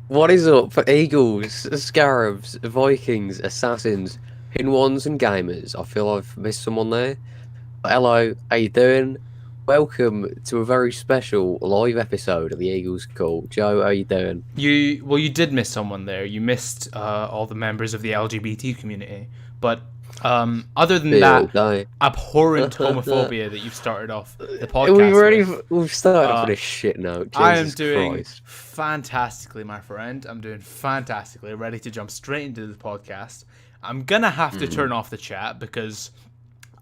What is up for Eagles, Scarabs, Vikings, Assassins, Hidden Ones, and Gamers? I feel I've missed someone there. But hello, how you doing? Welcome to a very special live episode of the Eagles Call. Joe, how you doing? You did miss someone there. You missed all the members of the LGBT community. But other than Feel that day. abhorrent homophobia that you've started off the We've podcast already with, we've started off uh, on a shit note. I am Jesus doing Christ. fantastically, my friend. I'm doing fantastically. Ready to jump straight into the podcast. I'm gonna have to turn off the chat because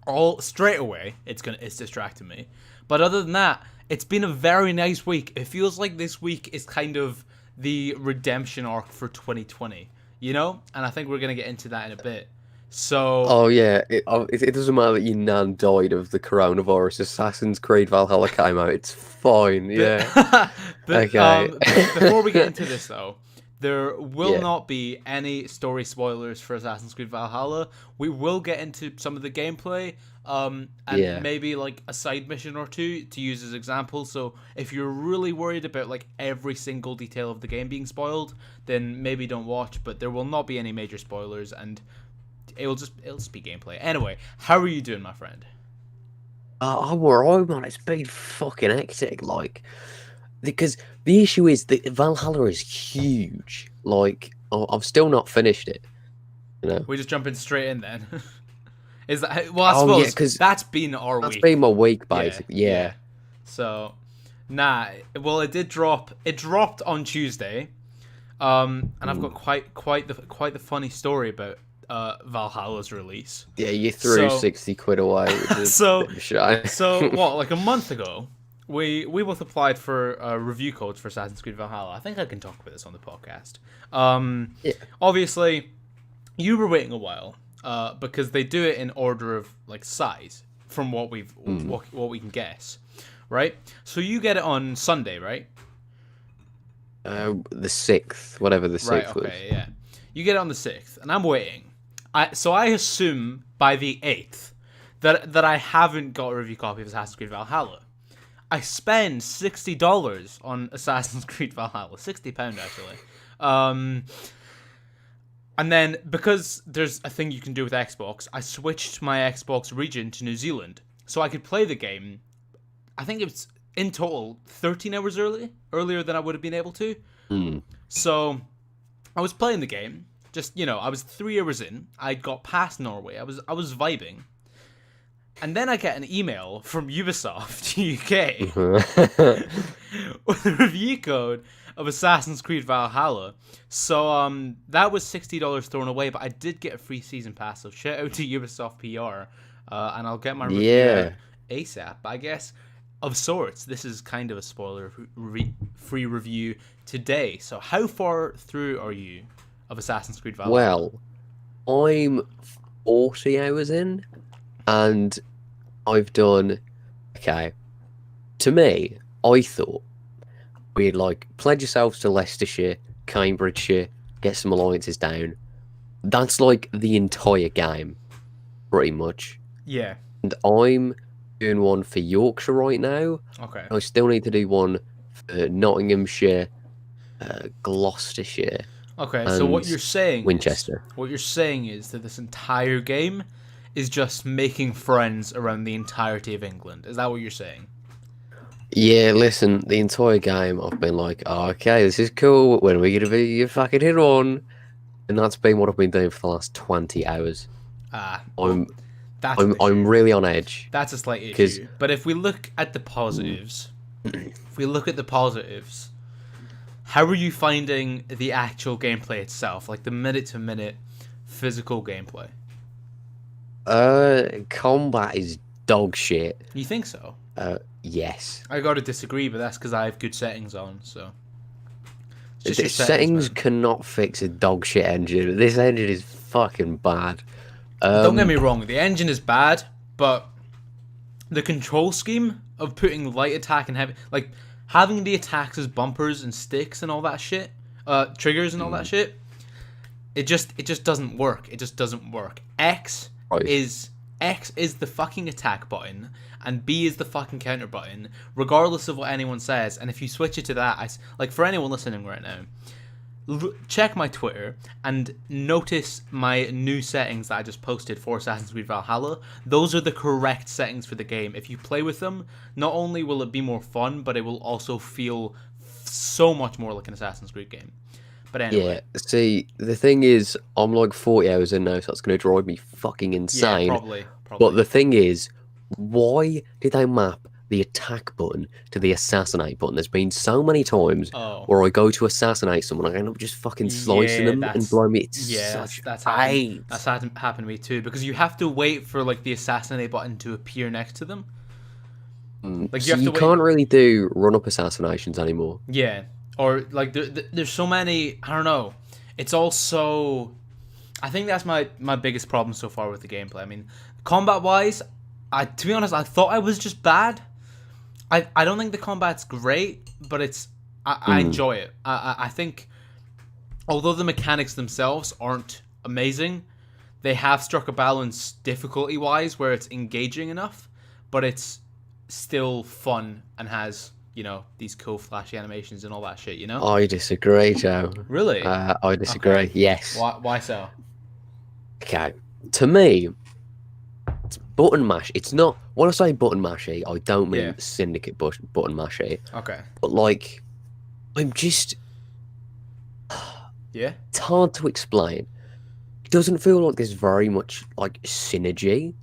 all straight away it's distracting me. But other than that, it's been a very nice week. It feels like this week is kind of the redemption arc for 2020, you know? And I think we're gonna get into that in a bit. So, Oh yeah, it doesn't matter that your nan died of the coronavirus. Assassin's Creed Valhalla came out. It's fine. but Yeah. but Okay. before we get into this though, there will Yeah. not be any story spoilers for Assassin's Creed Valhalla. We will get into some of the gameplay, and Yeah. maybe like a side mission or two to use as examples. So if you're really worried about like every single detail of the game being spoiled, then maybe don't watch. But there will not be any major spoilers, and it'll just be gameplay. Anyway, how are you doing, my friend? I'm alright, man. It's been fucking hectic, like, because the issue is that Valhalla is huge. Like, I've still not finished it, you know? We just jumping straight in then. Is that well? I Oh, yeah, suppose because that's been our that's week. been my week, Yeah, basically. yeah. Yeah. So, nah. Well, it did drop. It dropped on Tuesday. And I've got quite the funny story about Valhalla's release. Yeah, you threw So, 60 quid away, which is a so, bit of a shame. so what? Like a month ago, we both applied for review codes for Assassin's Creed Valhalla. I think I can talk about this on the podcast. Yeah. Obviously, you were waiting a while, because they do it in order of like size from what we can guess, right? So you get it on Sunday, right? The 6th, whatever the Right. 6th was. Okay. Yeah. You get it on the 6th, and I'm waiting. I assume by the 8th that I haven't got a review copy of Assassin's Creed Valhalla. I spend $60 on Assassin's Creed Valhalla, £60 actually. And then because there's a thing you can do with Xbox, I switched my Xbox region to New Zealand so I could play the game. I think it was in total 13 hours earlier than I would have been able to. Hmm. So I was playing the game. Just, I was 3 hours in. I got past Norway. I was vibing. And then I get an email from Ubisoft UK with a review code of Assassin's Creed Valhalla. So that was $60 thrown away, but I did get a free season pass. So shout out to Ubisoft PR, and I'll get my review out Yeah. ASAP. I guess of sorts, this is kind of a spoiler-free review today. So how far through are you of Assassin's Creed Valhalla? Well, I'm 40 hours in, and I've done. Okay. To me, I thought we'd like pledge yourselves to Leicestershire, Cambridgeshire, get some alliances down. That's like the entire game, pretty much. Yeah. And I'm doing one for Yorkshire right now. Okay. I still need to do one for Nottinghamshire, Gloucestershire, Okay, so what and you're saying Winchester. is that this entire game is just making friends around the entirety of England. Is that what you're saying? Yeah, listen, the entire game I've been like, oh, okay, this is cool. When are we gonna be your fucking hit on? And that's been what I've been doing for the last 20 hours. Well, I'm that's an I'm issue. really on edge. That's a slight 'Cause- issue. But if we look at the positives, how are you finding the actual gameplay itself, like the minute to minute physical gameplay? Combat is dog shit. You think so? Yes. I gotta disagree, but that's because I have good settings on. So it's just The your settings man. cannot fix a dog shit engine. This engine is fucking bad. Don't get me wrong, the engine is bad, but the control scheme of putting light attack and heavy, like having the attacks as bumpers and sticks and all that shit, triggers and all that shit, it just doesn't work. It just doesn't work. Right. X is the fucking attack button, and B is the fucking counter button, regardless of what anyone says. And if you switch it to that, like for anyone listening right now, check my Twitter and notice my new settings that I just posted for Assassin's Creed Valhalla. Those are the correct settings for the game. If you play with them, not only will it be more fun, but it will also feel so much more like an Assassin's Creed game. But anyway. Yeah, see, the thing is, I'm like 40 hours in now, so that's going to drive me fucking insane. Yeah, probably. But the thing is, why did they map the attack button to the assassinate button? There's been so many times where I go to assassinate someone, I end up just fucking slicing them and blowing me. It's such that's hate. happened to me too, because you have to wait for like the assassinate button to appear next to them. Like so you can't really do run-up assassinations anymore. Yeah, or like there's so many. I don't know. It's also, I think that's my biggest problem so far with the gameplay. I mean, combat-wise, to be honest, I thought I was just bad. I don't think the combat's great, but I enjoy it. I think, although the mechanics themselves aren't amazing, they have struck a balance difficulty-wise where it's engaging enough, but it's still fun and has, you know, these cool flashy animations and all that shit, you know? I disagree, Joe. Really? I disagree, okay. Yes. Why so? Okay. To me, it's button mash. It's not, when I say button mashy, I don't mean Syndicate button mashy. Okay. But like, I'm just... Yeah? It's hard to explain. It doesn't feel like there's very much, like, synergy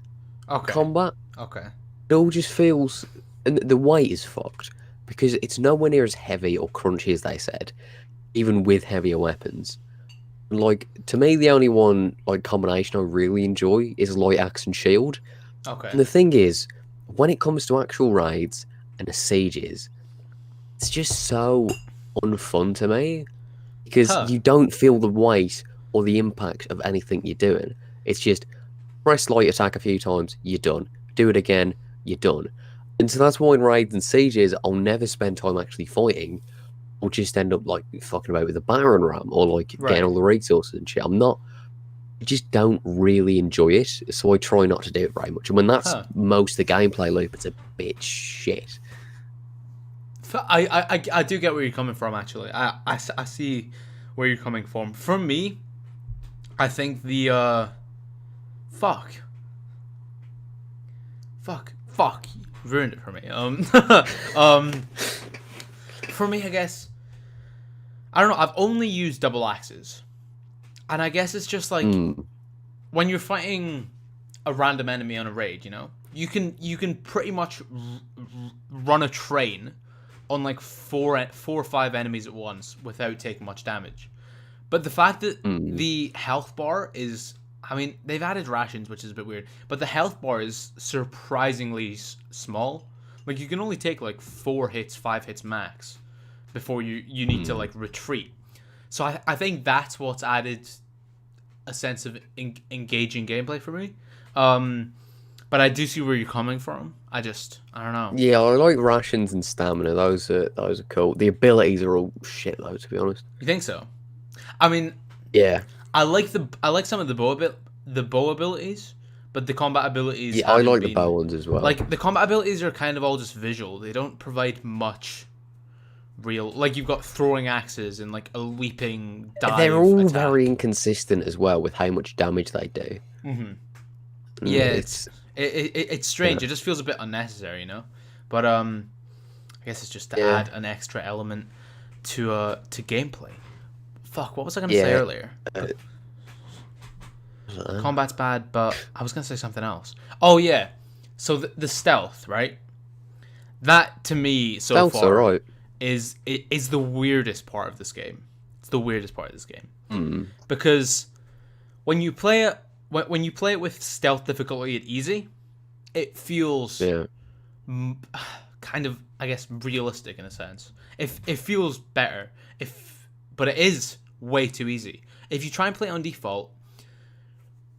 combat. Okay. It all just feels... And the weight is fucked. Because it's nowhere near as heavy or crunchy as they said. Even with heavier weapons. Like, to me, the only one, like, combination I really enjoy is light axe and shield. Okay. And the thing is, when it comes to actual raids and the sieges, it's just so unfun to me. Because you don't feel the weight or the impact of anything you're doing. It's just, press light attack a few times, you're done. Do it again, you're done. And so that's why in raids and sieges, I'll never spend time actually fighting. I'll just end up like fucking about with the Baron Ram or like getting all the resources and shit. I just don't really enjoy it, so I try not to do it very much. And when that's most of the gameplay loop, it's a bit shit. I do get where you're coming from, actually. I see where you're coming from. For me, I think the fuck, ruined it for me. For me, I guess, I don't know. I've only used double axes, and I guess it's just like when you're fighting a random enemy on a raid, you know, you can pretty much run a train on like four or five enemies at once without taking much damage. But the fact that the health bar is, I mean, they've added rations, which is a bit weird, but the health bar is surprisingly small. Like, you can only take like 5 hits max before you need to like retreat. So I think that's what's added a sense of engaging gameplay for me. But I do see where you're coming from. I don't know. Yeah, I like rations and stamina. Those are cool. The abilities are all shit though, to be honest. You think so? I mean, yeah. I like some of the bow abilities, but the combat abilities. Yeah, I like the bow ones as well. Like, the combat abilities are kind of all just visual. They don't provide much real. Like, you've got throwing axes and like a leaping dive. They're all attack. very inconsistent as well with how much damage they do. Yeah, it's strange. It just feels a bit unnecessary, you know. But I guess it's just to add an extra element to gameplay. Fuck, what was I gonna say earlier? Combat's bad, but I was gonna say something else. Oh yeah, so the stealth, right? That to me so far is the weirdest part of this game. It's the weirdest part of this game because when you play it with stealth difficulty at easy, it feels kind of, I guess, realistic in a sense. It feels better. But it is way too easy. If you try and play it on default,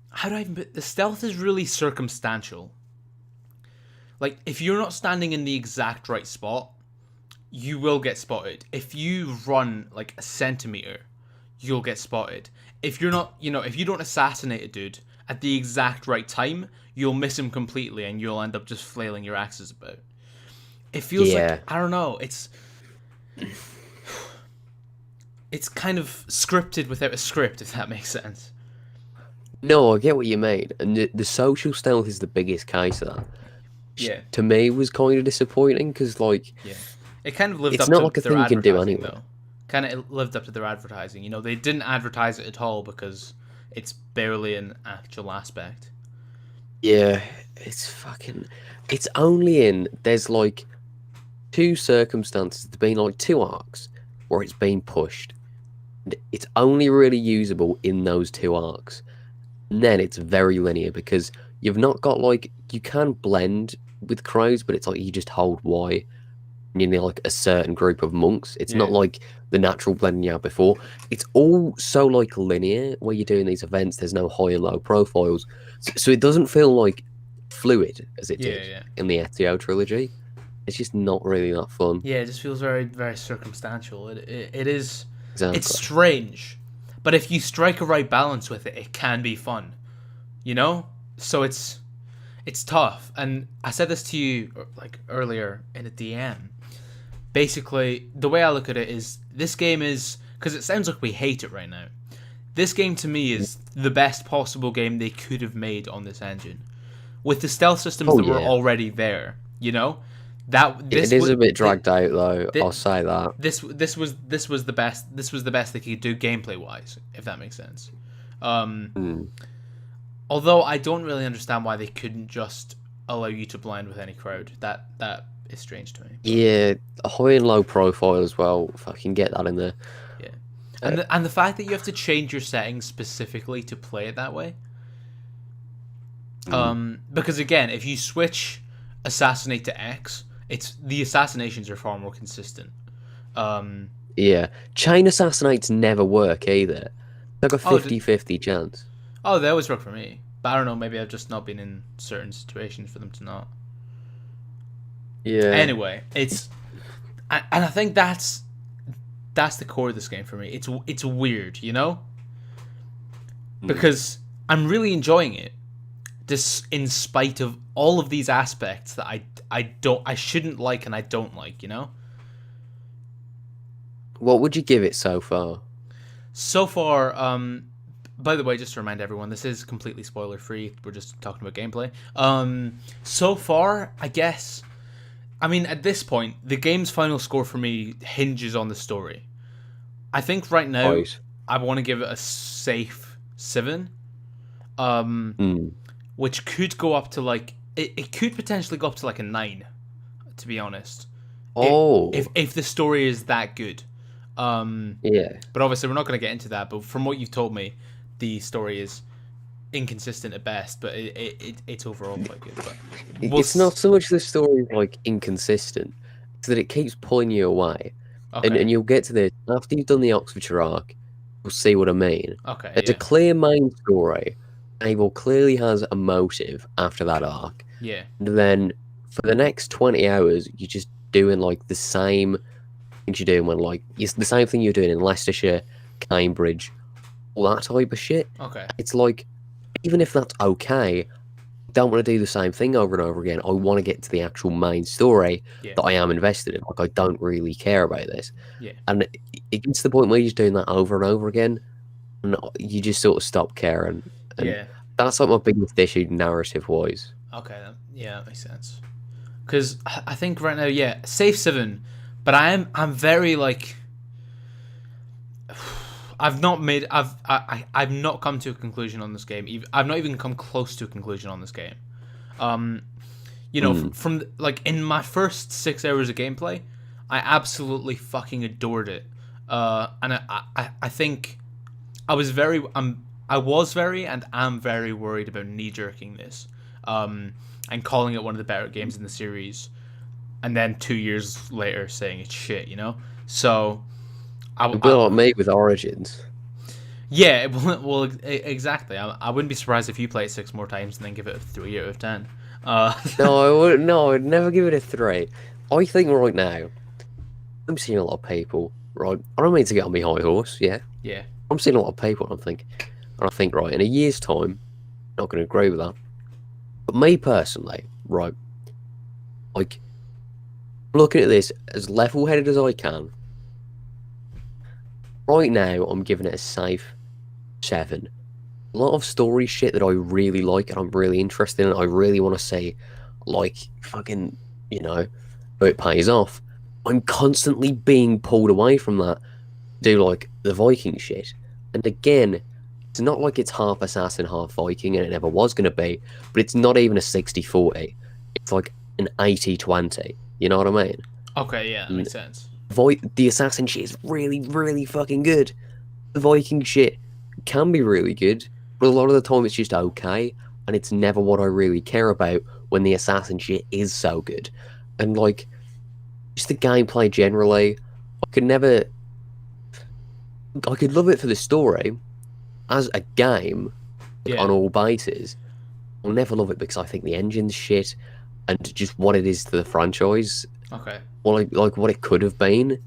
how do I even put the stealth is really circumstantial. Like, if you're not standing in the exact right spot, you will get spotted. If you run like a centimeter, you'll get spotted. If you're not, if you don't assassinate a dude at the exact right time, you'll miss him completely and you'll end up just flailing your axes about. It feels like, I don't know, it's it's kind of scripted without a script, if that makes sense. No, I get what you mean, and the social stealth is the biggest case of that. Yeah. To me, was kind of disappointing because, like, Yeah. It kind of lived it's up not to like a their thing you can do advertising, anyway. though. Kind of lived up to their advertising. You know, they didn't advertise it at all because it's barely an actual aspect. Yeah, it's only there's like two circumstances. There's been like two arcs where it's been pushed. And it's only really usable in those two arcs. And then it's very linear because you've not got like, you can blend with crows, but it's like you just hold Y and you need like a certain group of monks. It's not Yeah. like the natural blending you had before. It's all so like linear where you're doing these events. There's no high and low profiles. So it doesn't feel like fluid as it did Yeah. in the Ezio trilogy. It's just not really that fun. Yeah, it just feels very, very circumstantial. It is. Exactly. It's strange, but if you strike a right balance with it, it can be fun. You know, so it's tough. And I said this to you like earlier in a DM. Basically, the way I look at it is this game is, because it sounds like we hate it right now. This game to me is the best possible game they could have made on this engine, with the stealth systems that were already there. You know, it is a bit dragged out though. I'll say that this was the best. This was the best they could do gameplay wise, if that makes sense. Although I don't really understand why they couldn't just allow you to blend with any crowd. That is strange to me. Yeah, a high and low profile as well. Fucking get that in there. Yeah, and the fact that you have to change your settings specifically to play it that way. Because again, if you switch assassinate to X, the assassinations are far more consistent. Yeah, chain assassinates never work either. Like a 50-50 chance. Oh, they always work for me. But I don't know, maybe I've just not been in certain situations for them to not. Yeah. Anyway, and I think that's the core of this game for me. It's weird, you know? Because I'm really enjoying it. This in spite of all of these aspects that I shouldn't like and I don't like, you know? What would you give it so far? So far, by the way, just to remind everyone, this is completely spoiler free. We're just talking about gameplay. So far, I guess, I mean, at this point, the game's final score for me hinges on the story. I think right now, I want to give it a safe 7. Which could go up to like, it could potentially go up to like a 9, to be honest. Oh. If the story is that good. Yeah. But obviously, we're not going to get into that. But from what you've told me, the story is inconsistent at best, but it's overall quite good. But it's not so much the story like inconsistent, it's that it keeps pulling you away. Okay. And you'll get to this after you've done the Oxfordshire arc. You'll see what I mean. Okay. It's a clear main story. Abel clearly has a motive after that arc. Yeah. And then for the next 20 hours, you're just doing like the same things you're doing when like it's the same thing you're doing in Leicestershire, Cambridge, all that type of shit. Okay. It's like, even if that's okay, I don't want to do the same thing over and over again. I want to get to the actual main story that I am invested in. Like, I don't really care about this. Yeah. And it gets to the point where you're just doing that over and over again, and you just sort of stop caring. And that's like my biggest issue narrative-wise. Okay, yeah, that makes sense. Because I think right now, safe 7, but I'm very like, I've not come to a conclusion on this game. I've not even come close to a conclusion on this game. You know, from like in my first 6 hours of gameplay, I absolutely fucking adored it. And I think I was very and am very worried about knee-jerking this, and calling it one of the better games in the series, and then 2 years later saying it's shit, you know? So, like me with Origins. Yeah, well, exactly. I wouldn't be surprised if you play it 6 more times and then give it a 3 out of 10. No, I'd never give it a 3. I think right now, I'm seeing a lot of people, right? I don't mean to get on my high horse, yeah? Yeah. I'm seeing a lot of people, and I think, right, in a year's time, I'm not going to agree with that. But me personally, right, like, looking at this as level-headed as I can, right now, I'm giving it a safe 7. A lot of story shit that I really like and I'm really interested in. I really want to see, like, fucking, how it pays off. I'm constantly being pulled away from that. Do like the Viking shit. And again, it's not like it's half assassin, half Viking, and it never was going to be, but it's not even a 60-40. It's like an 80-20. You know what I mean? Okay, yeah, that makes sense. The assassin shit is really, really fucking good. The Viking shit can be really good, but a lot of the time it's just okay, and it's never what I really care about when the assassin shit is so good. And like, just the gameplay generally, I could love it for the story. As a game, on all bases, I'll never love it because I think the engine's shit, and just what it is to the franchise. Okay. Or like what it could have been.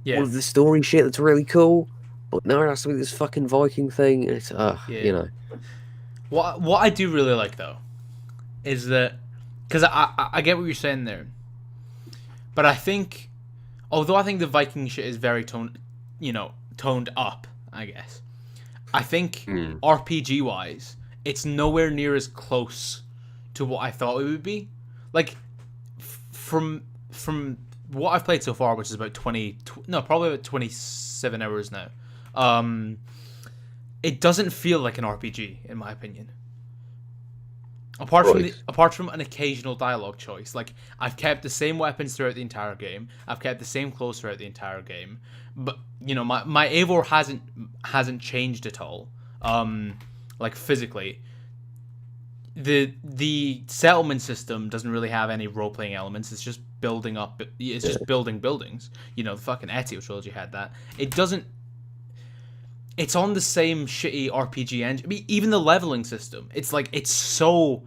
All of the story shit that's really cool, but no, it has to be this fucking Viking thing. And it's What I do really like though, is that because I get what you're saying there, but I think, although I think the Viking shit is very toned up, I guess. I think RPG wise, it's nowhere near as close to what I thought it would be. Like from what I've played so far, which is about probably about 27 hours now. It doesn't feel like an RPG in my opinion. Apart from an occasional dialogue choice, like I've kept the same weapons throughout the entire game. I've kept the same clothes throughout the entire game, but my Eivor hasn't changed at all. Like physically, the settlement system doesn't really have any role playing elements. It's just building up. It's just building buildings. The fucking Ezio trilogy had that. It doesn't. It's on the same shitty RPG engine. I mean, even the leveling system. It's like it's so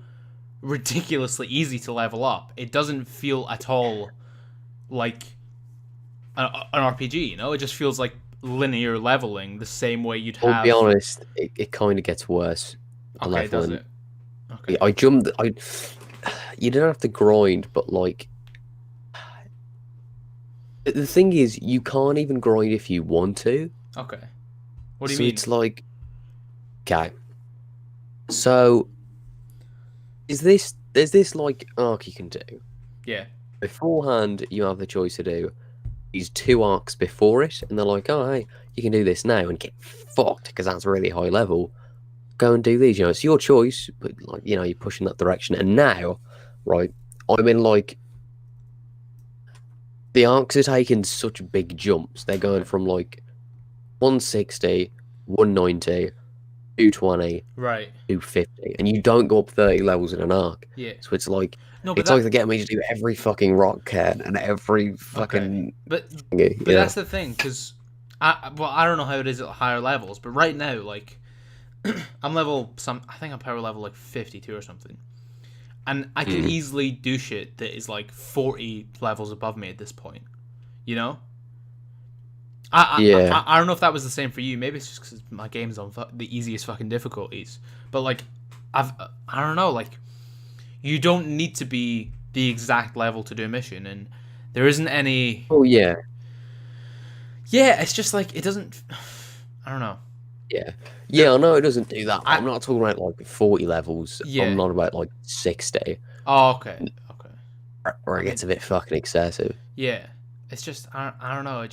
ridiculously easy to level up. It doesn't feel at all like an RPG. It just feels like linear leveling, the same way you'd have. I'll be honest, it kind of gets worse. Okay, does it? Okay. You don't have to grind, but like the thing is, you can't even grind if you want to. Okay. What do you mean? It's like, okay. So, there's this like arc you can do. Yeah. Beforehand, you have the choice to do these 2 arcs before it, and they're like, oh, hey, you can do this now and get fucked because that's really high level. Go and do these. It's your choice, but like you're pushing that direction. And now, right, I'm in like the arcs are taking such big jumps. They're going from like 160, 190, 220, right, 250, and you don't go up 30 levels in an arc. Yeah. So it's like like they're getting me to do every fucking rock can and every fucking. Okay. But that's the thing, because I don't know how it is at higher levels, but right now, like I'm I think I'm power level like 52 or something, and I can easily do shit that is like 40 levels above me at this point. I don't know if that was the same for you. Maybe it's just because my game's on the easiest fucking difficulties. But like, I don't know. Like, you don't need to be the exact level to do a mission, and there isn't any. Oh yeah. Yeah, it's just like it doesn't. I don't know. Yeah. I know it doesn't do that. I'm not talking about like 40 levels. Yeah. I'm not about like 60. Oh, okay. Where it gets a bit fucking excessive. Yeah, it's just I don't know.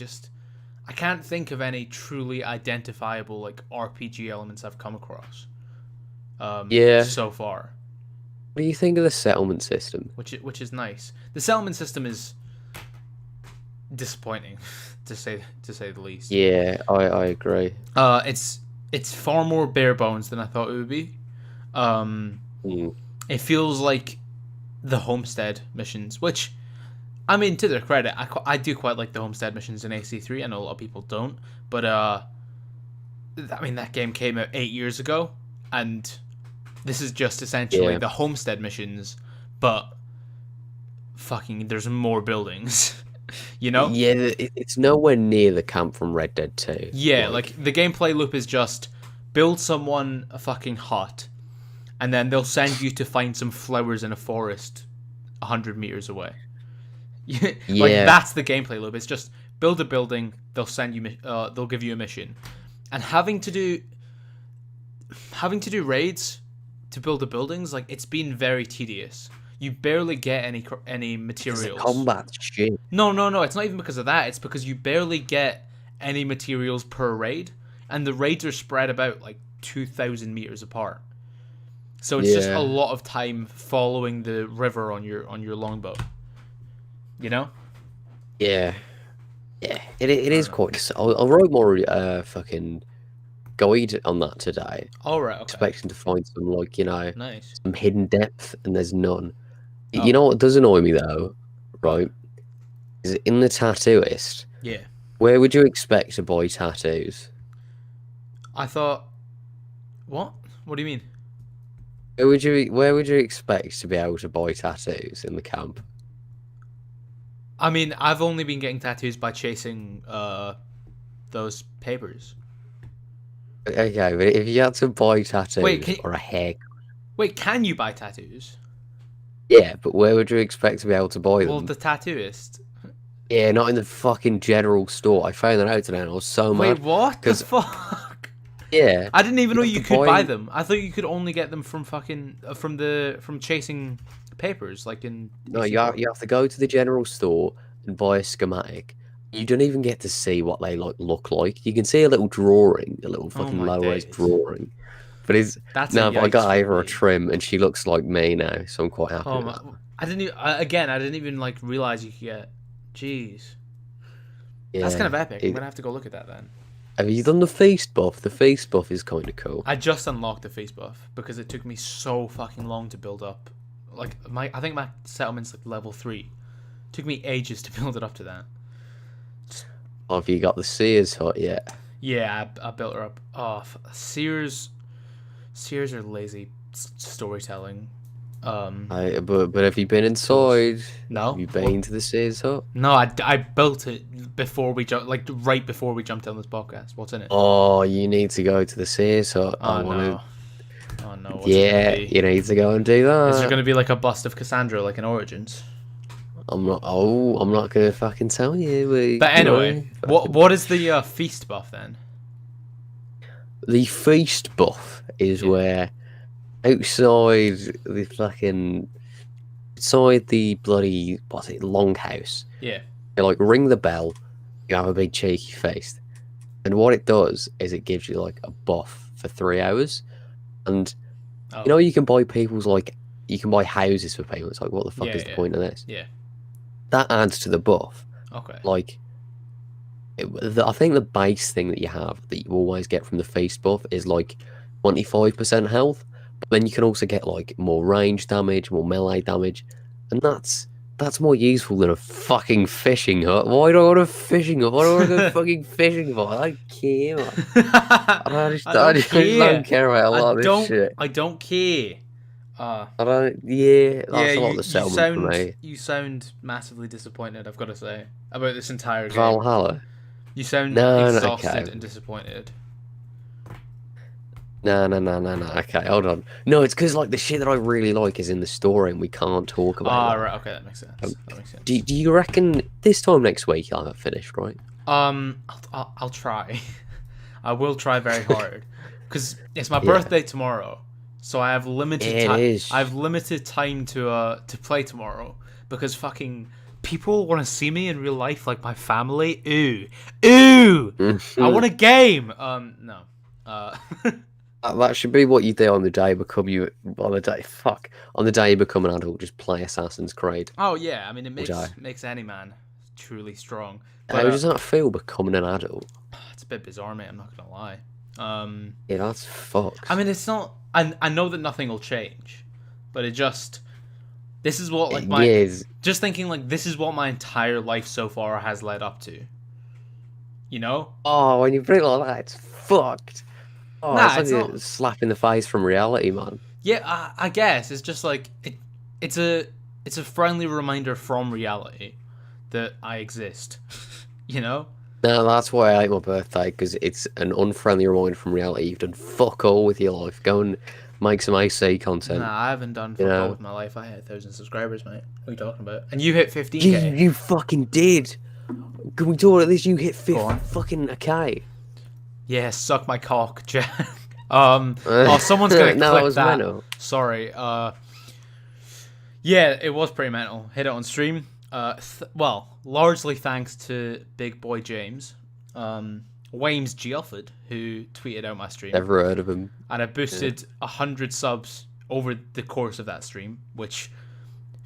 I can't think of any truly identifiable like RPG elements I've come across. So far. What do you think of the settlement system? Which is nice. The settlement system is disappointing, to say the least. Yeah, I agree. It's far more bare bones than I thought it would be. It feels like the homestead missions, which, I mean, to their credit, I do quite like the homestead missions in AC3. I know a lot of people don't, but I mean, that game came out 8 years ago, and this is just essentially the homestead missions, but fucking there's more buildings. Yeah, it's nowhere near the camp from Red Dead 2. Yeah, like the gameplay loop is just build someone a fucking hut, and then they'll send you to find some flowers in a forest 100 meters away. Like Yeah. that's the gameplay loop. It's just build a building. They'll send you. They'll give you a mission, and having to do raids to build the buildings. Like it's been very tedious. You barely get any materials. Combat shit. No. It's not even because of that. It's because you barely get any materials per raid, and the raids are spread about like 2,000 meters apart. So it's just a lot of time following the river on your longbow. You know? Yeah. It is quite. I'll write more fucking guide on that today. All right. Okay. Expecting to find some like Nice. some hidden depth, and there's none. Oh. You know what does annoy me though, right? Is in the tattooist. Yeah. Where would you expect to buy tattoos? I thought. What? What do you mean? Where would you expect to be able to buy tattoos in the camp? I mean, I've only been getting tattoos by chasing those papers. Okay, but if you had to buy tattoos or a haircut. Wait, can you buy tattoos? Yeah, but where would you expect to be able to buy them? Well, the tattooist. Yeah, not in the fucking general store. I found that out today and I was so mad. Wait, what? The fuck? Yeah. I didn't even know you could buy them. I thought you could only get them from fucking from chasing papers, like in. No, you have to go to the general store and buy a schematic. You don't even get to see what they look like. You can see a little drawing, a little fucking low-res drawing. But I got over a trim and she looks like me now, so I'm quite happy with that. I didn't even like realize you could get. Jeez. Yeah, that's kind of epic. I'm gonna have to go look at that then. Have you done the feast buff? The feast buff is kind of cool. I just unlocked the feast buff because it took me so fucking long to build up. Like I think my settlement's like level 3. It took me ages to build it up to that. Oh, have you got the Sears hut yet? Yeah, I built her up. Oh, Sears are lazy storytelling. But have you been inside? No. Have you been to the Sears hut? No, I built it before we right before we jumped on this podcast. What's in it? Oh, you need to go to the Sears hut. No. What's yeah, you need to go and do that. Is there going to be like a bust of Cassandra, like in Origins? I'm not gonna fucking tell you. But anyway, what is the feast buff then? The feast buff is where outside the bloody longhouse. Yeah. You like ring the bell. You have a big cheeky feast, and what it does is it gives you like a buff for 3 hours, and you can buy you can buy houses for people. It's like, what the fuck is the point of this? Yeah. That adds to the buff. Okay. Like, I think the base thing that you have that you always get from the feast buff is like 25% health, but then you can also get like more range damage, more melee damage, and that's more useful than a fucking fishing hut. Why do I want a fishing hut? Why do I want to go fucking fishing hut? I don't care. I just don't care about a lot of this shit. I don't care. That's a lot of the settlement for me. You sound massively disappointed, I've got to say, about this entire game. Valhalla. You sound exhausted and disappointed. No. Okay, hold on. No, it's because like the shit that I really like is in the story, and we can't talk about. Right. Okay, that makes sense. Do you reckon this time next week I'll have it finished, right? I'll try. I will try very hard because it's my birthday tomorrow. So I have limited time. I have limited time to play tomorrow because fucking people want to see me in real life, like my family. Ooh. I want a game. No. That should be what you do on the day you become an adult. Just play Assassin's Creed. Oh yeah, I mean it makes any man truly strong. But, how does that feel becoming an adult? It's a bit bizarre, mate. I'm not gonna lie. Yeah, that's fucked. I mean, it's not. I know that nothing will change, but this is what just thinking like this is what my entire life so far has led up to. You know? Oh, when you put it like that, it's fucked. Oh, it's like not a slap in the face from reality, man. Yeah, I guess it's just like it's a friendly reminder from reality that I exist. You know? No, that's why I like my birthday, because it's an unfriendly reminder from reality. You've done fuck all with your life. Go and make some AC content. Nah, I haven't done You fuck all know? with my life. I hit 1,000 subscribers, mate. What are you talking about? And you hit 15k. You fucking did. Can we talk about this? You hit Go on. fucking a K. Yeah, suck my cock, Jack. Oh, someone's gonna No, clip that was that. mental. Sorry. Yeah, it was pretty mental. Hit it on stream. Well, largely thanks to Big Boy James, Wames Geofford, who tweeted out my stream. Never heard of him. And I boosted 100 subs over the course of that stream, which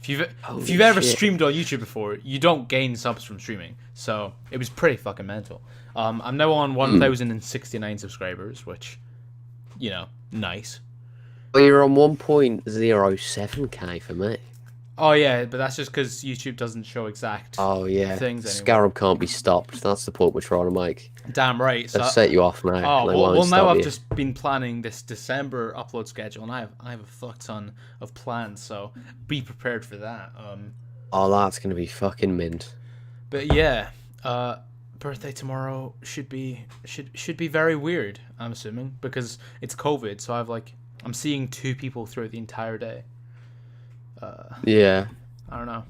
if you've ever streamed on YouTube before, you don't gain subs from streaming. So it was pretty fucking mental. I'm now on 1,069 subscribers, which, you know, nice. Well, you're on 1.07k for me. Oh yeah, but that's just because YouTube doesn't show exact Oh yeah, things anymore. Scarab can't be stopped. That's the point we're trying to make. Damn right. So They've set you off now. Oh They well, won't now stop I've you. just been planning this December upload schedule, and I have a fuck ton of plans. So be prepared for that. Oh, that's gonna be fucking mint. But yeah, birthday tomorrow should be very weird. I'm assuming because it's COVID, so I'm seeing 2 people throughout the entire day. Yeah. I don't know.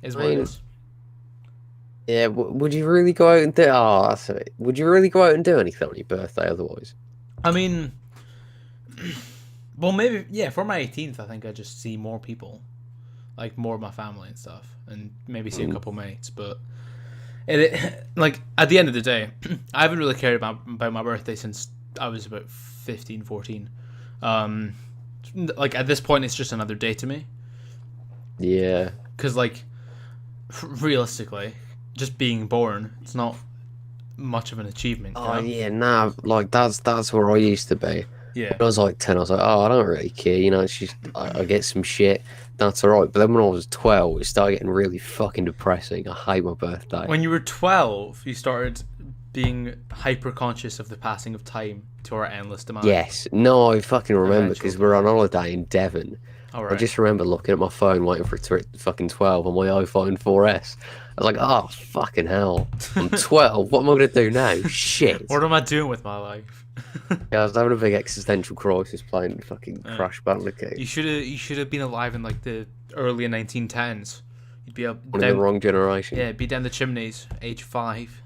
Is what it is. Yeah. Would you really go out and do? Oh, that's it. Would you really go out and do anything on your birthday otherwise? I mean, well, maybe yeah. For my 18th, I think I just see more people, like more of my family and stuff, and maybe see a couple mates. But like at the end of the day, I haven't really cared about my birthday since I was about 15, 14. Like at this point, it's just another day to me. Yeah. Because like, realistically, just being born, it's not much of an achievement. You know? Yeah, nah. Like that's where I used to be. Yeah. When I was like 10, I was like, oh, I don't really care. You know, it's just I get some shit. That's alright. But then when I was 12, it started getting really fucking depressing. I hate my birthday. When you were 12, you started being hyper conscious of the passing of time to our endless demise. Yes. No, I fucking remember because we're on holiday in Devon. All right. I just remember looking at my phone, waiting for it to hit fucking 12 on my iPhone 4S. I was like, oh, fucking hell. I'm 12. What am I going to do now? Shit. What am I doing with my life? Yeah, I was having a big existential crisis playing fucking Crash Bandicoot. You should have been alive in like the early 1910s. You'd be up One of the wrong generation. Yeah, be down the chimneys, age 5.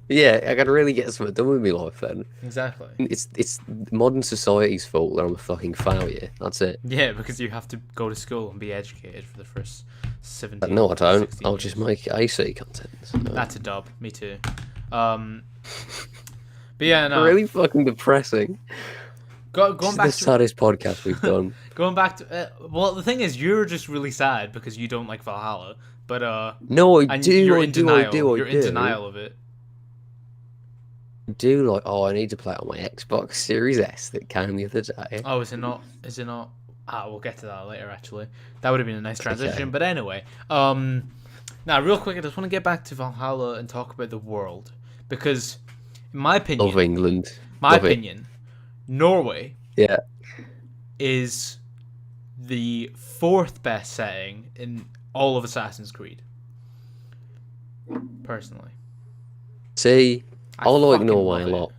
Yeah, I gotta really get something done with my life then. Exactly. It's modern society's fault that I'm a fucking failure. That's it. Yeah, because you have to go to school and be educated for the first 17. No, I don't. 16 I'll years. just make AC content. So. That's a dub. Me too. But yeah, no. Really fucking depressing. Going This is back the to saddest podcast we've done. going back to well, the thing is, you're just really sad because you don't like Valhalla, but No, I and do. you're I in do. denial. I do. You're in denial of it. I do like. Oh, I need to play it on my Xbox Series S that came the other day. Oh, is it not? Is it not? Ah, we'll get to that later. Actually, that would have been a nice transition. Okay. But anyway, now real quick, I just want to get back to Valhalla and talk about the world because, in my opinion, Love England. my Love it. opinion, Norway Yeah. is the 4th best setting in all of Assassin's Creed. Personally, See, I like fucking Norway a love it. lot.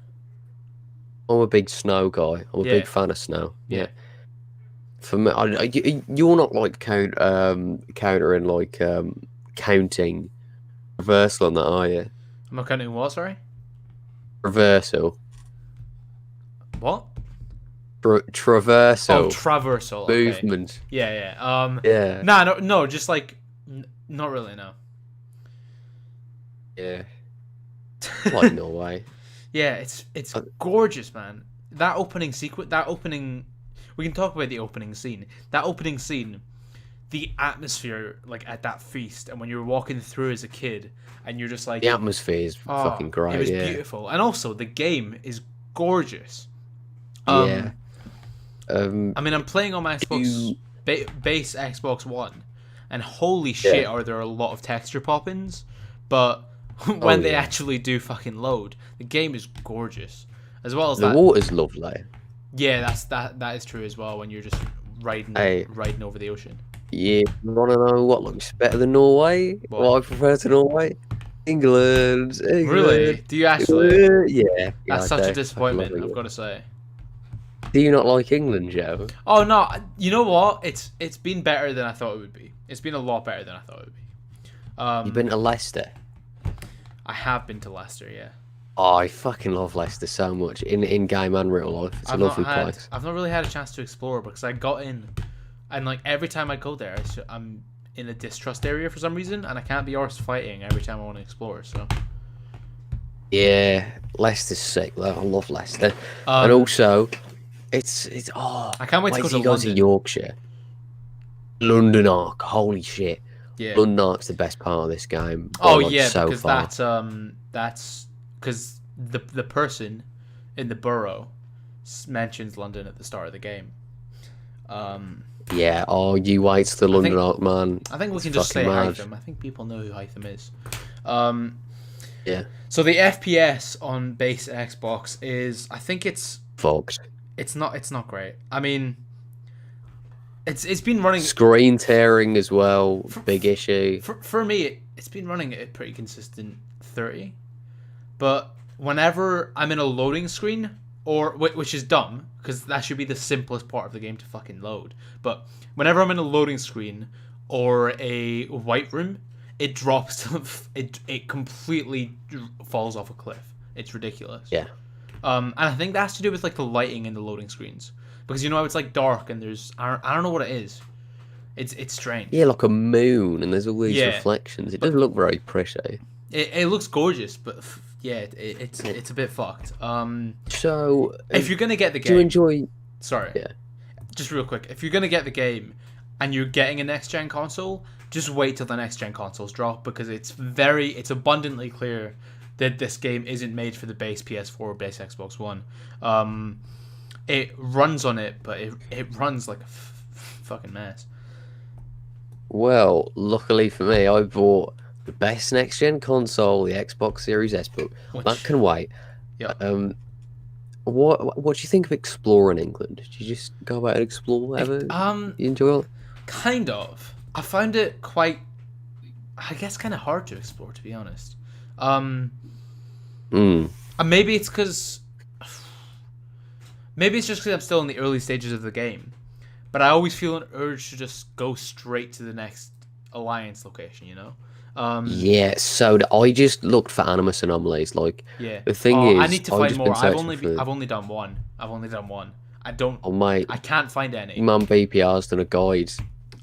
I'm a big snow guy. I'm a Yeah. big fan of snow. Yeah. For me, you're not like countering like counting reversal on that, are you? Am I counting what? Sorry, Reversal, what? traversal, Oh, traversal. Okay. movement. Yeah. Yeah, No. Just like, not really. No. yeah. I like Norway. Yeah, it's gorgeous, man. That opening sequence, we can talk about the opening scene. That opening scene, the atmosphere, like at that feast, and when you're walking through as a kid, and you're just like, The atmosphere is fucking great. It was yeah. beautiful, and also the game is gorgeous. Yeah. I mean, I'm playing on my Xbox base Xbox One, and holy shit, are there a lot of texture pop-ins? But when they actually do fucking load, the game is gorgeous, as well as the that. water's lovely. Yeah, that is true as well. When you're just riding over the ocean. Yeah, you want to know what looks better than Norway? What I prefer to Norway? England. Really? Do you actually? Yeah. That's I such do. a disappointment. I love I've got to say. Do you not like England, Joe? Oh no, you know what? It's been better than I thought it would be. It's been a lot better than I thought it would be. You've been to Leicester. I have been to Leicester, yeah. Oh, I fucking love Leicester so much in game and real life. It's a lovely place. I've not really had a chance to explore because I got in, and like every time I go there, I'm in a distrust area for some reason, and I can't be arsed fighting every time I want to explore. So. Yeah, Leicester's sick though. I love Leicester, and also, it's I can't wait to go to London. Yorkshire. London Arc, holy shit! Yeah. London Arc's the best part of this game. Oh yeah, so because far. that's because the person in the borough mentions London at the start of the game. Yeah. Oh, you wait to the London Arc, man. I think we can just say Hytham. I think people know who Hytham is. Yeah. So the FPS on base Xbox is, I think it's fucked. It's not great. I mean, it's been running screen tearing as well. Big issue. For me, it's been running at a pretty consistent 30. But whenever I'm in a loading screen, which is dumb because that should be the simplest part of the game to fucking load. But whenever I'm in a loading screen or a white room, it drops. It completely falls off a cliff. It's ridiculous. Yeah. And I think that has to do with like the lighting in the loading screens because you know it's like dark and there's I don't know what it is. It's strange. Yeah, like a moon and there's all these reflections. It doesn't look very pretty. It looks gorgeous, but yeah, it's a bit fucked. So if you're gonna get the game, do you enjoy? Sorry. Yeah. Just real quick, if you're gonna get the game and you're getting a next gen console, just wait till the next gen consoles drop because it's abundantly clear that this game isn't made for the base PS4 or base Xbox One. It runs on it, but it runs like a fucking mess. Well, luckily for me, I bought the best next gen console, the Xbox Series S, but that can wait. Yeah. What do you think of exploring England? Did you just go out and explore ever? You enjoy it? Kind of. I found it quite, I guess, kind of hard to explore, to be honest. Maybe it's because, I'm still in the early stages of the game, but I always feel an urge to just go straight to the next alliance location, you know? Yeah, so I just looked for animus anomalies. Like, the thing is, I need to find more. I've only done one. I don't. Oh mate, I can't find any. Man, BPR's done a guide.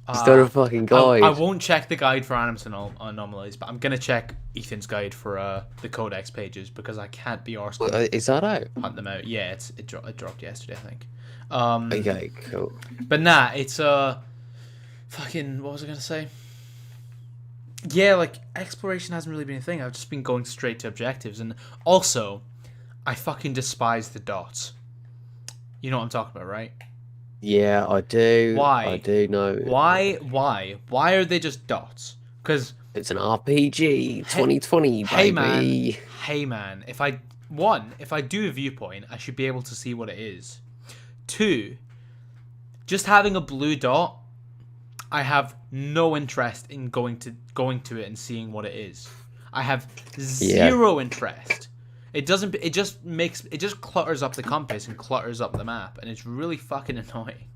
He's done a fucking guide. I won't check the guide for animus anomalies, but I'm gonna check Ethan's guide for the codex pages because I can't be arsed. Is that out? Hunt them out. Yeah, it dropped yesterday, I think. Okay, cool. But nah, it's fucking. What was I gonna say? Yeah, like exploration hasn't really been a thing. I've just been going straight to objectives, and also, I fucking despise the dots. You know what I'm talking about, right? Yeah, I do. Why? I do know. Why are they just dots? Because it's an RPG 2020, baby. Hey man, if I do a viewpoint, I should be able to see what it is. 2, just having a blue dot, I have no interest in going to it and seeing what it is. I have zero interest. It just clutters up the compass and clutters up the map, and it's really fucking annoying.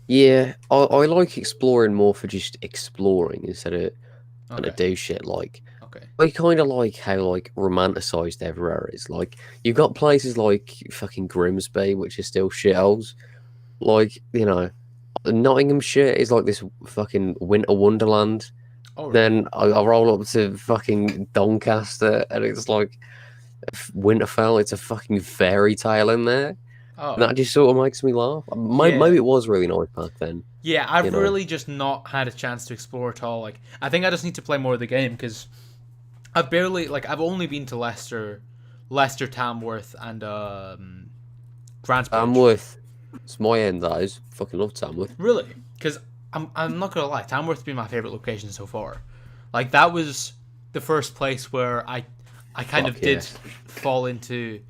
Yeah, I like exploring more for just exploring instead of trying to do shit. Like, I kind of like how like romanticized everywhere is. Like, you've got places like fucking Grimsby, which is still shitholes. Like, you know, Nottinghamshire is like this fucking winter wonderland. Oh, really? Then I roll up to fucking Doncaster, and it's like Winterfell. It's a fucking fairy tale in there. Oh. And that just sort of makes me laugh. Maybe it was really nice back then. Yeah, I've really just not had a chance to explore at all. Like, I think I just need to play more of the game because I've only been to Leicester, Tamworth, and Grantbridge. Tamworth. It's my end, that is. Fucking love Tamworth. Really? Because I'm not gonna lie, Tamworth's been my favorite location so far. Like, that was the first place where I kind of did fall into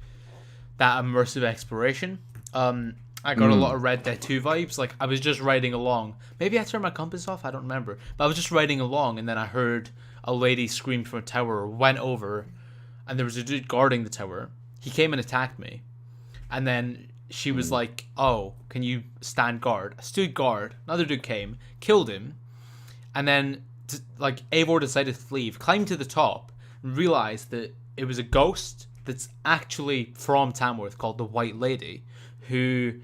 that immersive exploration. I got a lot of Red Dead 2 vibes. Like, I was just riding along. Maybe I turned my compass off, I don't remember. But I was just riding along, and then I heard a lady scream from a tower, went over, and there was a dude guarding the tower. He came and attacked me. and then she was like, "Oh, can you stand guard?" I stood guard. Another dude came, killed him, and then like Eivor decided to leave, climbed to the top, and realized that it was a ghost that's actually from Tamworth called the White Lady, who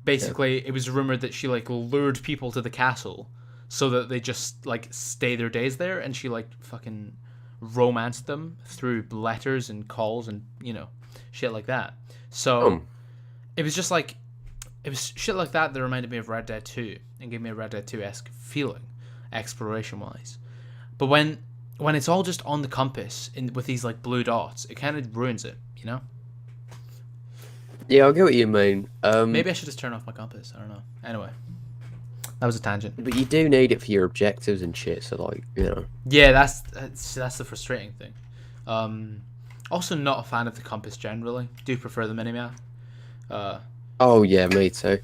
basically it was rumored that she like lured people to the castle so that they just like stay their days there, and she like fucking romanced them through letters and calls and shit like that. So it was just like it was shit like that reminded me of Red Dead 2 and gave me a Red Dead 2-esque feeling, exploration wise. But when it's all just on the compass with these like blue dots, it kind of ruins it, you know? Yeah, I get what you mean. Maybe I should just turn off my compass. I don't know. Anyway, that was a tangent. But you do need it for your objectives and shit. So like, Yeah, that's the frustrating thing. Also, not a fan of the compass generally. Do prefer the minimap. Oh yeah, me too.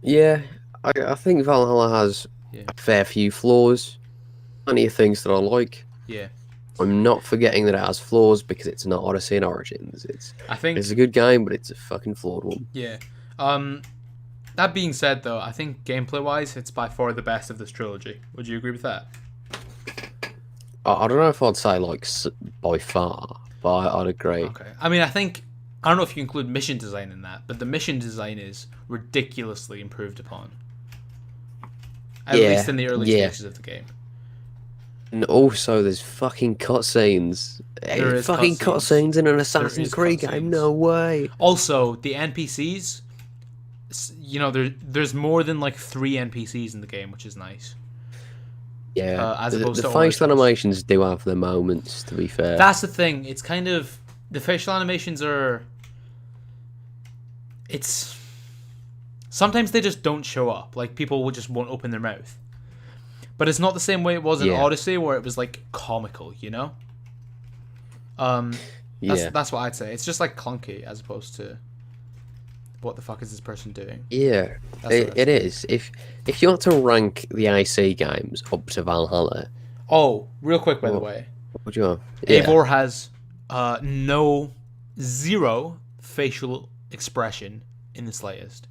Yeah, I think Valhalla has a fair few flaws. Plenty of things that I like. Yeah. I'm not forgetting that it has flaws because it's not Odyssey and Origins. It's a good game, but it's a fucking flawed one. Yeah. That being said, though, I think gameplay-wise, it's by far the best of this trilogy. Would you agree with that? I don't know if I'd say like by far, but I'd agree. Okay. I mean, I don't know if you include mission design in that, but the mission design is ridiculously improved upon. At least in the early stages of the game. And also, there's fucking cutscenes. There is fucking cutscenes in an Assassin's Creed cutscenes. game. No way. Also, the NPCs, there's more than like 3 NPCs in the game, which is nice. Yeah, as opposed the to facial animations do have their moments, to be fair. That's the thing. It's kind of the facial animations are. It's sometimes they just don't show up. Like people just won't open their mouth. But it's not the same way it was in Odyssey, where it was like comical, you know. That's what I'd say. It's just like clunky as opposed to what the fuck is this person doing? Yeah, it is. If you want to rank the AC games up to Valhalla. Oh, real quick, by the way. What would you want? Yeah. Eivor has zero facial expression in the slightest.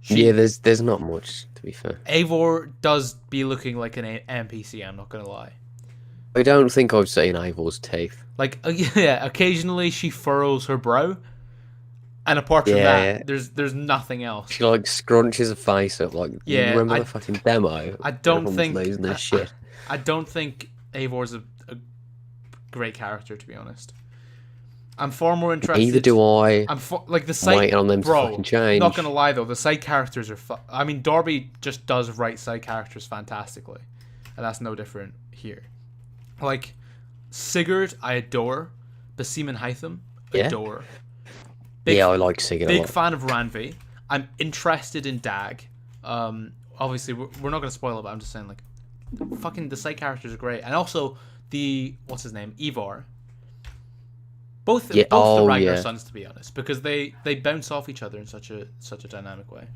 There's not much, to be fair. Eivor does be looking like an NPC, I'm not gonna lie. I don't think I've seen Eivor's teeth. Like, occasionally she furrows her brow, and apart from that, there's nothing else. She like scrunches her face up, like you remember the fucking demo? I don't think losing their shit. I don't think Eivor's a great character, to be honest. I'm far more interested. Neither do I. Like the side. Waiting on them to fucking change. Not gonna lie though, the side characters are. I mean, Darby just does write side characters fantastically, and that's no different here. Like Sigurd, I adore. Basim and Hytham, adore. I like Sigurd. Big fan of Ranvi. I'm interested in Dag. Obviously we're not gonna spoil it, but I'm just saying like, fucking the side characters are great, and also the what's his name, Ivar. Both the Ragnar sons, to be honest, because they bounce off each other in such a dynamic way.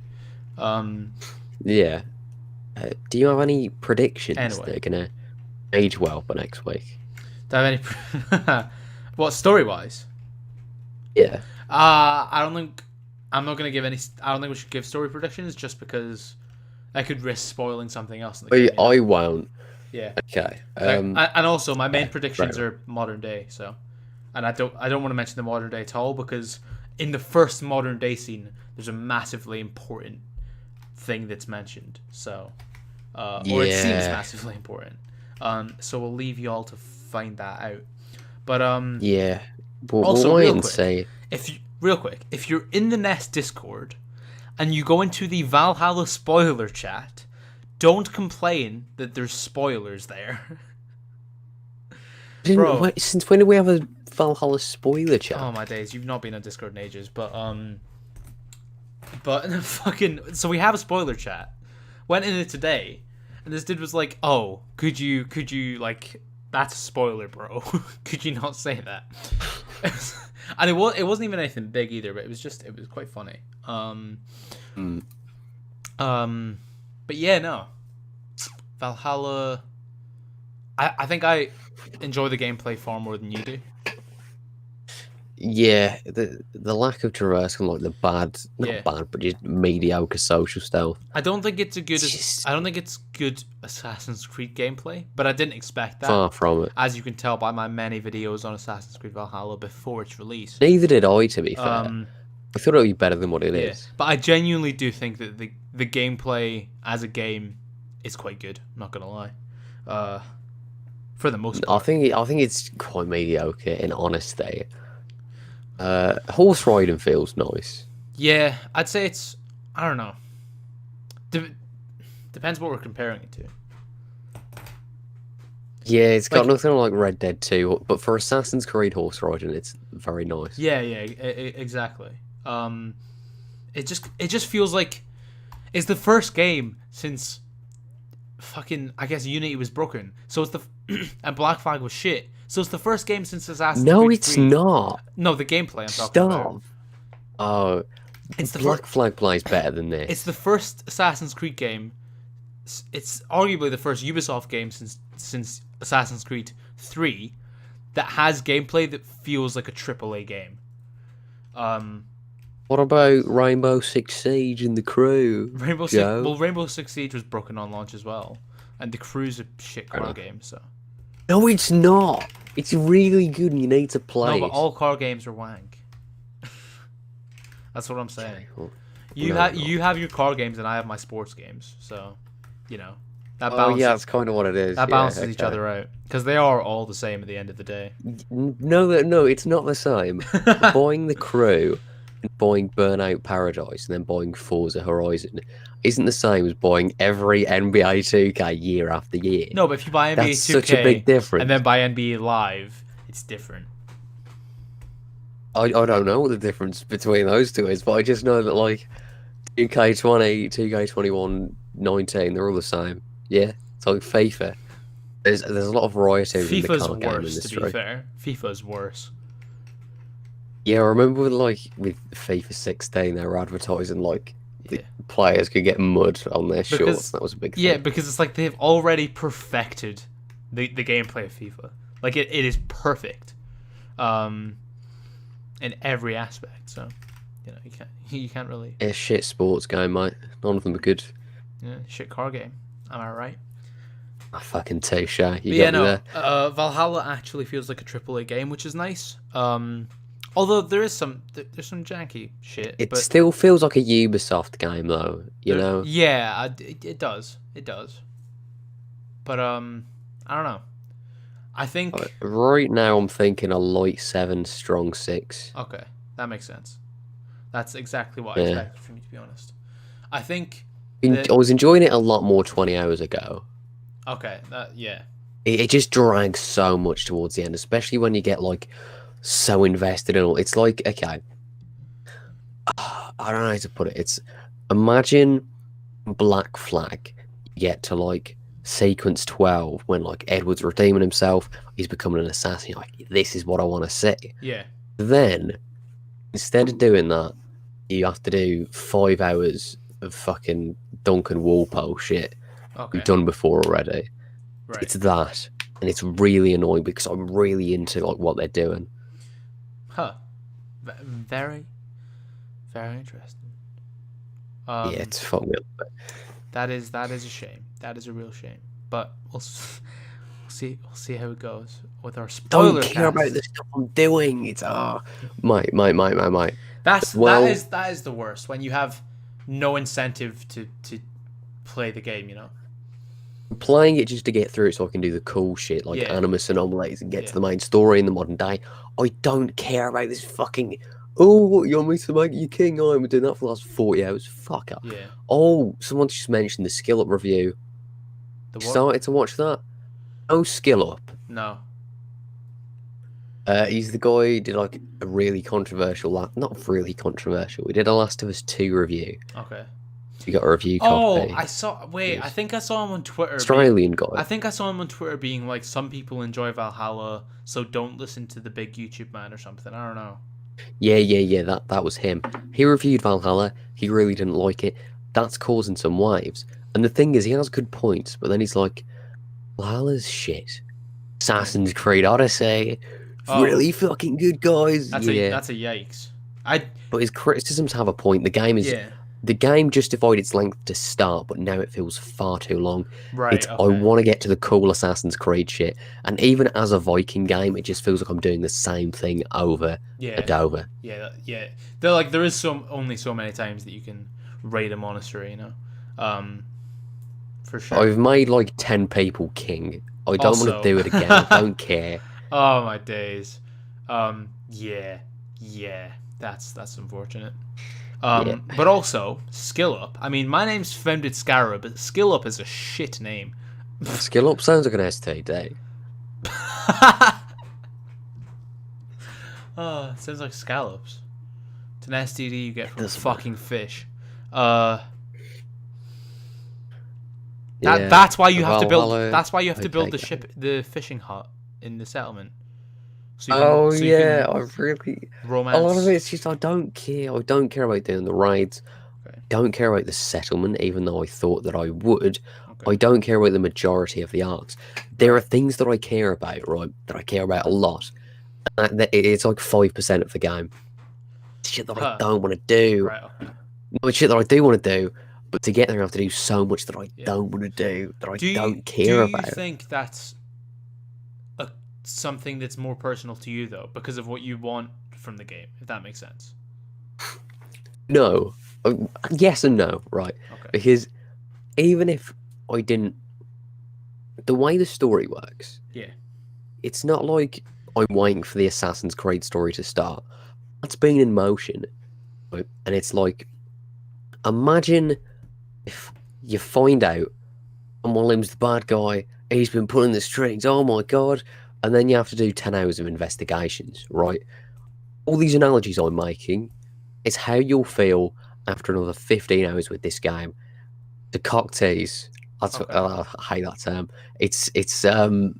Do you have any predictions anyway. that are gonna age well for next week? Do I have any? What, story wise? Yeah. I don't think I'm not gonna give any. I don't think we should give story predictions just because I could risk spoiling something else. In the game, I won't. Yeah. Okay. And also my main predictions are modern day. So. And I don't want to mention the modern day at all because in the first modern day scene, there's a massively important thing that's mentioned. So, or it seems massively important. So we'll leave you all to find that out. But also real quick, if you're in the Nest Discord and you go into the Valhalla spoiler chat, don't complain that there's spoilers there. Bro, since when did we have a Valhalla spoiler chat? Oh my days, you've not been on Discord in ages, but fucking, so we have a spoiler chat. Went in it today, and this dude was like, "Oh, could you like, that's a spoiler, bro. Could you not say that?" And it wasn't even anything big either, but it was quite funny. But yeah, no, Valhalla. I think I enjoy the gameplay far more than you do. Yeah, the lack of traversing, like the bad, Yeah. not bad, but just mediocre social stealth. I don't think it's a good. It's just I don't think it's good Assassin's Creed gameplay, but I didn't expect that. far from it. As you can tell by my many videos on Assassin's Creed Valhalla before its release. Neither did I, to be fair. Um, I thought it would be better than what it yeah, is. but I genuinely do think that the gameplay as a game is quite good. I'm not gonna lie. For the most part. I think it's quite mediocre in honesty. Horse riding feels nice. Yeah, I'd say it's. I don't know. Depends what we're comparing it to. Yeah, it's got Like- nothing like Red Dead 2, but for Assassin's Creed horse riding, it's very nice. Yeah, exactly. It just feels like it's the first game since fucking I guess Unity was broken. So it's the and Black Flag was shit. So it's the first game since Assassin's No, Creed it's 3. not. No, the gameplay I'm talking about. Stop. Oh, It's the Black Flag plays better than this. It's the first Assassin's Creed game. It's arguably the first Ubisoft game since Assassin's Creed 3 that has gameplay that feels like a AAA game. What about Rainbow Six Siege and the Crew? Rainbow Six Siege was broken on launch as well, and the Crew's a shit car game. So No, it's not. It's really good and you need to play no, it. but all car games are wank. That's what I'm saying. Well, You no, you have your car games and I have my sports games, so you know that Oh, balances. yeah, that's kind of what it is. That yeah, balances each okay. other out because they are all the same at the end of the day. No, it's not the same. Buying the Crew and buying Burnout Paradise and then buying Forza Horizon isn't the same as buying every NBA 2K year after year. No, but if you buy NBA That's 2K such a big difference. and then buy NBA Live, it's different. I don't know what the difference between those two is, but I just know that like 2K20, 2K21, 19, they're all the same. Yeah, it's like FIFA. There's a lot of variety in the FIFA's car game worse, to industry. be fair. FIFA's worse. Yeah, I remember with FIFA 16, they were advertising like Yeah. the players could get mud on their shorts. Because- That was a big thing. Yeah, because it's like they've already perfected the gameplay of FIFA. Like it is perfect. In every aspect. So, you know, you can't really It's shit sports game, mate. None of them are good. shit car game. Am I right? I fucking touche. You But got yeah, me no. there. Valhalla actually feels like a AAA game, which is nice. Although there's some janky shit. It but still feels like a Ubisoft game, though. You know. Yeah, it does. It does. But I don't know. I think Right now, I'm thinking a light 7, strong 6. okay, that makes sense. That's exactly what I Yeah. expected from you, to be honest. I think I was enjoying it a lot more 20 hours ago. okay, yeah. It just drags so much towards the end, especially when you get like so invested in all. It's like, okay, I don't know how to put it. It's imagine Black Flag. You get to like sequence 12 when like Edward's redeeming himself, he's becoming an assassin. You're like, this is what I want to see. Yeah. Then instead of doing that, you have to do 5 hours of fucking Duncan Walpole shit Okay. we've done before already. Right. It's that, and it's really annoying because I'm really into like what they're doing. Huh. Very, very interesting. Yeah, it's fucked me up. That is a shame. That is a real shame. But we'll see how it goes with our spoiler. Don't care about the stuff I'm doing. It's mate. That's Well- that is the worst when you have no incentive to play the game. You know. I'm playing it just to get through it so I can do the cool shit like Yeah. Animus Anomalies and get Yeah. to the main story in the modern day. I don't care about this fucking. Oh, what, you want me to make you king? I'm doing that for the last 40 hours. Fuck up. Yeah. Oh, someone just mentioned the Skill Up review. The what? Started to watch that. Oh, Skill Up. No. He's the guy who did like a really controversial, not really controversial. We did a Last of Us 2 review. Okay. You got a review Oh, copy. I saw. Wait, I think I saw him on Twitter. Australian guy. I think I saw him on Twitter being like, some people enjoy Valhalla, so don't listen to the big YouTube man or something. I don't know. Yeah. That was him. He reviewed Valhalla. He really didn't like it. That's causing some waves. And the thing is, he has good points, but then he's like, Valhalla's shit. Assassin's Creed Odyssey, Oh, really fucking good, guys. that's Yeah. a yikes. But his criticisms have a point. Yeah. The game justified its length to start, but now it feels far too long. Right. I Okay. want to get to the cool Assassin's Creed shit, and even as a Viking game, it just feels like I'm doing the same thing over Yeah. and over. Yeah. Yeah. They're like there is only so many times that you can raid a monastery. For sure. I've made like 10 people king. I don't want to Also- do it again. I don't care. Oh my days. Yeah. That's unfortunate. But also skill up. I mean, my name's Founded Scarab, but skill up is a shit name. Skill up sounds like an STD. Oh, it sounds like scallops. It's an STD you get from doesn't fucking fish. Yeah, That's why you have to build. Valhalla, That's why you have to build okay. the fishing hut in the settlement. So I really. romance. A lot of it's just I don't care. I don't care about doing the raids. Okay. Don't care about the settlement, even though I thought that I would. Okay. I don't care about the majority of the arcs. There are things that I care about, right? That I care about a lot. And it's like 5% of the game. Shit that I don't want to do. Right. Okay. No, shit that I do want to do, but to get there I have to do so much that I Yeah. don't want to do, that I Do don't care about. Do you think that's something that's more personal to you though, because of what you want from the game? If that makes sense. No. Yes and no, right? Okay. Because even if I didn't, the way the story works, Yeah. it's not like I'm waiting for the Assassin's Creed story to start. That's been in motion, right? And it's like, imagine if you find out, and William's the bad guy, he's been pulling the strings, oh my god, and then you have to do 10 hours of investigations, right? All these analogies I'm making is how you'll feel after another 15 hours with this game. The cock tease, that's Okay. I hate that term. It's A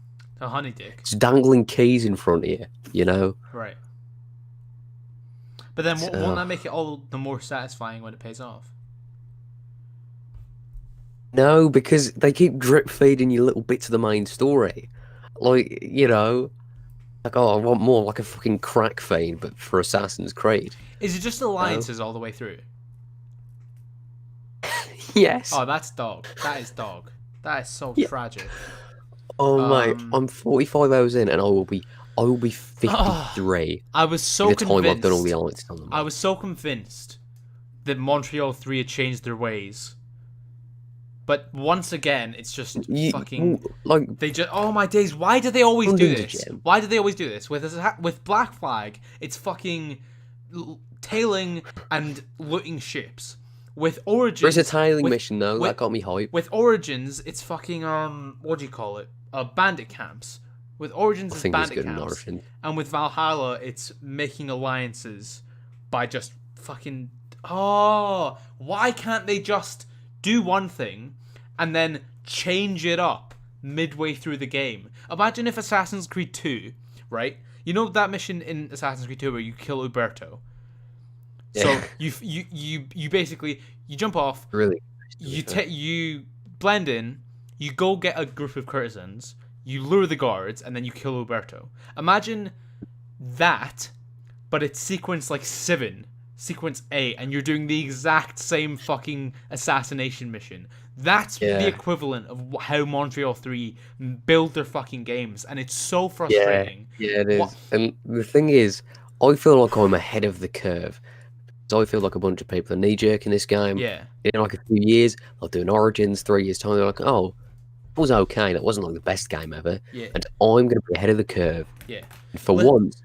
honey dick. it's dangling keys in front of you, you know? Right. But then So- won't that make it all the more satisfying when it pays off? No, because they keep drip feeding you little bits of the main story. Like, you know, like, oh, I want more, like a fucking crack fiend, but for Assassin's Creed. Is it just alliances all the way through? Yes. Oh, that's dog. That is dog. That is so Yeah. tragic. Oh, mate, um, I'm 45 hours in, and I will be 53 I was so by the time I've convinced. done all the alliances on them. I was so convinced that Montreal 3 had changed their ways. But once again, it's just fucking. Like, They just. Oh my days! Why do they always do London's a this? gem. Why do they always do this? With Black Flag, it's fucking tailing and looting ships. With Origins, there's a tailing with- mission, though, with- that got me hyped. With Origins, it's fucking what do you call it? Bandit camps. With Origins, I it's think it's bandit good in camps. Origin. And with Valhalla, it's making alliances by just fucking. Oh, why can't they just do one thing and then change it up midway through the game? Imagine if Assassin's Creed 2, right? You know that mission in Assassin's Creed 2 where you kill Uberto. So Yeah. you basically you jump off, Really? you blend in, you go get a group of courtesans, you lure the guards, and then you kill Uberto. Imagine that, but it's sequence like 7, sequence 8, and you're doing the exact same fucking assassination mission. That's Yeah. the equivalent of how Montreal 3 build their fucking games, and it's so frustrating. Yeah, it is. What- And the thing is, I feel like I'm ahead of the curve. So I feel like a bunch of people are knee-jerking this game. Yeah. In like a few years, they'll do an Origins, 3 years' time, they're like, oh, it was okay, that wasn't like the best game ever. Yeah. And I'm going to be ahead of the curve. Yeah. And for Li- once,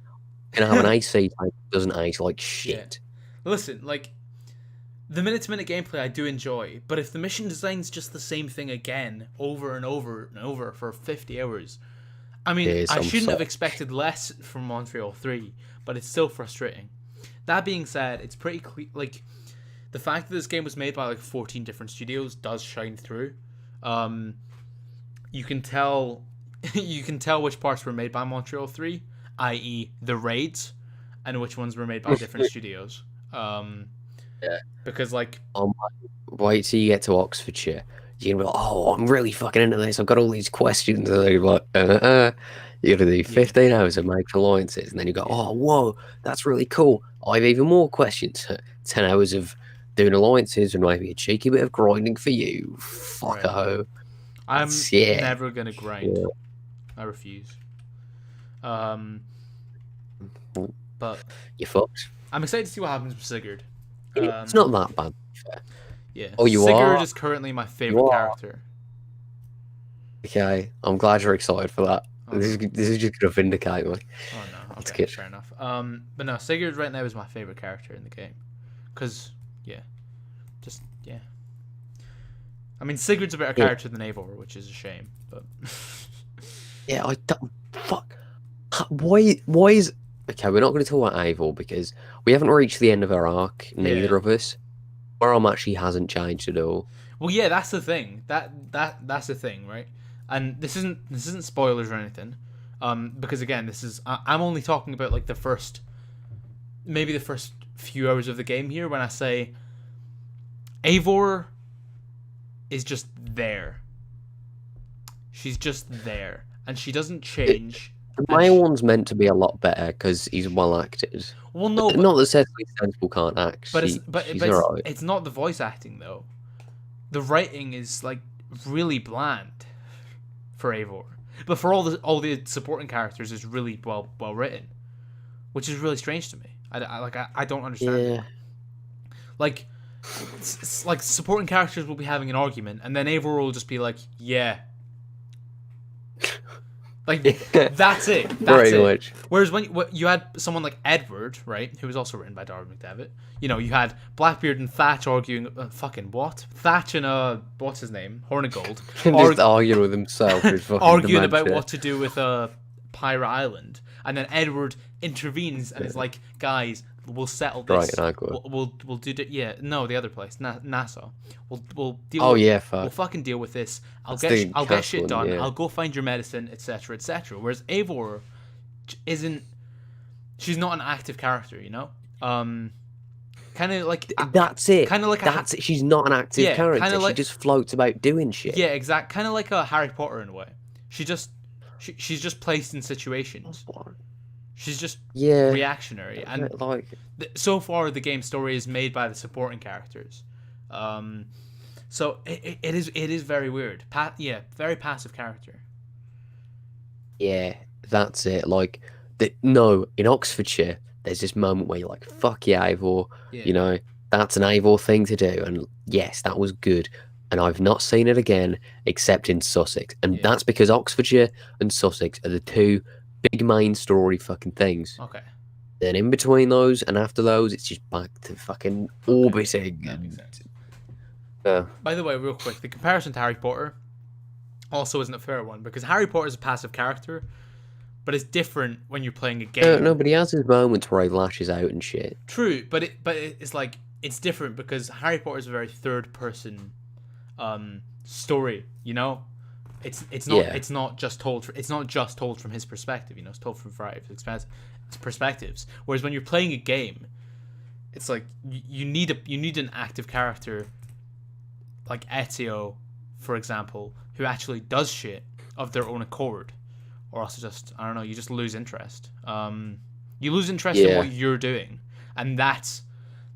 I'm going to have an AC type that doesn't age like shit. Listen, like, the minute-to-minute gameplay I do enjoy, but if the mission design's just the same thing again, over and over and over for 50 hours, I mean, Yes, I I'm shouldn't have sorry. expected less from Montreal 3, but it's still frustrating. That being said, it's pretty like, the fact that this game was made by like 14 different studios does shine through. You can tell which parts were made by Montreal 3, i.e. the raids, and which ones were made by different studios. Yeah. Because like, Wait till you get to Oxfordshire. You're going to be like, oh, I'm really fucking into this. I've got all these questions. And they're like, You gotta do 15 hours of make alliances, and then you go, oh, whoa, that's really cool. I have even more questions. 10 hours of doing alliances and maybe a cheeky bit of grinding for you. Fucko. I'm Yeah. never gonna grind. Yeah. I refuse. But You're fucked. I'm excited to see what happens with Sigurd. It's not that bad. Yeah. Oh, you Sigurd are? is currently my favorite character. Okay, I'm glad you're excited for that. Oh, this is just gonna vindicate me. Oh no, It's okay, good. fair enough. But no, Sigurd right now is my favorite character in the game, cause yeah. I mean, Sigurd's a better character than Eivor, which is a shame. But yeah, I don't. Fuck. Why is? Okay, we're not going to talk about Eivor because we haven't reached the end of our arc. Neither of us. Our arm actually hasn't changed at all. Well, yeah, that's the thing. That's the thing, right? And this isn't spoilers or anything, because again, I'm only talking about like the first few hours of the game here when I say Eivor is just there. She's just there, and she doesn't change. The male one's meant to be a lot better because he's well acted. Well, no, not that Cecily Sensible can't act. But she's it's not the voice acting though. The writing is like really bland for Eivor, but for all the supporting characters is really well written, which is really strange to me. I don't understand. Yeah. Like, like supporting characters will be having an argument, and then Eivor will just be like, "Yeah." Like, that's it. That's it. Much. Whereas when you had someone like Edward, right, who was also written by Darwin McDevitt, you know, you had Blackbeard and Thatch arguing, fucking what? Thatch and, what's his name? Hornigold. Just arguing with himself. Arguing about what to do with Pirate Island. And then Edward intervenes and is like, guys, we'll settle this. Right, we'll do it. Yeah, no, the other place, Nassau. We'll deal. Oh with, yeah, fuck. We'll fucking deal with this. I'll get shit done. Yeah. I'll go find your medicine, etc., etc. Whereas Eivor isn't. She's not an active character, you know. Kind of like that's it. Kind of like that's it. She's not an active character. She just floats about doing shit. Yeah, exact. Kind of like a Harry Potter in a way. She's just placed in situations. She's just reactionary, and so far the game story is made by the supporting characters. So it is very weird. Very passive character. Yeah, that's it. Like, in Oxfordshire, there's this moment where you're like, "Fuck yeah, Eivor," you know, that's an Eivor thing to do, and yes, that was good. And I've not seen it again except in Sussex, and that's because Oxfordshire and Sussex are the two big main story fucking things. Okay. Then in between those and after those, it's just back to fucking orbiting. That makes sense. By the way, real quick, the comparison to Harry Potter also isn't a fair one because Harry Potter is a passive character, but it's different when you're playing a game. No, but he has his moments where he lashes out and shit. True, but it's like it's different because Harry Potter is a very third person story, you know. It's not just told from his perspective, you know. It's told from a variety of perspectives. Whereas when you're playing a game, it's like you need an active character like Ezio, for example, who actually does shit of their own accord, or else you just lose interest. You lose interest in what you're doing, and that's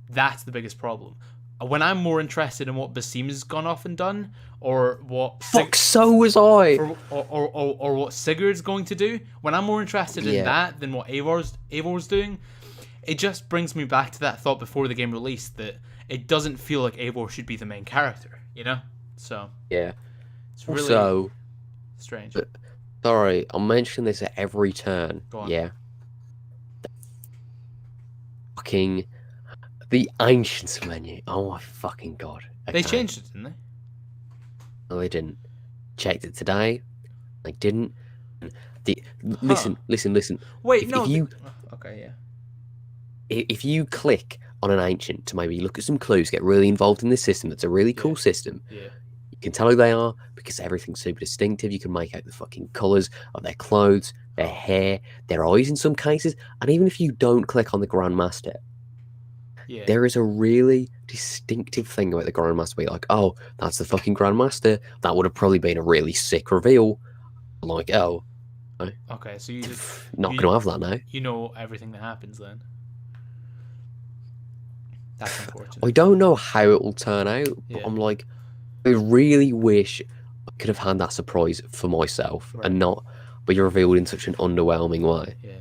the biggest problem. When I'm more interested in what Basim's gone off and done, or what so was I, or what Sigurd's going to do, when I'm more interested in that than what Eivor's doing, it just brings me back to that thought before the game released that it doesn't feel like Eivor should be the main character, you know? So it's really strange. But, sorry, I'm mentioning this at every turn. Go on. Yeah. Fucking the Ancients menu. Oh my fucking god. Okay. They changed it, didn't they? No, they didn't. Checked it today. They didn't. Listen. Wait, If you click on an ancient to maybe look at some clues, get really involved in this system, that's a really cool system. Yeah. You can tell who they are because everything's super distinctive. You can make out the fucking colours of their clothes, their hair, their eyes in some cases, and even if you don't click on the Grandmaster, there is a really distinctive thing about the Grandmaster. Be like, oh, that's the fucking Grandmaster. That would have probably been a really sick reveal. Like, oh, Okay, so you just Not you, gonna have that now. you know everything that happens then. That's I unfortunate. don't know how it will turn out, but Yeah. I'm like, I really wish I could have had that surprise for myself Right. and not be revealed in such an underwhelming way. Yeah.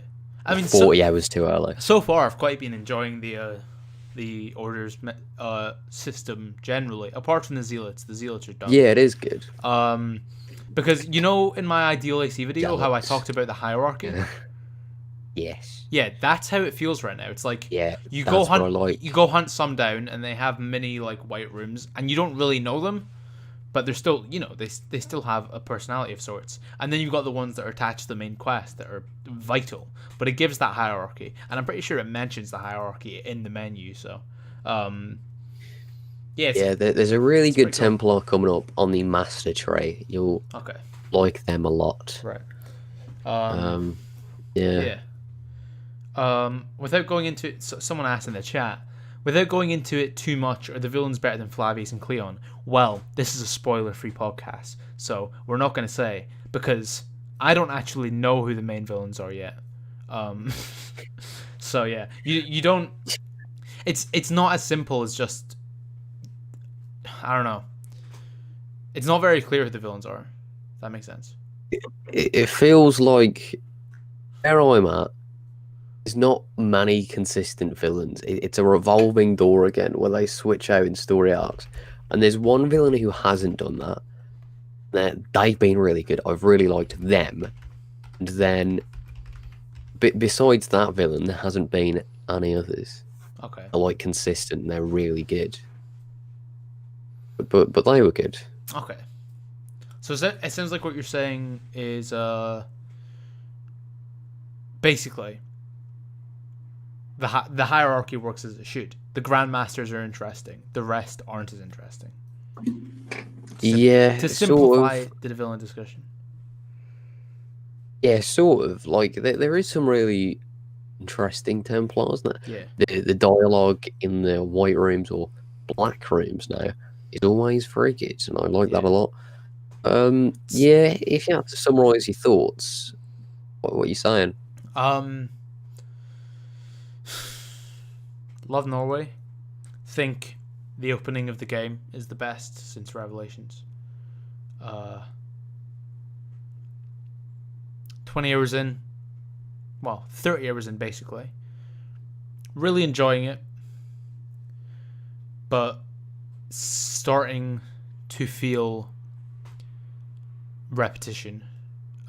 I mean, 40 hours too early. so far I've quite been enjoying the orders system generally. Apart from the zealots are done. Yeah, it is good. Because you know in my ideal AC video how I Zealots. talked about the hierarchy. Yes. Yeah, that's how it feels right now. It's like Yeah, you go that's what I hunt like. you go hunt some down and they have mini like white rooms and you don't really know them, but they're still, they still have a personality of sorts. And then you've got the ones that are attached to the main quest that are vital, but it gives that hierarchy. And I'm pretty sure it mentions the hierarchy in the menu, so Yeah, there's a really good pretty cool. Templar coming up on the Master Tree. You'll Okay. like them a lot. Right. Yeah. Without going into it, someone asked in the chat, without going into it too much, are the villains better than Flavius and Cleon? Well, this is a spoiler-free podcast, so we're not going to say, because I don't actually know who the main villains are yet. So yeah, you don't. It's not as simple as just. I don't know. It's not very clear who the villains are. If that makes sense. It feels like where I'm at, there's not many consistent villains. It's a revolving door again where they switch out in story arcs. And there's one villain who hasn't done that. They've been really good. I've really liked them. And then, besides that villain, there hasn't been any others. Okay. They're like consistent and they're really good. But they were good. Okay. So it sounds like what you're saying is basically the hierarchy works as it should. The grandmasters are interesting. The rest aren't as interesting. Yeah, To sort simplify of. the villain discussion. Yeah, sort of. Like there is some really interesting Templars now. Yeah. The dialogue in the white rooms or black rooms now is always very good, and I like that a lot. Yeah, if you have to summarize your thoughts, what are you saying? Love Norway. Think the opening of the game is the best since Revelations. 20 hours in. Well, 30 hours in, basically. Really enjoying it. But starting to feel repetition.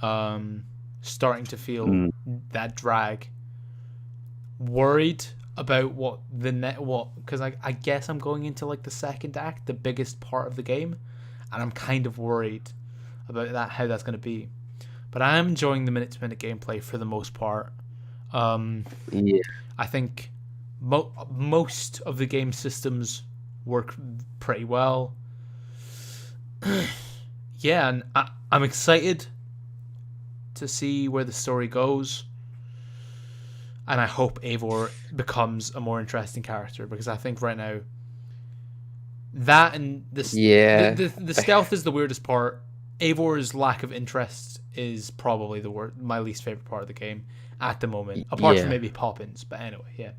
Starting to feel that drag. Worried about what because I guess I'm going into like the second act, the biggest part of the game, and I'm kind of worried about that, how that's going to be. But I am enjoying the minute-to-minute gameplay for the most part. Yeah, I think most of the game systems work pretty well. Yeah, and I'm excited to see where the story goes. And I hope Eivor becomes a more interesting character, because I think right now that and this, the stealth is the weirdest part. Eivor's lack of interest is probably my least favorite part of the game at the moment, apart from maybe Poppins. But anyway, yeah.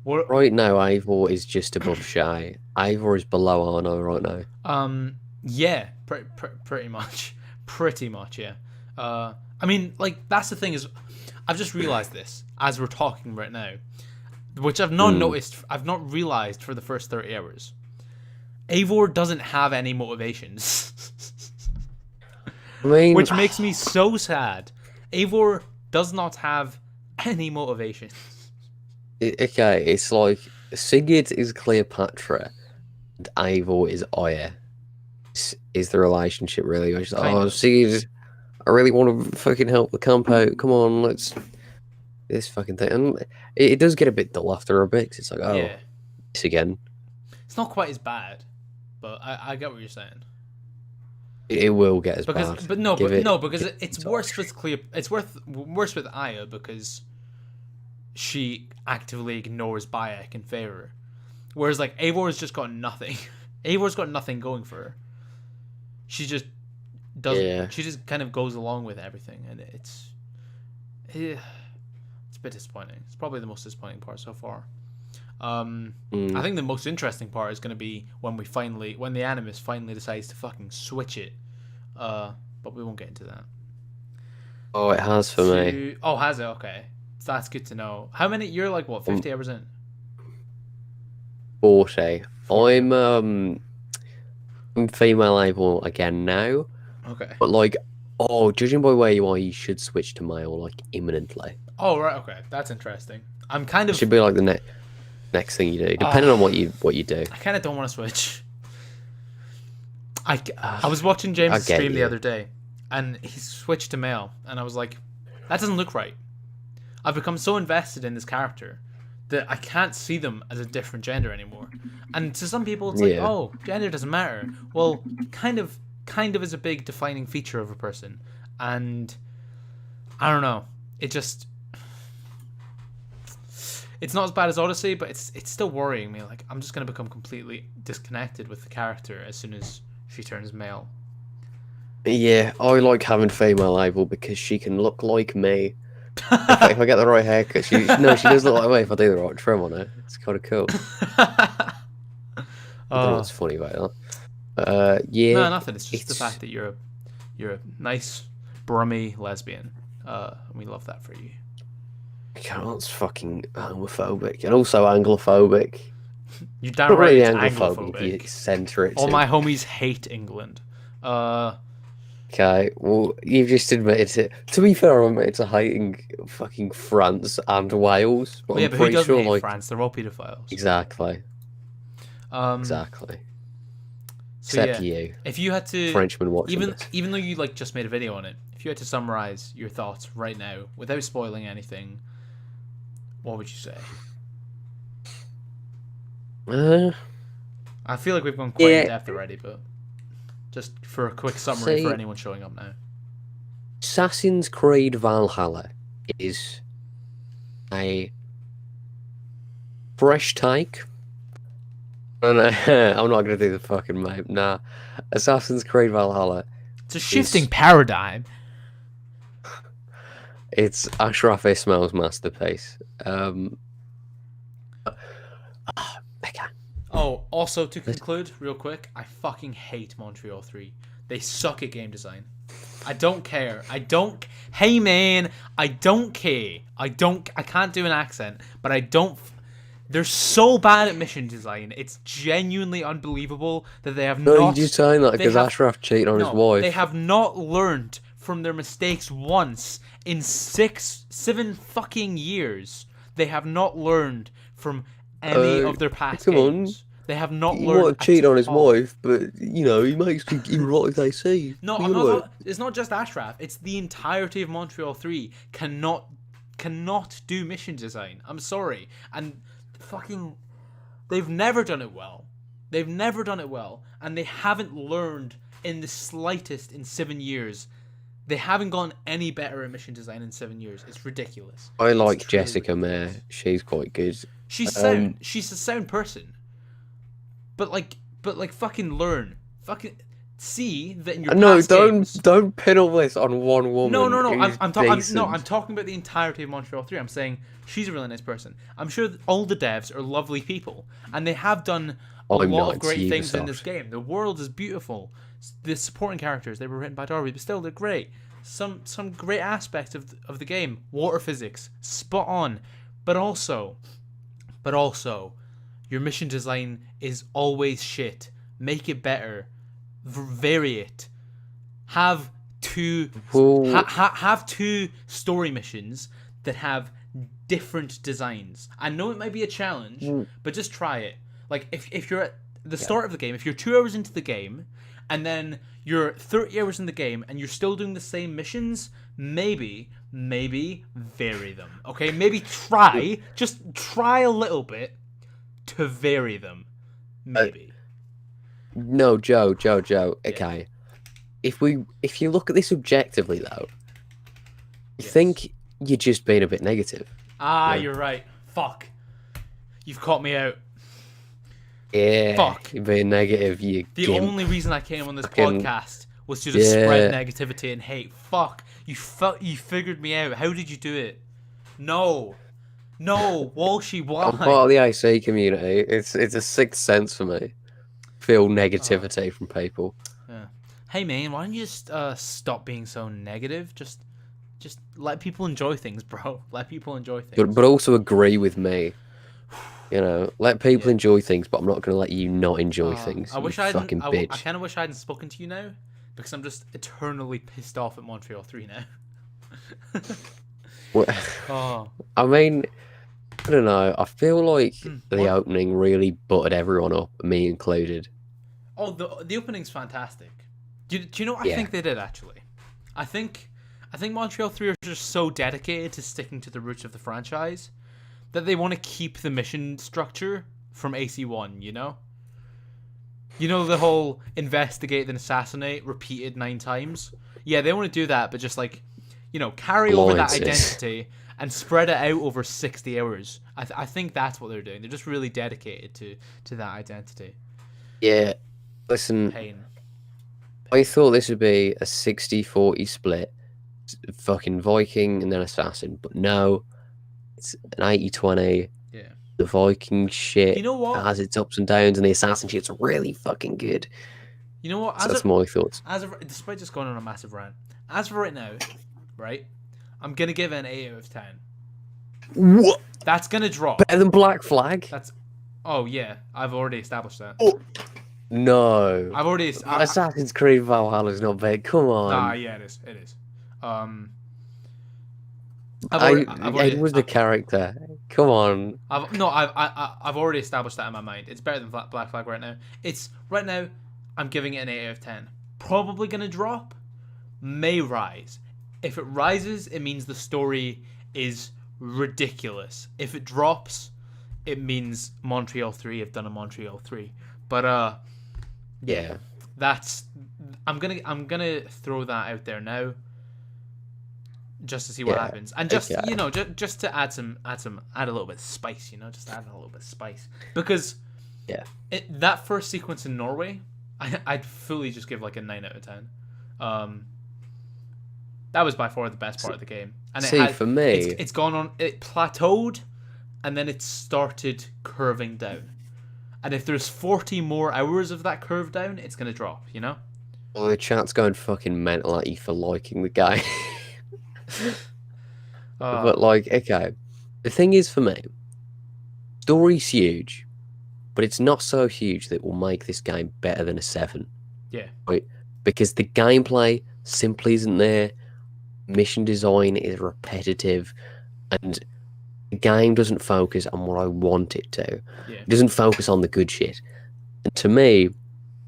Right now, Eivor is just above Shay. Eivor is below Arno right now. Yeah, pretty much, yeah. I mean, like, that's the thing is, I've just realized this as we're talking right now, which I've not noticed. I've not realized for the first 30 hours. Eivor doesn't have any motivations. I mean, which makes me so sad. Eivor does not have any motivations. Okay, it's like Sigurd is Cleopatra and Eivor is Aya. Is the relationship really? Just, Sigurd, I really want to fucking help the camp out. Come on, let's this fucking thing. And it does get a bit dull after a bit. 'Cause it's like, this again. It's not quite as bad, but I get what you're saying. It will get as bad. Because it's worse with It's worse with Aya because she actively ignores Bayek in favor, whereas like Eivor's just got nothing. Eivor's got nothing going for her. She just doesn't. Yeah. She just kind of goes along with everything, and Yeah, it's a bit disappointing. It's probably the most disappointing part so far. I think the most interesting part is going to be when the animus finally decides to fucking switch it. But we won't get into that. Oh, it has for me. Oh, has it? Okay. So that's good to know. How many? You're like, what, 50 hours in? 40. I'm female able again now. Okay. But like, judging by where you are, you should switch to male like imminently. Oh, right. Okay. That's interesting. I'm kind of... It should be like the next thing you do, depending on what you do. I kind of don't want to switch. I was watching James' stream the other day, and he switched to male, and I was like, that doesn't look right. I've become so invested in this character that I can't see them as a different gender anymore. And to some people, it's like, oh, gender doesn't matter. Well, kind of is a big defining feature of a person. And I don't know. It's not as bad as Odyssey, but it's still worrying me. Like, I'm just going to become completely disconnected with the character as soon as she turns male. Yeah, I like having female able because she can look like me. If I get the right haircut, she does look like me if I do the right trim on her. It's kind of cool. I don't know what's funny about that. Yeah. No, nothing. It's just the fact that you're a nice, brummy lesbian. And we love that for you. That's fucking homophobic and also anglophobic. You damn right really it's anglophobic. You center it. All my homies hate England. Okay, well, you've just admitted it. To be fair, I'm admitted to hating fucking France and Wales. But but who doesn't hate France? They're all pedophiles. Exactly. Exactly. So Except you. If you had to, Frenchman watching even though you like just made a video on it, if you had to summarize your thoughts right now without spoiling anything, what would you say? I feel like we've gone quite in depth already, but just for a quick summary for anyone showing up now. Assassin's Creed Valhalla is a fresh take. I'm not going to do the fucking meme. Nah. Assassin's Creed Valhalla. It's a shifting paradigm. It's Ashraf Ismail's masterpiece. Okay. Oh, also to conclude, real quick, I fucking hate Montreal 3. They suck at game design. I don't care. Hey man, I don't care. I can't do an accent, but I don't. They're so bad at mission design. It's genuinely unbelievable that they have not. No, you're just saying that because Ashraf cheated on his wife. They have not learned from their mistakes once in 7 fucking years. They have not learned from any of their past games. They have not learned. He might have cheated on his wife, but he makes him right as they see. No, it's not just Ashraf. It's the entirety of Montreal 3 cannot do mission design. I'm sorry, and fucking, they've never done it well. And they haven't learned in the slightest in 7 years. They haven't gone any better at mission design in 7 years. It's ridiculous. I like Jessica Mayer. She's quite good. She's sound. She's a sound person. But fucking learn. Fucking see that in your past games... don't pin all this on one woman. No. I'm talking about the entirety of Montreal 3. I'm saying she's a really nice person. I'm sure all the devs are lovely people, and they have done a lot of great things in this game. The world is beautiful. The supporting characters, they were written by Darby, but still they're great. Some great aspects of the game. Water physics, spot on. But also, your mission design is always shit. Make it better. Vary it. Have two have two story missions that have different designs. I know it might be a challenge, but just try it. Like if you're at the start of the game, if you're 2 hours into the game, and then you're 30 hours in the game, and you're still doing the same missions, maybe vary them. Okay, maybe just try a little bit to vary them. Maybe. No, Joe. Okay. If you look at this objectively, though, I think you're just being a bit negative. You're right. Fuck. You've caught me out. Yeah. Fuck. You're being negative. The only reason I came on this podcast was to just Yeah. spread negativity and hate. Fuck, you figured me out. How did you do it? No, Walshie, why? I'm part of the AC community. It's a sixth sense for me. Feel negativity from people. Yeah. Hey man, why don't you just stop being so negative? Just let people enjoy things, bro. Let people enjoy things. But also agree with me. You know, let people enjoy things, but I'm not going to let you not enjoy things. I wish you I fucking hadn't. bitch. I kind of wish I hadn't spoken to you now, because I'm just eternally pissed off at Montreal 3 now. Well, Oh, I mean, I don't know. I feel like the opening really buttered everyone up, me included. oh, the opening's fantastic. Do you know what I Yeah. think they did actually? I think Montreal 3 are just so dedicated to sticking to the roots of the franchise that they want to keep the mission structure from AC1, you know? You know the whole investigate then assassinate repeated 9 times? Yeah, they want to do that, but just like, you know, carry over that Alliances. identity and spread it out over 60 hours. I think that's what they're doing. They're just really dedicated to that identity. Yeah, listen, Pain. I thought this would be a 60-40 split. Fucking Viking and then Assassin, but no, it's an 80-20. Yeah. The Viking shit You know what? has its ups and downs, and the Assassin shit's really fucking good. You know what? So that's my thoughts. Despite just going on a massive rant, as for right now, right, I'm gonna give it an 8 out of 10. What? That's gonna drop. Better than Black Flag? That's. Oh yeah, I've already established that. No. I've already. Assassin's Creed Valhalla is not bad. Come on. Nah, yeah, it is. It is. Ed was the character. Come on. I've already established that in my mind. It's better than Black Flag right now. It's right now. I'm giving it an 8 out of 10. Probably gonna drop. May rise. If it rises, it means the story is ridiculous. If it drops, it means Montreal 3 have done a Montreal 3. But Yeah. that's. I'm gonna throw that out there now. Just to see what happens, and just okay. you know, just to add a little bit of spice, you know, just add a little bit of spice, because that first sequence in Norway, I'd fully just give like a 9 out of 10. That was by far the best part of the game, and for me, it's gone on, it plateaued, and then it started curving down, and if there's 40 more hours of that curve down, it's gonna drop, you know. Well, the chat's going fucking mental at you for liking the game. But like, okay, the thing is for me, story's huge, but it's not so huge that it will make this game better than a 7. Yeah. Right? Because the gameplay simply isn't there, mission design is repetitive, and the game doesn't focus on what I want it to. Yeah. It doesn't focus on the good shit. And to me,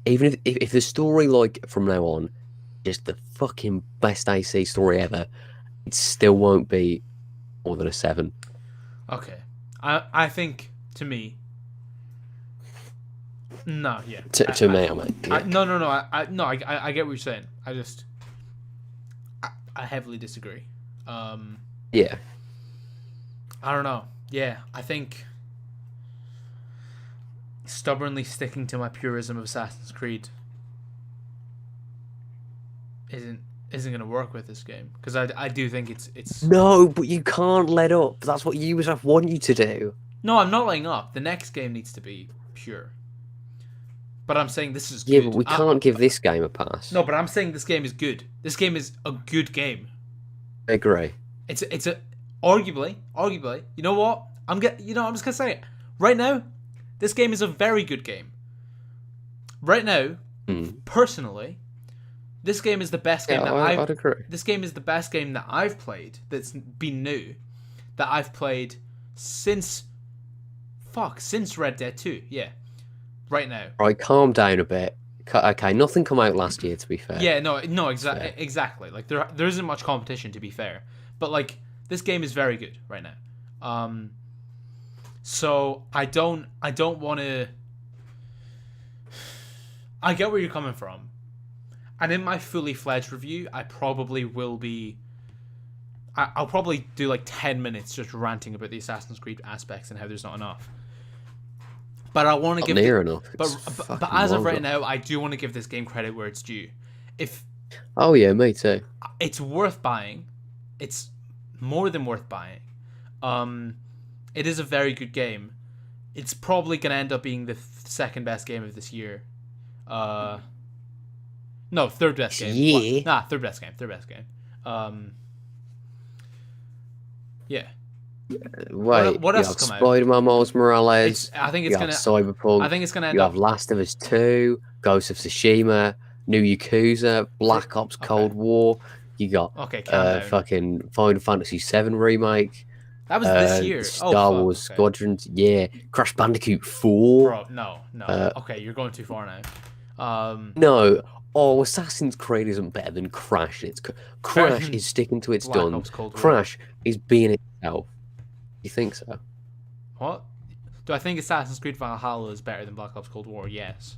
even if the story, like, from now on, is the fucking best AC story ever, it still won't be more than a 7. Okay. I think, to me... No, yeah. To me, I mean. Yeah. No, I get what you're saying. I heavily disagree. Yeah. I don't know. Yeah, I think... stubbornly sticking to my purism of Assassin's Creed isn't going to work with this game, because I do think it's No, but you can't let up. That's what Ubisoft want you to do. No, I'm not letting up. The next game needs to be pure. But I'm saying this is good. Yeah, but we can't give this game a pass. No, but I'm saying this game is good. This game is a good game. I agree. It's a arguably. You know what? I'm just gonna say it right now. This game is a very good game. Right now, personally, this game is the best game I'd agree. This game is the best game that I've played that's been new, that I've played since Red Dead 2. Yeah, right now. Right, calm down a bit. Okay, nothing come out last year, to be fair. Yeah, no, exactly. Like there isn't much competition, to be fair. But like this game is very good right now. So I don't want to. I get where you're coming from. And in my fully fledged review, I probably will be... I'll probably do like 10 minutes just ranting about the Assassin's Creed aspects and how there's not enough. But I want to give... Near enough. But as of right now, I do want to give this game credit where it's due. If Oh yeah, me too. It's worth buying. It's more than worth buying. Um, it is a very good game. It's probably gonna end up being the second best game of this year. Uh, no, third best game. What? Yeah. Nah, third best game. Third best game. Um, yeah. Wait, What you else have has come out? Spider-Man Miles Morales, I think you it's have gonna. I Cyberpunk, think it's gonna end you have up. Last of Us 2, Ghost of Tsushima, New Yakuza, Black Ops Okay. Cold War, you got Okay, calm down. fucking Final Fantasy 7 remake, That was this the year. Oh Star fuck. Wars Okay. Squadrons, yeah, Crash Bandicoot 4. Bro, no. Uh, Okay, you're going too far now. no, oh, Assassin's Creed isn't better than Crash. Better Crash than is sticking to its Black guns. Ops Cold War. Crash is being itself. You think so? What? Do I think Assassin's Creed Valhalla is better than Black Ops Cold War? Yes.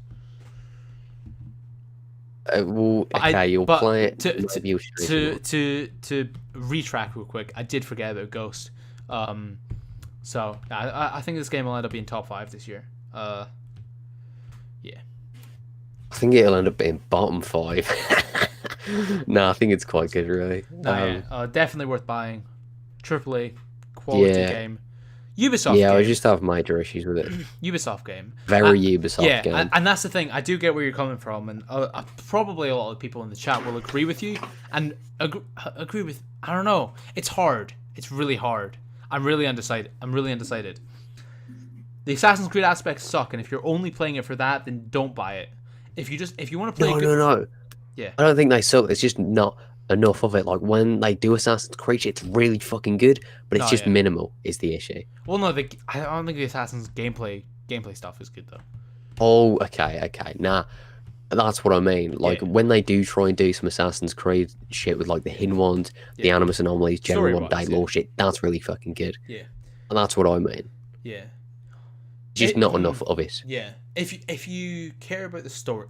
Well, okay, you'll but play it. to Maybe you'll show it to retrack real quick. I did forget about Ghost. So I think this game will end up being top 5 this year. Yeah. I think it'll end up being bottom 5. No, I think it's quite good, really. No, definitely worth buying. AAA quality Yeah. game. Ubisoft Yeah, game. I just have major issues with it. Ubisoft game. Very Ubisoft game. Yeah, and that's the thing. I do get where you're coming from, and probably a lot of people in the chat will agree with you, and agree with. I don't know. It's hard. It's really hard. I'm really undecided. The Assassin's Creed aspects suck, and if you're only playing it for that, then don't buy it. If you want to play, No. Yeah. I don't think they suck. It's just not enough of it. Like when they do Assassin's Creed, it's really fucking good, but it's just minimal. Is the issue? Well, no, I don't think the Assassin's gameplay stuff is good though. Oh, okay. Nah, that's what I mean. Like when they do try and do some Assassin's Creed shit with like the hidden ones, the animus anomalies, general one-day lore shit, that's really fucking good. Yeah. And that's what I mean. Yeah. Just not enough of it. Yeah. If you care about the story,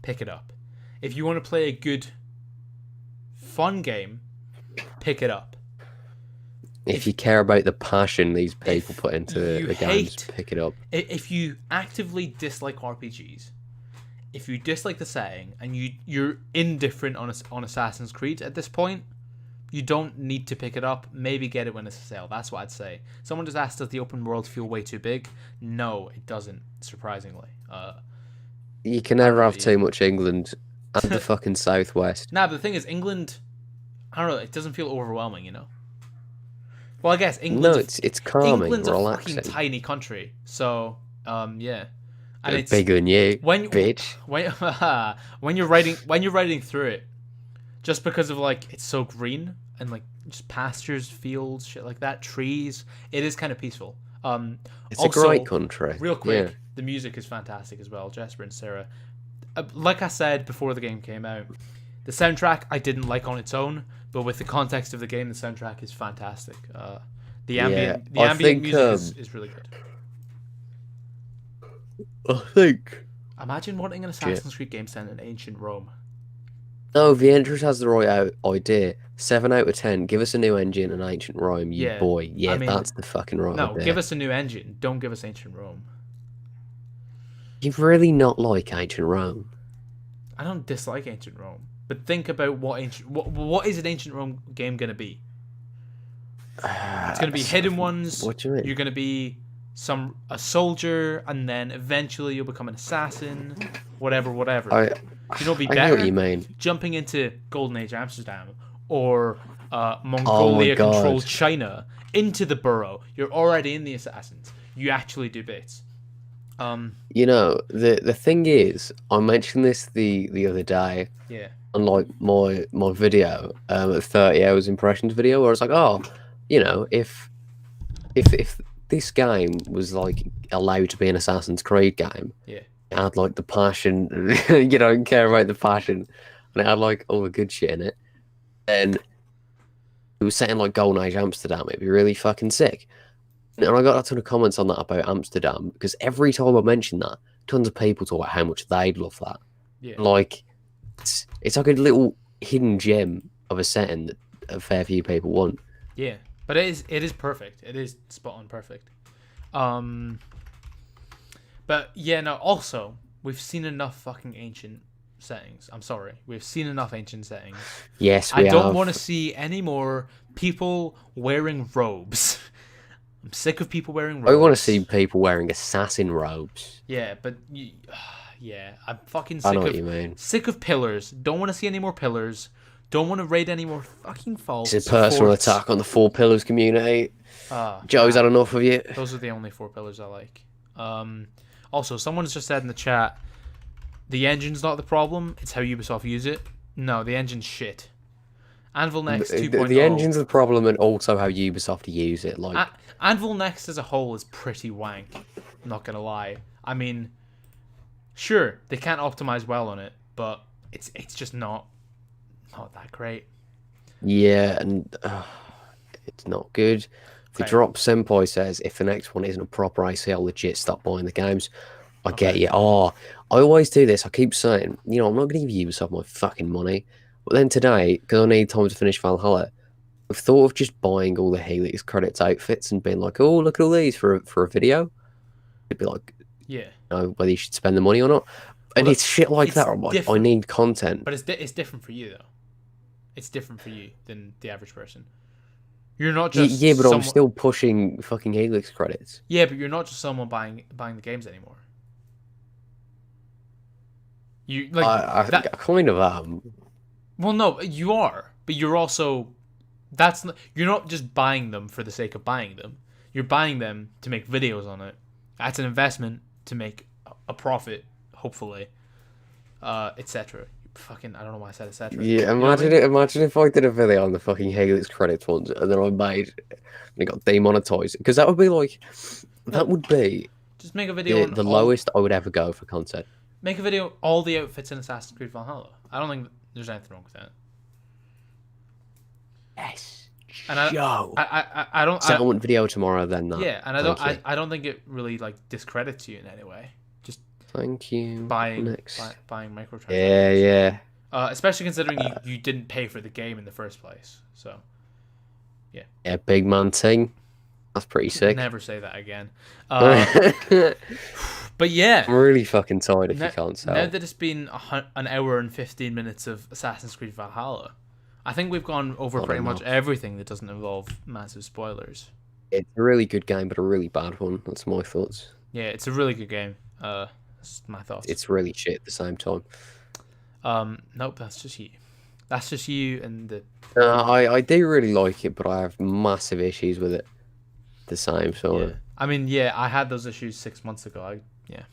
pick it up. If you want to play a good, fun game, pick it up. If you care about the passion these people put into the games, pick it up. If you actively dislike RPGs, if you dislike the setting, and you're indifferent on Assassin's Creed at this point, you don't need to pick it up. Maybe get it when it's a sale. That's what I'd say. Someone just asked, does the open world feel way too big? No, it doesn't, surprisingly. You can never have too much England and the fucking Southwest. Nah, but the thing is, England, I don't know, it doesn't feel overwhelming, you know? Well, I guess England. No, it's calming, England's relaxing. a fucking tiny country, so yeah, and it's bigger than you, bitch. When you're writing through it, just because of like it's so green and like just pastures, fields, shit like that, trees, it is kind of peaceful. It's also, a great country. Real quick, yeah. The music is fantastic as well. Jasper and Sarah, like I said before the game came out, the soundtrack I didn't like on its own. But with the context of the game, the soundtrack is fantastic. The ambient music is really good. I think. Imagine wanting an Assassin's Creed game set in ancient Rome. No, the entrance has the right idea. 7 out of 10. Give us a new engine and ancient Rome, you boy. Yeah, I mean, that's the fucking right idea. No, give us a new engine. Don't give us ancient Rome. You really not like ancient Rome? I don't dislike ancient Rome. But think about what is an ancient Rome game going to be? It's going to be hidden ones. What do you mean? You're going to be a soldier, and then eventually you'll become an assassin. Whatever. Be better. I know what you mean. Jumping into Golden Age Amsterdam or Mongolia-controlled China into the Burrow. You're already in the assassins. You actually do bits. You know, the thing is, I mentioned this the other day. Yeah. On like my video, 30 hours impressions video, where I was like, oh, you know, if this game was like allowed to be an Assassin's Creed game, yeah, it had like the passion, you don't care about the passion, and it had like all the good shit in it, then it was set in like Golden Age Amsterdam, it'd be really fucking sick. And I got a ton of comments on that about Amsterdam, because every time I mention that, tons of people talk about how much they'd love that. Yeah. Like, it's like a little hidden gem of a setting that a fair few people want. Yeah, but it is perfect. It is spot on perfect. But yeah, no. Also, we've seen enough fucking ancient settings. I'm sorry. We've seen enough ancient settings. Yes, I we don't have. want to see any more people wearing robes. I'm sick of people wearing robes. I want to see people wearing assassin robes. Yeah, but yeah, I'm fucking I sick know what of you mean. sick of pillars. Don't want to see any more pillars. Don't want to raid any more fucking faults. It's a personal forts. attack on the Four Pillars community. Joe's had enough of you. Those are the only 4 pillars I like. Also, someone's just said in the chat, the engine's not the problem. It's how Ubisoft use it. No, the engine's shit. Anvil Next 2.0. The engine's the problem, and also how Ubisoft use it. Like Anvil Next as a whole is pretty wank. I'm not gonna lie. I mean, sure they can't optimize well on it, but it's just not that great. Yeah, and it's not good. The Okay. Drop Senpai says, if the next one isn't a proper AC, I'll legit stop buying the games. I get you. Oh, I always do this. I keep saying, I'm not going to give Ubisoft my fucking money. But then today, because I need time to finish Valhalla, I've thought of just buying all the Helix credits outfits and being like, oh, look at all these for a video. It'd be like, Yeah. Whether you should spend the money or not. And it's shit like it's that. I'm like, I different. need content. But it's different for you though. It's different for you than the average person. You're not just Yeah, but I'm still pushing fucking Helix credits. Yeah, but you're not just someone buying the games anymore. You like I kind of am. Well, no, you are, but you're also you're not just buying them for the sake of buying them. You're buying them to make videos on it. That's an investment to make a profit, hopefully, etc. Fucking, I don't know why I said etc. Yeah, imagine if I did a video on the fucking Helix credits ones and then and it got demonetized, because that would be like, that would be just make a video the lowest I would ever go for content. Make a video all the outfits in Assassin's Creed Valhalla. I don't think there's anything wrong with that. Yes. And I don't settlement video tomorrow then. That. Yeah, and I don't think it really like discredits you in any way. Just thank you. Buying microtransactions. Yeah. Especially considering you didn't pay for the game in the first place. So yeah. Yeah, big man thing. That's pretty sick. Never say that again. But yeah, I'm really fucking tired if you can't tell. Now that it's been an hour and 15 minutes of Assassin's Creed Valhalla, I think we've gone over pretty much everything that doesn't involve massive spoilers. It's a really good game, but a really bad one. That's my thoughts. Yeah, it's a really good game. That's my thoughts. It's really shit at the same time. Nope, that's just you. That's just you and the... I do really like it, but I have massive issues with it. The same, so... Yeah. I mean, yeah, I had those issues 6 months ago. Yeah.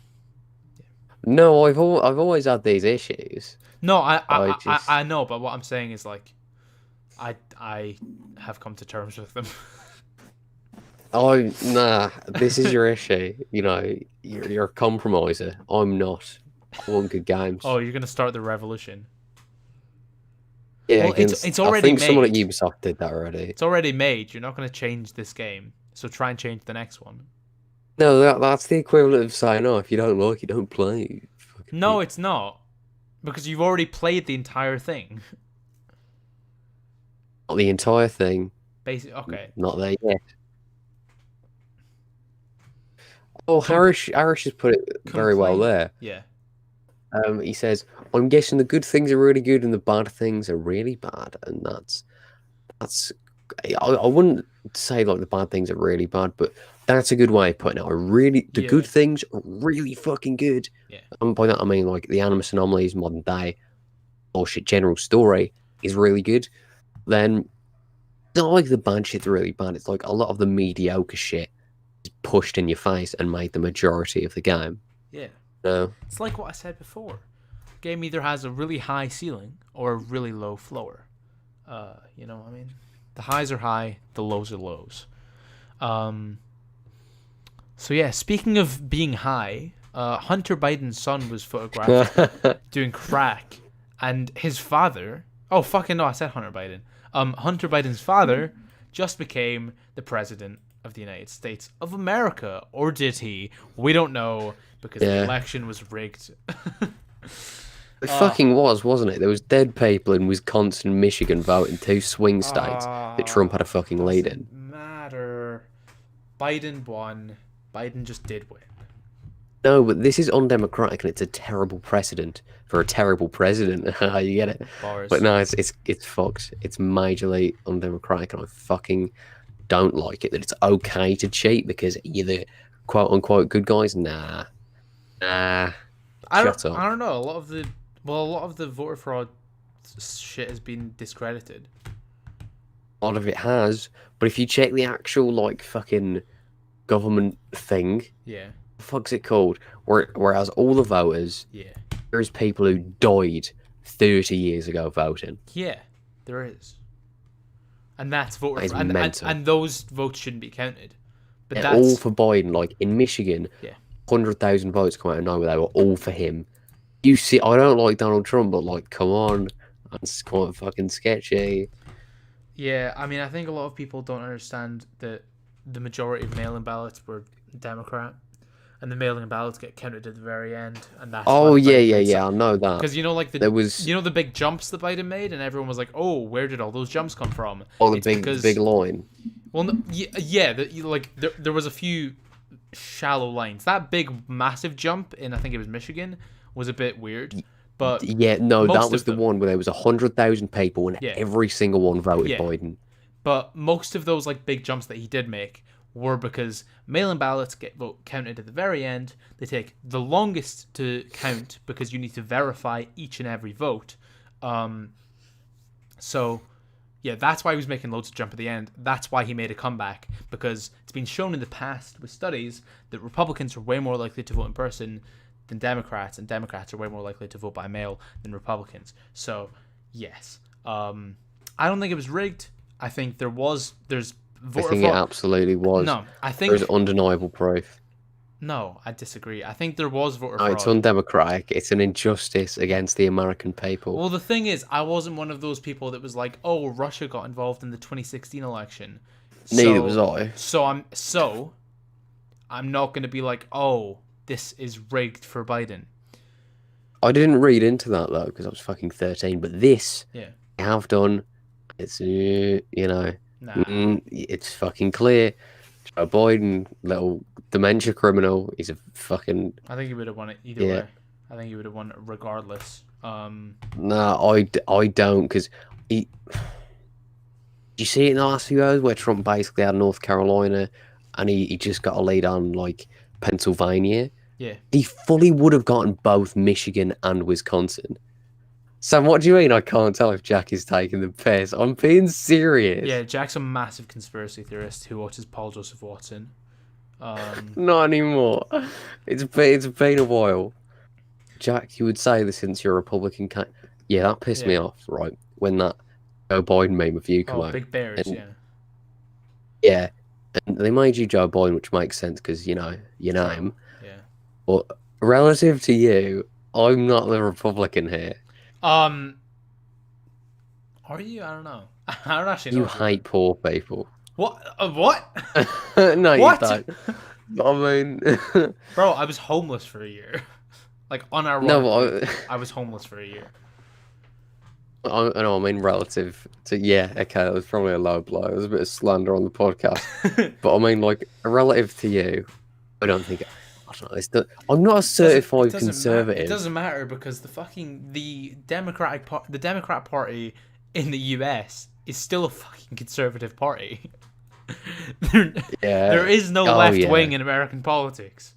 No, I've always had these issues. No, I know, but what I'm saying is like, I have come to terms with them. Oh nah, this is your issue. You're a compromiser. I'm not. I want good games. Oh, you're gonna start the revolution. Yeah, well, it's already I think made. someone at Ubisoft did that already. It's already made. You're not gonna change this game, so try and change the next one. No, that's the equivalent of saying, "Oh, if you don't like it, don't play." No, it's not, because you've already played the entire thing. Not the entire thing. Basically, okay. Not there yet. Oh, Harris has put it very well there. Yeah. He says, "I'm guessing the good things are really good and the bad things are really bad," and that's. I wouldn't say like the bad things are really bad, but that's a good way of putting it. The good things are really fucking good. Yeah. And by that I mean like the Animus Anomalies, Modern Day, bullshit general story is really good. Then it's not like the bad shit's really bad. It's like a lot of the mediocre shit is pushed in your face and made the majority of the game. Yeah. No. It's like what I said before. Game either has a really high ceiling or a really low floor. You know what I mean? The highs are high, the lows are lows. So yeah, speaking of being high, Hunter Biden's son was photographed doing crack, and his father... Oh, fucking no, I said Hunter Biden. Hunter Biden's father just became the president of the United States of America. Or did he? We don't know, because the election was rigged. It fucking wasn't it? There was dead people in Wisconsin and Michigan voting, 2 swing states that Trump had a fucking lead in. Matter. Biden won. Biden just did win. No, but this is undemocratic and it's a terrible precedent for a terrible president. You get it? But Bars. no, it's fucked. It's majorly undemocratic, and I fucking don't like it that it's okay to cheat because you're the quote unquote good guys. Nah, shut I up. don't know. A lot of the voter fraud shit has been discredited. A lot of it has, but if you check the actual like fucking government thing, Yeah. the fuck's it called? Whereas all the voters, Yeah. there's people who died 30 years ago voting. Yeah. There is. And that's voter That is fraud. mental. And those votes shouldn't be counted. But They're all that's for Biden. Like in Michigan, yeah. 100,000 votes come out of nowhere. They were all for him. You see, I don't like Donald Trump, but like, come on, that's quite fucking sketchy. Yeah, I mean, I think a lot of people don't understand that the majority of mail-in ballots were Democrat, and the mail-in ballots get counted at the very end, and that's Oh why yeah, I know that. Because you know, like There was the big jumps that Biden made, and everyone was like, "Oh, where did all those jumps come from?" the big line. Well, no, yeah, like there was a few shallow lines. That big massive jump in I think it was Michigan was a bit weird, but Yeah, no, most that was of the them- one where there was 100,000 people and Yeah. every single one voted Yeah. Biden. But most of those like big jumps that he did make were because mail-in ballots get counted at the very end. They take the longest to count because you need to verify each and every vote. So yeah, that's why he was making loads of jump at the end. That's why he made a comeback, because it's been shown in the past with studies that Republicans are way more likely to vote in person than Democrats, and Democrats are way more likely to vote by mail than Republicans. So yes, I don't think it was rigged. I think there's I think it absolutely was. No, I think There's undeniable proof. no, I disagree. I think there was voter No, fraud. it's undemocratic. It's an injustice against the American people. Well, the thing is, I wasn't one of those people that was like, "Oh, Russia got involved in the 2016 election." Neither was I. So I'm not going to be like, "Oh, this is rigged for Biden." I didn't read into that though because I was fucking 13. But this, Yeah. I have done. It's Nah. it's fucking clear. Joe Biden, little dementia criminal. He's a fucking. I think he would have won it either Yeah. way. I think he would have won it regardless. No, I don't because he. Did you see it in the last few hours where Trump basically had North Carolina, and he just got a lead on like Pennsylvania? Yeah. He fully would have gotten both Michigan and Wisconsin. Sam, what do you mean I can't tell if Jack is taking the piss? I'm being serious. Yeah, Jack's a massive conspiracy theorist who watches Paul Joseph Watson. Not anymore. It's been a while. Jack, you would say this since you're a Republican. Yeah, that pissed me off, right? When that Joe Biden meme of you come out. Big Bears, and, yeah. Yeah, and they made you Joe Biden, which makes sense because you know your name. Yeah. But relative to you, I'm not the Republican here. Are you? I don't know. I don't actually know. You hate poor people. What? What? No, What? you don't. I mean, Bro, I was homeless for a year. Like on our no, I was homeless for a year. I know. I mean, relative to okay, that was probably a low blow. It was a bit of slander on the podcast, but I mean, like, relative to you, I don't think. I don't know. I'm not a certified conservative. It doesn't matter because the Democrat Party in the US is still a fucking conservative party. There is no left wing in American politics.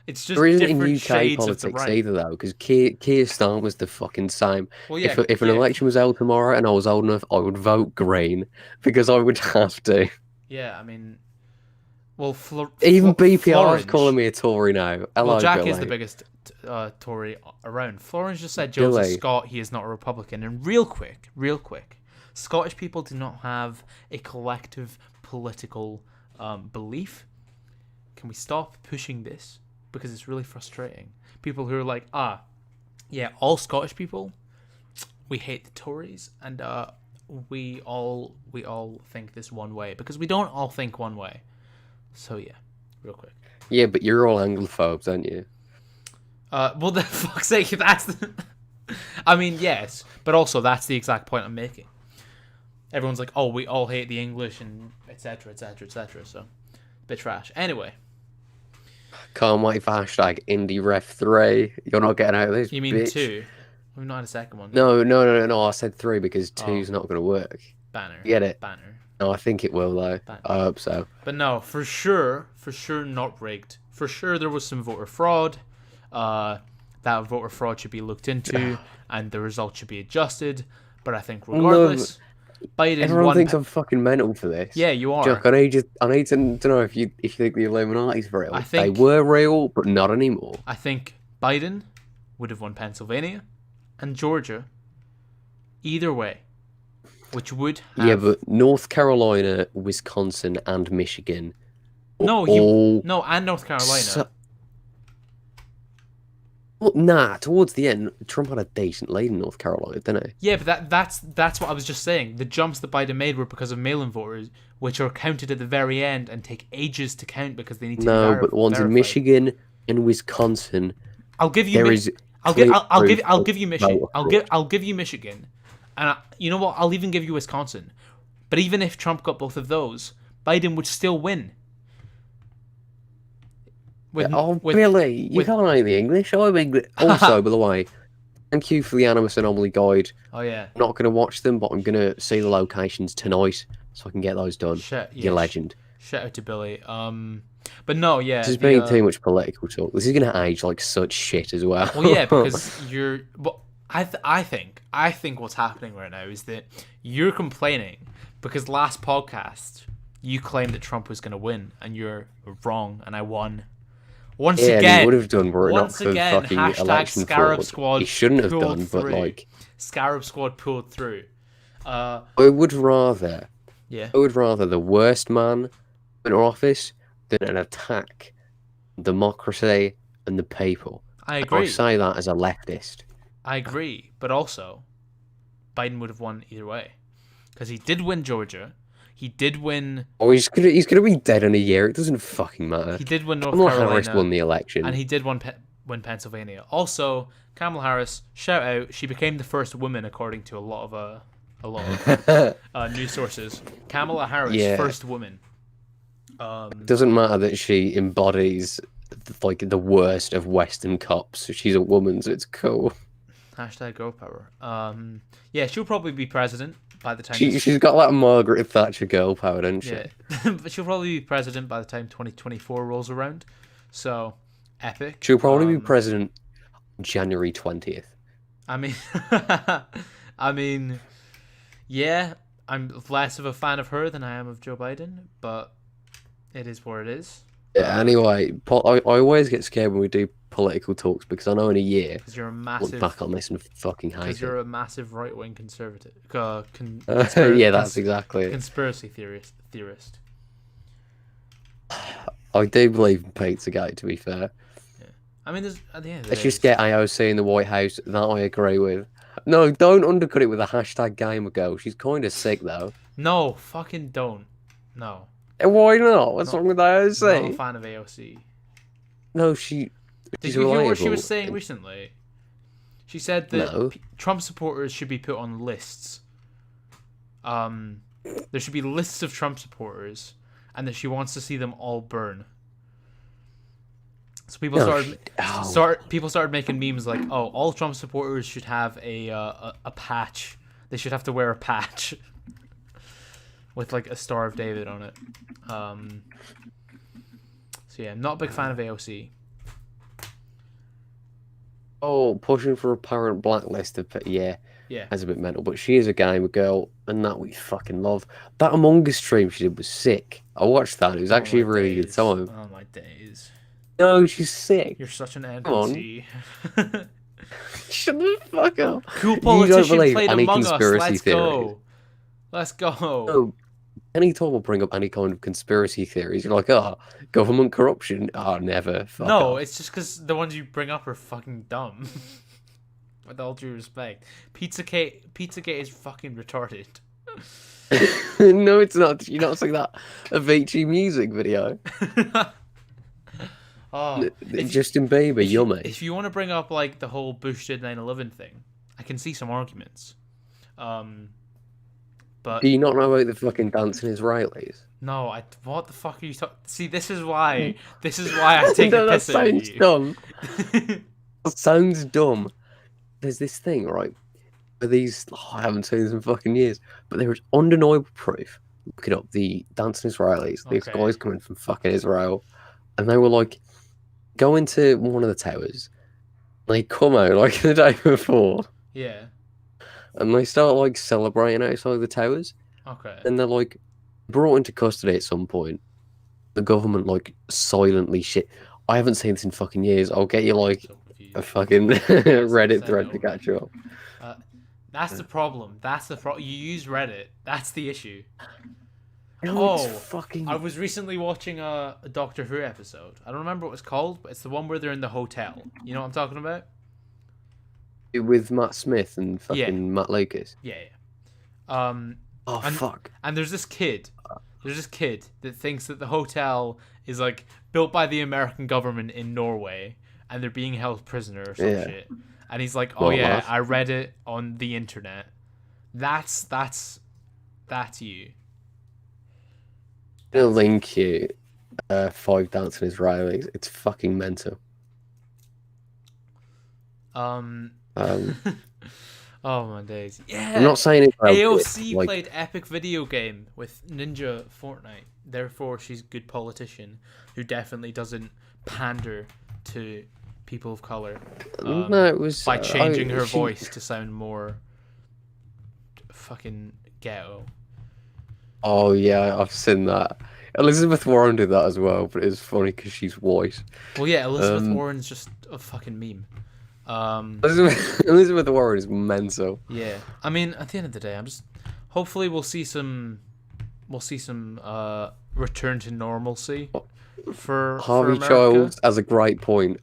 It's just there isn't different in UK shades politics of the right. either, though, because Keir Starmer's the fucking same. Well, yeah, if an election was held tomorrow and I was old enough, I would vote Green because I would have to. Yeah, I mean, well, Even BPR is Florange- calling me a Tory now. Hello, Well, Jack Billy. is the biggest Tory around. Florence just said Joe's a Billy. Scot, he is not a Republican. And real quick, Scottish people do not have a collective political belief. Can we stop pushing this? Because it's really frustrating. People who are like, yeah, all Scottish people, we hate the Tories, and we all think this one way. Because we don't all think one way. So yeah, real quick. Yeah, but you're all Anglophobes, aren't you? Well, the fuck's sake, that's the... I mean, yes, but also that's the exact point I'm making. Everyone's like, oh, we all hate the English and etc., etc., etc., so... bit trash. Anyway. Can't wait for hashtag IndieRef3. You're not getting out of this, You mean bitch. 2? We've not had a second one. No. I said 3 because two's not going to work. Banner. Get it? Banner. No, I think it will though. Banner. I hope so. But no, for sure not rigged. For sure there was some voter fraud. That voter fraud should be looked into, and the result should be adjusted. But I think regardless, Biden Everyone won. thinks I'm fucking mental for this. Yeah, you are. Jack, I need to know if you think the Illuminati's real. I think they were real, but not anymore. I think Biden would have won Pennsylvania and Georgia either way, which would have... Yeah, but North Carolina, Wisconsin, and Michigan. and North Carolina. Well, nah, towards the end, Trump had a decent lead in North Carolina, didn't he? Yeah, but that's what I was just saying. The jumps that Biden made were because of mail-in voters, which are counted at the very end and take ages to count because they need to but the ones in Michigan and Wisconsin, I'll give you I'll give you Michigan. I'll give you Michigan. And you know what? I'll even give you Wisconsin. But even if Trump got both of those, Biden would still win. Billy, you can't know the English. I'm English. Also, by the way, thank you for the Animus Anomaly guide. Oh yeah. I'm not going to watch them, but I'm going to see the locations tonight so I can get those done. You're legend. Shout out to Billy. But no, yeah. This is being too much political talk. This is going to age like such shit as well. Well, yeah, because you're. Well, I think what's happening right now is that you're complaining because last podcast you claimed that Trump was going to win, and you're wrong, and I won. Once again, he would have done were it not for fucking hashtag election Scarab fraud. Squad. He shouldn't have pulled done, through. but like Scarab Squad pulled through. I would rather the worst man in office than an attack on democracy and the people. I agree. I say that as a leftist. I agree, but also Biden would have won either way because he did win Georgia. He did win. Oh, he's gonna be dead in a year. It doesn't fucking matter. He did win North Kamala Carolina. Harris won the election, and he did win Pennsylvania. Also, Kamala Harris, shout out, she became the first woman according to a lot of news sources. Kamala Harris, first woman. It doesn't matter that she embodies like the worst of Western cops. She's a woman, so it's cool. Hashtag girl power. Yeah, she'll probably be president by the time... She's got that Margaret Thatcher girl power, doesn't she? Yeah, but she'll probably be president by the time 2024 rolls around. So, epic. She'll probably be president January 20th. I mean, yeah, I'm less of a fan of her than I am of Joe Biden, but it is what it is. Yeah, anyway, I always get scared when we do political talks because I know in a year you're a massive, look back on this and fucking hate it. Because you're a massive right-wing conservative. Yeah, that's exactly it. Conspiracy theorist. I do believe in Pizzagate, to be fair. Yeah. I mean, at the end of the Let's day, just get AOC in the White House. That I agree with. No, don't undercut it with a hashtag gamer girl. She's kind of sick, though. No, fucking don't. No. And why not? What's wrong with AOC? I'm not a fan of AOC. No, Did you hear what she was saying recently? She said that Trump supporters should be put on lists. There should be lists of Trump supporters, and that she wants to see them all burn. So people started making memes like, "Oh, all Trump supporters should have a patch. They should have to wear a patch with like a Star of David on it." So yeah, I'm not a big fan of AOC. Oh, pushing for a parent blacklist of yeah, that's a bit mental. But she is a gamer girl, and that we fucking love. That Among Us stream she did was sick. I watched that. It was actually a really good time. Oh my days. No, she's sick. You're such an NPC. Shut the fuck up. Cool politician played Among Us. Let's go. Let's go. No, anytime we'll bring up any kind of conspiracy theories, you're like, oh, government corruption. Oh, never. Fuck off. It's just because the ones you bring up are fucking dumb. With all due respect. Pizzagate is fucking retarded. No, it's not. Did you not see that Avicii music video? Justin Bieber, yummy. If you want to bring up like the whole Bush did 9/11 thing, I can see some arguments. But Do you not know about the fucking dancing Israelis? no, what the fuck are you talking? See, this is why I take the No, that piss out of sounds you. dumb. That sounds dumb. There's this thing, right? Where these, I haven't seen this in fucking years, but there is undeniable proof. Look it up. The dancing Israelis. These Okay. guys coming from fucking Israel, and they were like, go into one of the towers. They come out like the day before, Yeah. and they start like celebrating outside the towers. Okay. Then they're like brought into custody at some point. The government like silently shit. I haven't seen this in fucking years. I'll get you like So confused. a fucking Reddit Send thread it to over. catch you up. That's the problem. That's the problem. You use Reddit. That's the issue. No, it's Oh, fucking. I was recently watching a Doctor Who episode. I don't remember what it's called, but it's the one where they're in the hotel. You know what I'm talking about? With Matt Smith and fucking Matt Lucas. Yeah, yeah. Oh And- fuck. And there's this kid. There's this kid that thinks that the hotel is like built by the American government in Norway, and they're being held prisoner or some Yeah. shit. And he's like, "Oh Well, yeah, what? I read it on the internet." That's you. I'll link you 5 dancing Israelis. It's fucking mental. Um. Um, Oh my days. Yeah. I'm not saying it's AOC like, played epic video game with Ninja Fortnite. Therefore, she's a good politician who definitely doesn't pander to people of color no, it was by changing her she- voice to sound more fucking ghetto. Oh yeah, I've seen that. Elizabeth Warren did that as well, but it's funny because she's white. Well, yeah, Elizabeth Warren's just a fucking meme. Elizabeth Warren is mental. Yeah, I mean, at the end of the day, hopefully we'll see some return to normalcy for Harvey America. Childs has a great point.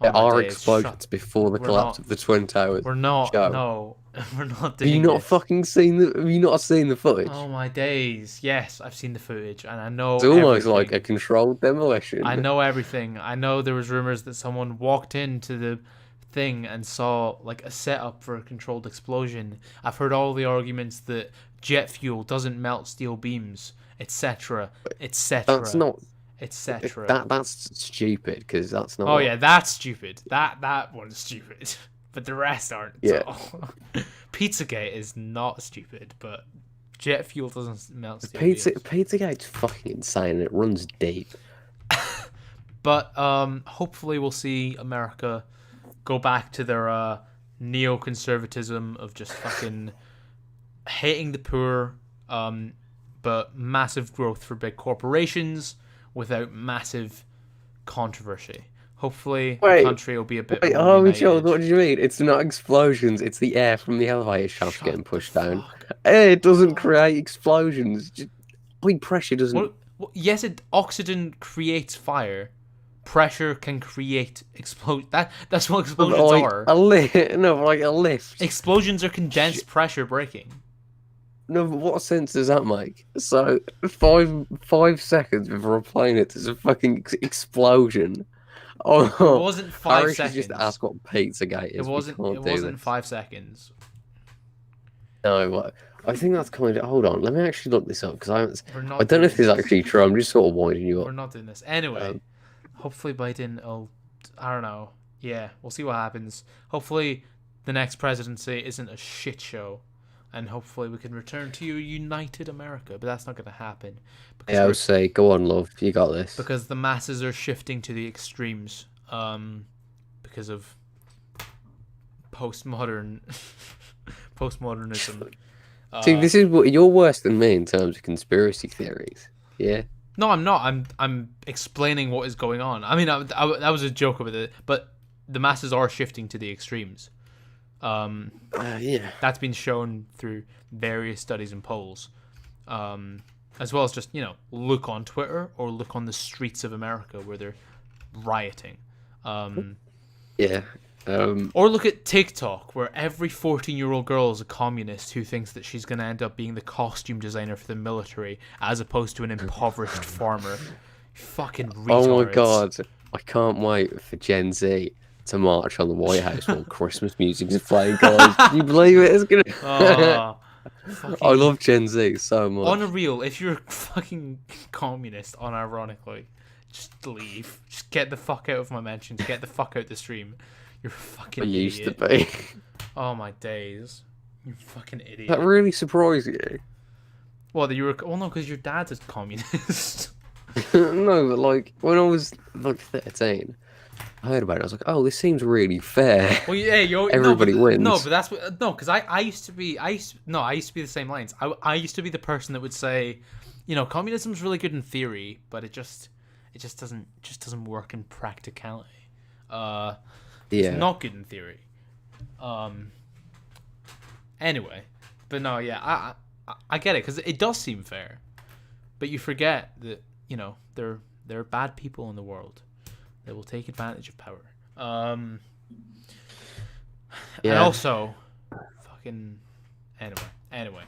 Oh There my are days, explosions before the We're collapse not- of the Twin Towers. We're not. Joe. No, we're not Have doing you not this. fucking seen the? Have you not seen the footage? Oh my days! Yes, I've seen the footage, and I know. It's almost like a everything. controlled demolition. I know everything. I know there was rumors that someone walked into the thing and saw like a setup for a controlled explosion. I've heard all the arguments that jet fuel doesn't melt steel beams, etc., etc. That's not. etc. That's stupid because that's not. Oh yeah, that's stupid. That one's stupid, but the rest aren't. Yeah. So. Pizzagate is not stupid, but jet fuel doesn't melt steel Pizza beams. Pizzagate's fucking insane. It runs deep. But hopefully we'll see America go back to their neoconservatism of just fucking hating the poor, but massive growth for big corporations without massive controversy. Hopefully the Wait, country will be a bit Wait, more oh, united. Joel, what do you mean? It's not explosions. It's the air from the elevator shaft Shut getting the pushed down. fuck. Air doesn't create explosions. Just, high pressure doesn't. Yes, oxygen creates fire. Pressure can create explode. That's what explosions like are. a lift. No, like a lift. Explosions are condensed pressure breaking. No, but what sense does that make? So 5 seconds before a plane hits, there's a fucking explosion. Oh, It wasn't 5 Harry should seconds. just ask what Pizzagate is. It wasn't. We can't It do wasn't this. 5 seconds. No, what? I think that's kind of. Hold on, let me actually look this up because We're not. I don't know if doing this is actually true. I'm just sort of winding you We're up. not doing this anyway. Um, Hopefully Biden will. I don't know. Yeah, we'll see what happens. Hopefully the next presidency isn't a shit show, and hopefully we can return to a united America. But that's not going to happen because Yeah, I would say, go on, love. You got this. because the masses are shifting to the extremes. Because of postmodernism. See, this is what you're worse than me in terms of conspiracy theories. Yeah. No, I'm not. I'm explaining what is going on. I mean, that was a joke about it, but the masses are shifting to the extremes. Yeah. That's been shown through various studies and polls, as well as just look on Twitter or look on the streets of America where they're rioting. Yeah. Or look at TikTok, where every 14-year-old girl is a communist who thinks that she's going to end up being the costume designer for the military, as opposed to an impoverished farmer. Fucking retards. Oh my god. I can't wait for Gen Z to march on the White House while Christmas music's playing, guys. Can you believe it? It's gonna. Oh, I Fucking love Gen Z so much. unreal. If you're a fucking communist, unironically, just leave. Just get the fuck out of my mentions. Get the fuck out the stream. You're a fucking I used idiot. to be. Oh my days. You fucking idiot. That really surprised you? Well, that you were. Well, no, because your dad's a communist. No, but like when I was like 13, I heard about it. I was like, oh, this seems really fair. Well, yeah, Everybody wins. No, but that's what. No, because I used to be. I used to be the same lines. I used to be the person that would say, communism's really good in theory, but it just doesn't work in practicality. It's not good in theory. Anyway, but no, yeah, I get it because it does seem fair, but you forget that there are bad people in the world that will take advantage of power. And also, fucking anyway.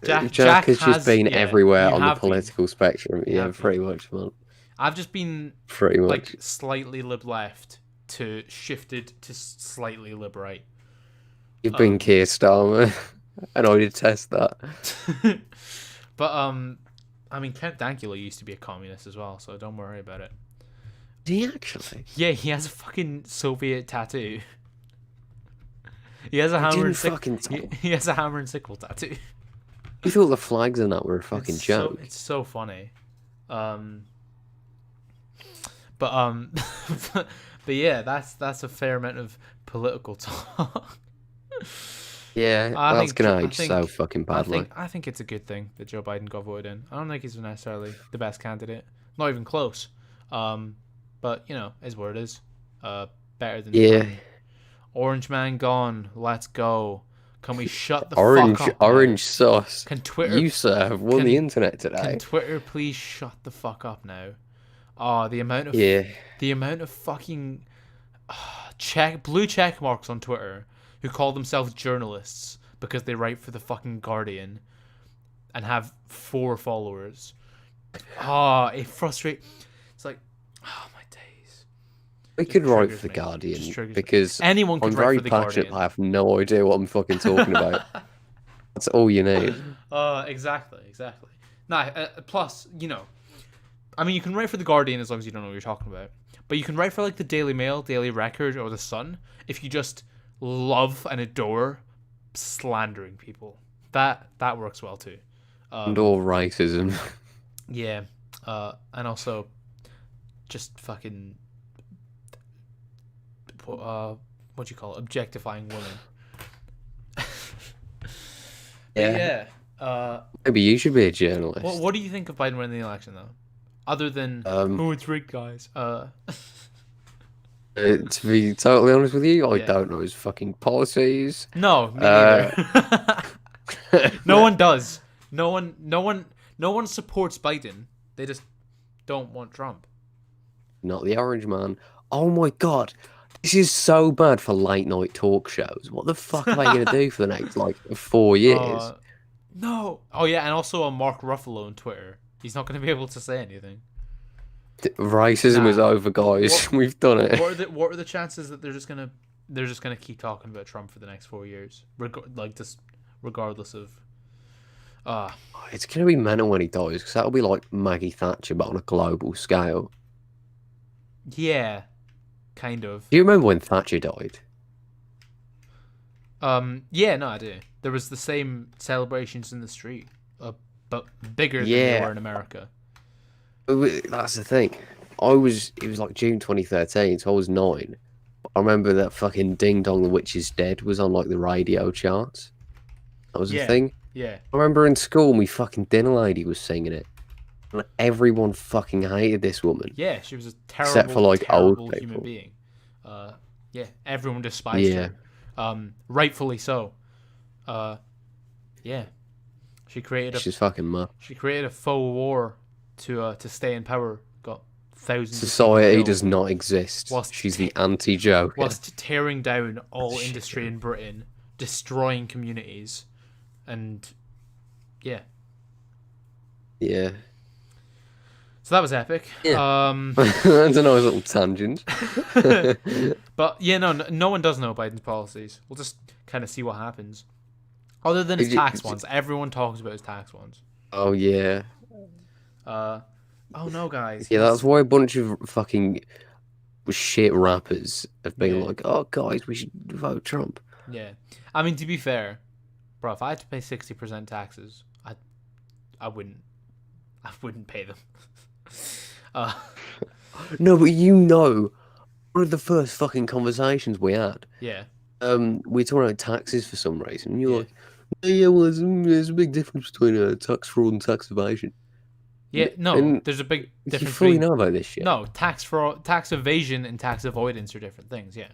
Jack has just been everywhere on the political spectrum. Yeah, pretty much, man. I've just been pretty much like slightly lib left to shifted to slightly lib right. You've been Keir Starmer, and I detest that. But I mean, Count Dankula used to be a communist as well, so don't worry about it. Did he actually? Yeah, he has a fucking Soviet tattoo. He has a hammer and sickle. He has a hammer and sickle tattoo. You thought the flags in that were a fucking joke? It's so funny. But yeah, that's a fair amount of political talk. Yeah, that's gonna age so fucking badly. I think it's a good thing that Joe Biden got voted in. I don't think he's necessarily the best candidate. Not even close. But is what it is. Better than Orange Man gone. Let's go. Can we shut the fuck up? Orange sauce. Can Twitter? You sir have won the internet today. Can Twitter please shut the fuck up now? Oh, the amount of fucking blue check marks on Twitter who call themselves journalists because they write for the fucking Guardian and have 4 followers. It frustrates. It's like, oh my days. We could write for the Guardian because anyone could I'm write very for the passionate. Guardian. I have no idea what I'm fucking talking about. That's all you need. Exactly. Nah, plus, I mean, you can write for the Guardian as long as you don't know what you're talking about. But you can write for like the Daily Mail, Daily Record, or the Sun if you just love and adore slandering people. That works well too. And all racism. Yeah. And also just fucking what do you call it? Objectifying women. Yeah. Maybe you should be a journalist. What do you think of Biden winning the election though? Other than it's rigged, guys. To be totally honest with you, I don't know his fucking policies. No, me neither. No one does. No one supports Biden. They just don't want Trump. Not the Orange Man. Oh my god. This is so bad for late night talk shows. What the fuck are they going to do for the next 4 years? No. Oh yeah, and also on Mark Ruffalo on Twitter. He's not going to be able to say anything. Racism is over, guys. We've done it. What are the chances that they're just gonna keep talking about Trump for the next 4 years, regardless of? It's gonna be mental when he dies because that'll be like Maggie Thatcher, but on a global scale. Yeah, kind of. Do you remember when Thatcher died? Yeah, no, I do. There was the same celebrations in the street, but bigger than they were in America. That's the thing. It was like June 2013, so I was 9. I remember that fucking Ding Dong the Witch is Dead was on like the radio charts. That was the thing. Yeah. I remember in school, my fucking dinner lady was singing it. And everyone fucking hated this woman. Yeah, she was a terrible, except for like old people. Human being. Yeah, everyone despised her. Rightfully so. Yeah. She's fucking mad. She created a faux war to stay in power. Got thousands. Society does not exist. She's the anti-Joker. Whilst tearing down all industry in Britain, destroying communities, and yeah. So that was epic. Yeah. That's a nice little tangent. But yeah, no one does know Biden's policies. We'll just kind of see what happens. Other than his Is it- tax is it- ones. Everyone talks about his tax ones. Oh yeah, Oh no, guys. yeah. That's why a bunch of fucking shit rappers have been Yeah. like, "Oh, guys, we should vote Trump." Yeah. I mean, to be fair, bro, if I had to pay 60% taxes, I wouldn't. I wouldn't pay them. uh, No, but you know, one of the first fucking conversations we had, yeah. we talked about taxes for some reason. And you're Yeah. like, "Yeah, well, there's a big difference between tax fraud and tax evasion." Yeah, no, And there's a big you difference fully between know about this shit. no tax fraud, tax evasion, and tax avoidance are different things. Yeah,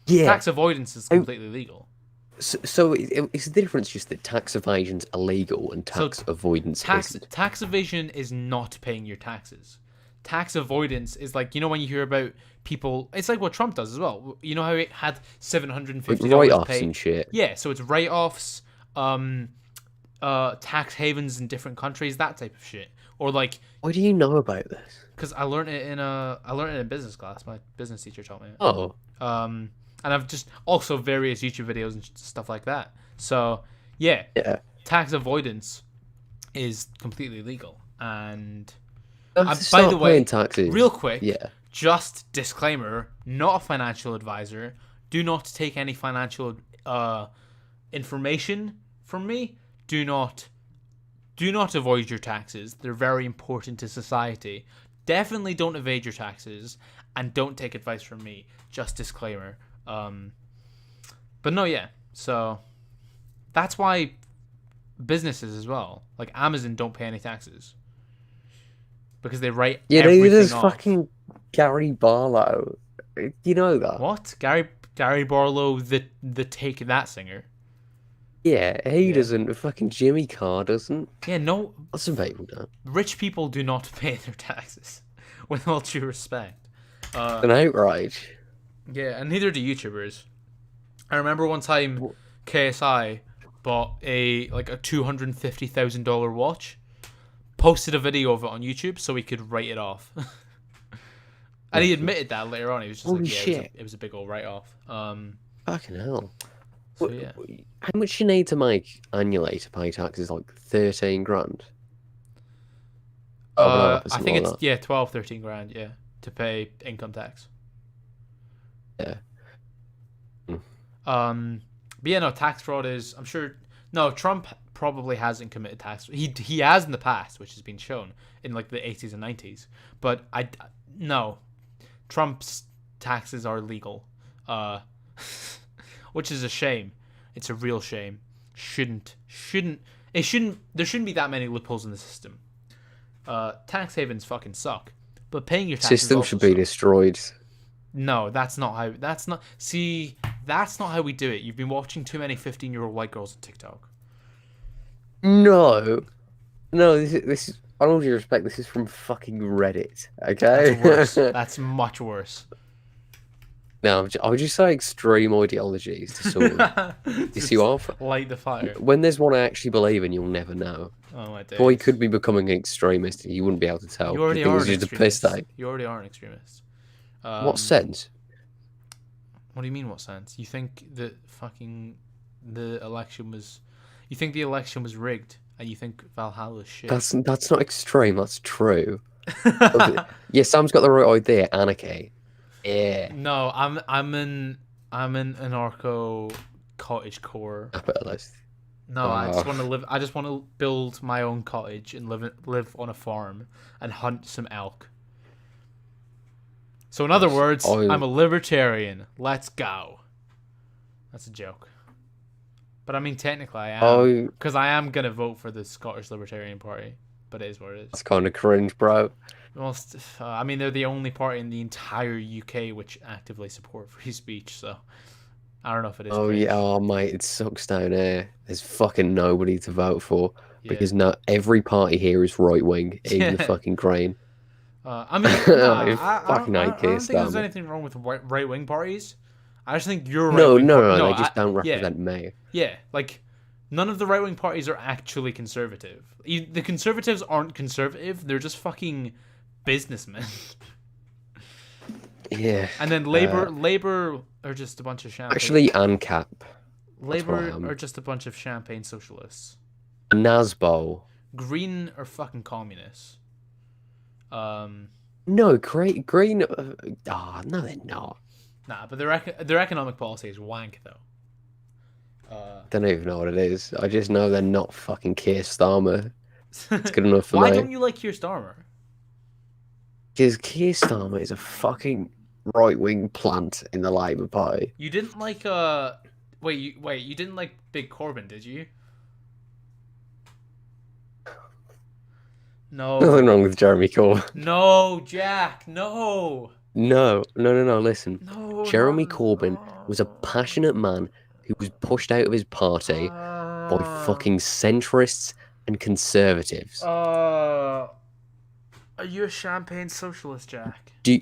Yeah. tax avoidance is completely legal. So it's the difference just that tax evasion's illegal and So tax avoidance isn't. Tax evasion is not paying your taxes. Tax avoidance is like, you know, when you hear about people, it's like what Trump does as well. You know how he had $750 Like write-offs paid. and shit. Yeah, so it's write-offs, tax havens in different countries, that type of shit. Or like, Why do you know about this? because I learned it in business class. My business teacher taught me it. Oh, And I've just also various YouTube videos and stuff like that. So yeah, yeah. tax avoidance is completely legal. And By by the way, paying taxes. real quick, Yeah. just disclaimer: not a financial advisor. Do not take any financial information from me. Do not avoid your taxes. They're very important to society. Definitely don't evade your taxes, and don't take advice from me. Just disclaimer. But no, yeah. So that's why businesses as well, like Amazon, don't pay any taxes because they write everything there's off. fucking Gary Barlow. You know that? What? Gary Barlow, the Take That singer. Yeah, he doesn't. Fucking Jimmy Carr doesn't. Yeah, no. Lots of people don't. Rich people do not pay their taxes, with all due respect. It's an outrage. Yeah, and neither do YouTubers. I remember one time KSI bought a $250,000 watch, posted a video of it on YouTube so he could write it off. And he admitted that later on. He was just Holy like, yeah, shit. it was a big old write off. Fucking hell. So yeah. How much you need to make annually to pay taxes? Like 13 grand. I think it's 12, 13 grand, yeah, to pay income tax. Yeah. But yeah, no, tax fraud is, I'm sure, no, Trump probably hasn't committed tax. He has in the past, which has been shown in like the 80s and 90s. But no, Trump's taxes are legal, which is a shame. It's a real shame. There shouldn't be that many loopholes in the system. Tax havens fucking suck, but paying your taxes System also should be suck. destroyed. No, that's not how we do it. You've been watching too many 15-year-old white girls on TikTok. No. This is, I don't respect, this is from fucking Reddit, okay? That's worse. That's much worse. No, I would just say extreme ideologies to sort of piss you off. Light the fire. When there's one I actually believe in, you'll never know. Oh my days. Boy could be becoming an extremist, and you wouldn't be able to tell. You already think are it's an just a piss extremist. take. You already are an extremist. What sense? What do you mean? What sense? You think that the election was? You think the election was rigged, and you think Valhalla is shit? That's not extreme. That's true. Yeah, Sam's got the right idea. Anarchy. Yeah. No, I'm an anarcho cottage core. Capitalist. No, I just want to live. I just want to build my own cottage and live on a farm and hunt some elk. So in other words, I'm a libertarian. Let's go. That's a joke. But I mean, technically, I am, because I am gonna vote for the Scottish Libertarian Party. But it is what it is. That's kind of cringe, bro. Most, I mean, they're the only party in the entire UK which actively support free speech. So I don't know if it is. Oh mate, it sucks down here. There's fucking nobody to vote for because every party here is right wing, even the fucking Crane. I mean, I don't hate think there's anything wrong with right wing parties. I just think you're right. No, they just don't represent me. Yeah, like none of the right wing parties are actually conservative. The conservatives aren't conservative; they're just fucking businessmen. Yeah. And then Labour are just a bunch of shambling. Actually, ANCAP. That's what I Labour am. are just a bunch of champagne socialists. A Nazbo. Green are fucking communists. No, green. No, they're not. Nah, but their economic policy is wank though. Don't even know what it is. I just know they're not fucking Keir Starmer. It's good enough for Why me. don't you like Keir Starmer? Because Keir Starmer is a fucking right-wing plant in the Labour Party. You didn't like you didn't like Big Corbyn, did you? No. Nothing wrong with Jeremy Corbyn. No, Jack. No. No. Listen, No. Jeremy Corbyn was a passionate man who was pushed out of his party by fucking centrists and conservatives. Are you a champagne socialist, Jack? Do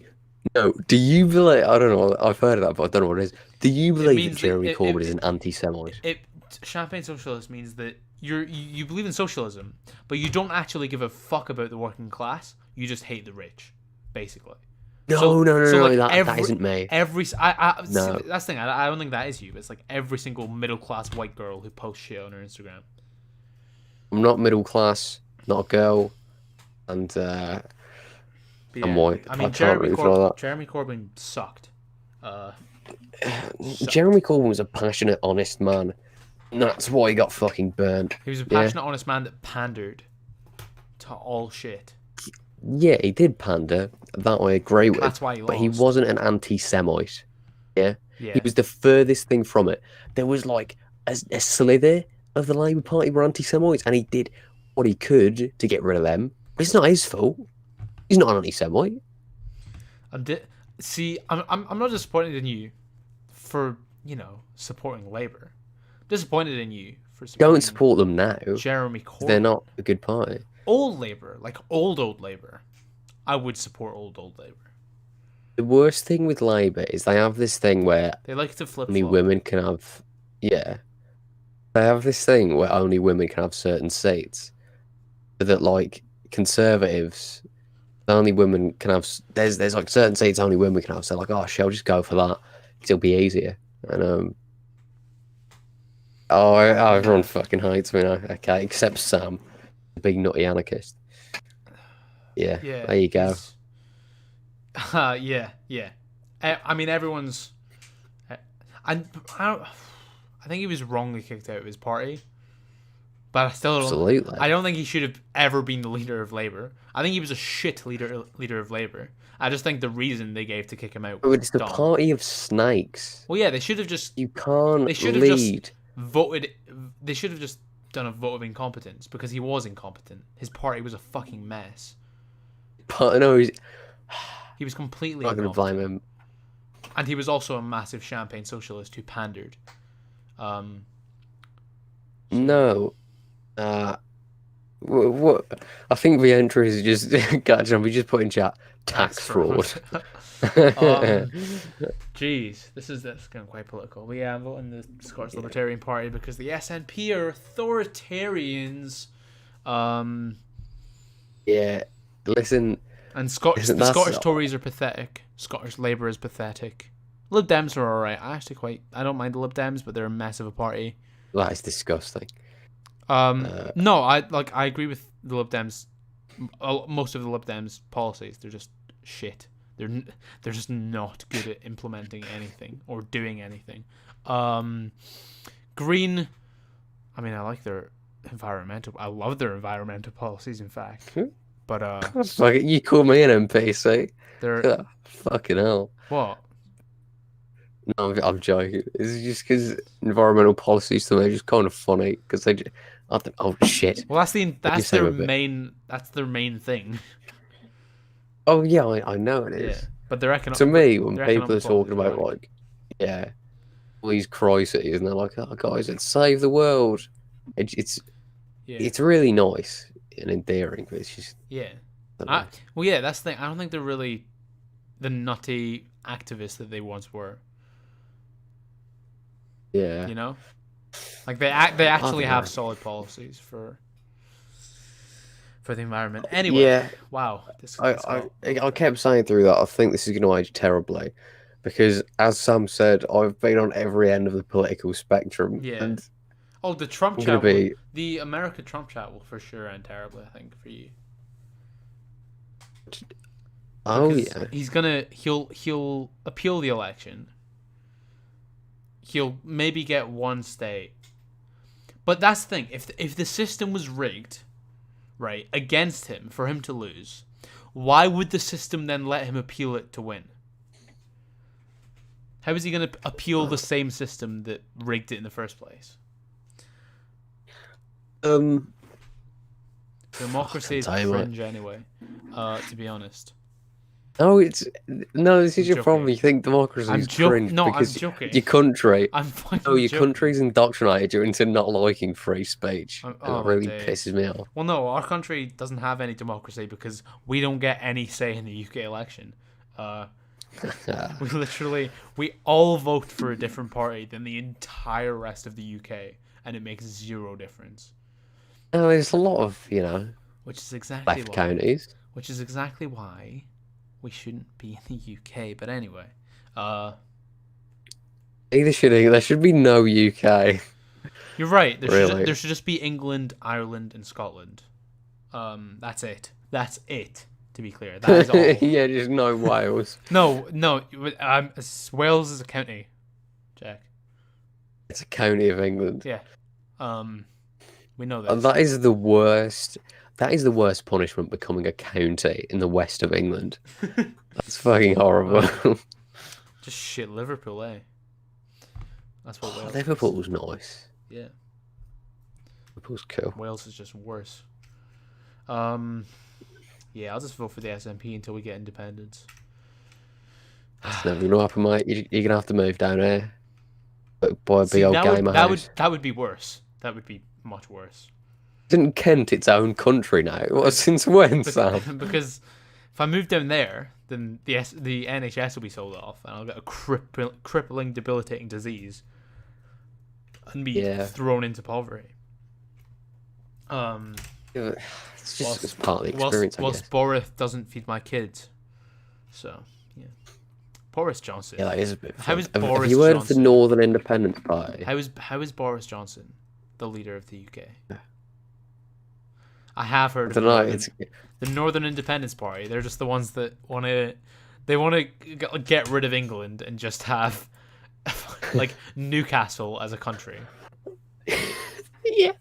you believe? I don't know. I've heard of that, but I don't know what it is. Do you believe that Jeremy Corbyn is an anti-Semite? Champagne socialist means that you believe in socialism, but you don't actually give a fuck about the working class. You just hate the rich, basically. No, like that isn't me. No. See, that's the thing. I don't think that is you. It's like every single middle class white girl who posts shit on her Instagram. I'm not middle class, not a girl, and I'm white. I mean, Jeremy Corbyn sucked. Jeremy Corbyn was a passionate, honest man. And that's why he got fucking burnt. He was a passionate, honest man that pandered to all shit. Yeah, he did pander. That I agree with. That's why he lost. But he wasn't an anti-Semite. Yeah? Yeah. He was the furthest thing from it. There was like a slither of the Labour Party were anti-Semites, and he did what he could to get rid of them. But it's not his fault. He's not an anti-Semite. See, I'm not disappointed in you for, supporting Labour. I'm disappointed in you for supporting Don't support them now. Jeremy Corbyn. They're not a good party. Old Labour, like old Labour. I would support old Labour. The worst thing with Labour is they have this thing where They like to flip. only women can have. Yeah. They have this thing where only women can have certain seats. But that, like, conservatives, only women can have. There's like certain seats only women can have. So, like, oh, shall just go for that? It'll be easier. And, everyone fucking hates me now. Okay, except Sam, the big nutty anarchist. Yeah, there you go. Yeah. I mean, everyone's. I think he was wrongly kicked out of his party, but I still don't. Absolutely. I don't think he should have ever been the leader of Labour. I think he was a shit leader of Labour. I just think the reason they gave to kick him out. But it's the dumb. party of snakes. Well, yeah, they should have just. You can't They should have lead. just voted. They should have just done a vote of incompetence because he was incompetent. His party was a fucking mess. But no, He was completely. I'm not going to blame him. And he was also a massive champagne socialist who pandered. No. What? I think the entry is just catch on. We just put in chat tax fraud. Jeez, this is going quite political. But yeah, I'm voting the Scottish Libertarian Party because the SNP are authoritarians. Yeah. Listen. And the Scottish Tories are pathetic. Scottish Labour is pathetic. Lib Dems are alright. I don't mind the Lib Dems, but they're a mess of a party. That is disgusting. No, I agree with the Lib Dems. Most of the Lib Dems policies, they're just shit. They're just not good at implementing anything or doing anything. Green, I mean, I like their I love their environmental policies. In fact, but Fuck it, you call me an NPC. They're fucking hell. What? No, I'm joking. It's just because environmental policies to me are just kind of funny because they just, oh shit. Well, that's their main thing. Oh yeah, I know it is. Yeah, but their economic. To me, when people are talking about like, all these crises, and they're like, "Oh guys, let's save the world," it's really nice and endearing, but it's just That's the thing. I don't think they're really the nutty activists that they once were. Yeah, you know, like they actually have solid policies for the environment. Anyway, wow. I kept saying through that I think this is going to age terribly, because, as Sam said, I've been on every end of the political spectrum, Yeah. and Oh, the Trump I'm chat gonna be. the America Trump chat will for sure end terribly, I think, for you. Oh Because yeah. he'll appeal the election. He'll maybe get one state. But that's the thing. If the system was rigged, right, against him for him to lose, why would the system then let him appeal it to win? How is he going to appeal the same system that rigged it in the first place? Democracy is cringe anyway, to be honest. No, this is I'm your problem. joking. You think democracy is cringe No, I'm because joking. your country. I'm fucking No, your joking. country's indoctrinated you into not liking free speech, and Oh, that my really days. pisses me off. Well, no, our country doesn't have any democracy because we don't get any say in the UK election. We all vote for a different party than the entire rest of the UK, and it makes zero difference. No, there's a lot of Which is exactly left why. counties. Which is exactly why we shouldn't be in the UK. But anyway, There should be no UK. you're right. Really? There should just be England, Ireland, and Scotland. That's it. That's it. To be clear, that is all. Yeah, just no Wales. No. Wales is a county, Jack. It's a county of England. Yeah. We know that. And that is the worst. That is the worst punishment, becoming a county in the west of England. That's fucking horrible. Just shit Liverpool, eh? That's what Wales Liverpool's nice. Yeah. Liverpool's cool. Wales is just worse. Yeah, I'll just vote for the SNP until we get independence. That's never gonna happen, mate. You're gonna have to move down here. Buy a big old that gamer house. that would be worse. That would be much worse. Isn't Kent its own country now? What, since when, Sam? Because if I move down there, then the NHS will be sold off, and I'll get a crippling, debilitating disease, and be thrown into poverty. It's just it's part of the experience. Whilst Boris doesn't feed my kids, so yeah. Boris Johnson. Yeah, that is a bit. How is Have Boris you heard Johnson? of the Northern Independence Party? How is Boris Johnson the leader of the UK? I have heard of the Northern Independence Party. They're just the ones that want to get rid of England and just have like Newcastle as a country. Yeah.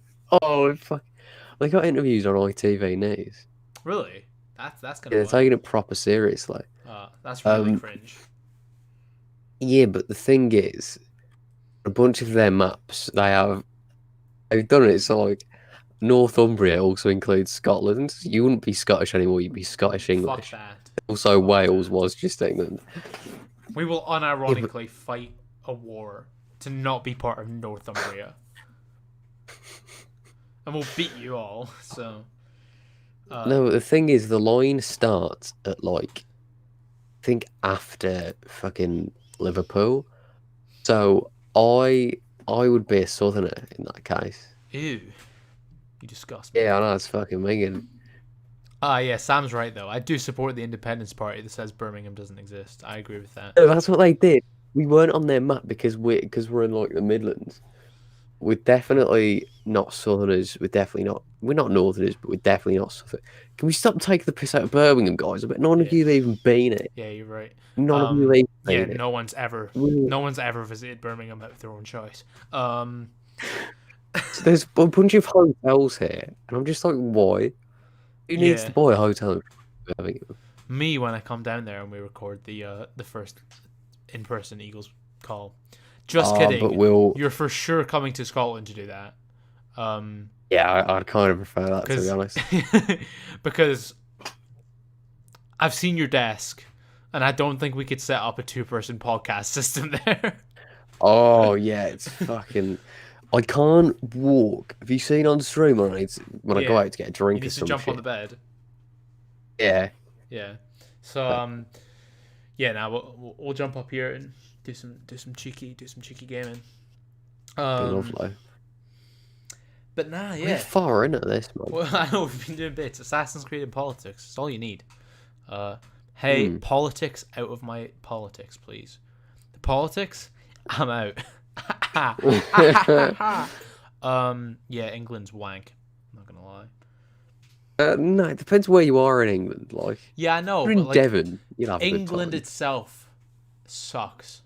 Oh fuck! They got interviews on ITV News. Really? That's kind They're of taking it proper seriously. that's really cringe. Yeah, but the thing is, a bunch of their maps they've done it so like Northumbria also includes Scotland. You wouldn't be Scottish anymore, you'd be Scottish English. Fuck that. Also Wales was just England. We will unironically fight a war to not be part of Northumbria. And we'll beat you all, so no, but the thing is the line starts at like I think after fucking Liverpool. So I would be a southerner in that case. Ew. You disgust me. Yeah, I know, it's fucking Megan. Yeah, Sam's right though. I do support the Independence Party that says Birmingham doesn't exist. I agree with that. No, that's what they did. We weren't on their map because we're in like the Midlands. We're definitely not Southerners. We're not Northerners, but we're definitely not Southern. Can we stop taking the piss out of Birmingham, guys? I bet none of you have even been it. Yeah, you're right. None of you have even been it. No one's ever visited Birmingham of their own choice. So there's a bunch of hotels here, and I'm just like, why? Who needs to buy a hotel in Birmingham? Me, when I come down there and we record the first in-person Eagles call. Just kidding. But you're for sure coming to Scotland to do that. Yeah, I'd kind of prefer that, to be honest. Because I've seen your desk, and I don't think we could set up a two-person podcast system there. Oh, yeah, it's fucking... I can't walk. Have you seen on stream when I go out to get a drink or something? You need to jump on the bed. Yeah. Yeah. So, now we'll jump up here and do some cheeky gaming. Lovely. But yeah. We're far into this, man. Well, I know we've been doing bits. Assassin's Creed and politics. It's all you need. Hey, politics out of my politics, please. politics, I'm out. Yeah, England's wank. I'm not gonna lie. No, it depends where you are in England. Like, Yeah, I know, if you're but in like Devon, you'll have a good England time. itself sucks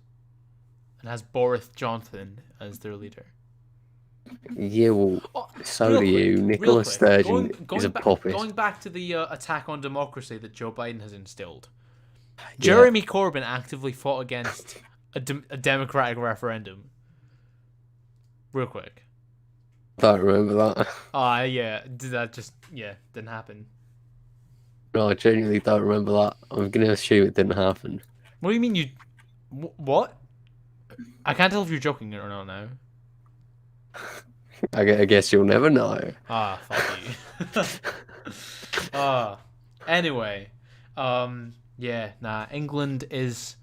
and has Boris Johnson as their leader. Yeah, well, Oh, so do you. real Nicola quick. Sturgeon is a puppet. Going back to the attack on democracy that Joe Biden has instilled. Yeah. Jeremy Corbyn actively fought against a democratic referendum. Real quick. Don't remember that. Yeah, didn't happen. No, I genuinely don't remember that. I'm gonna assume it didn't happen. What do you mean you? What? I can't tell if you're joking or not now. I guess you'll never know. Ah, fuck you. Anyway, yeah, nah. England is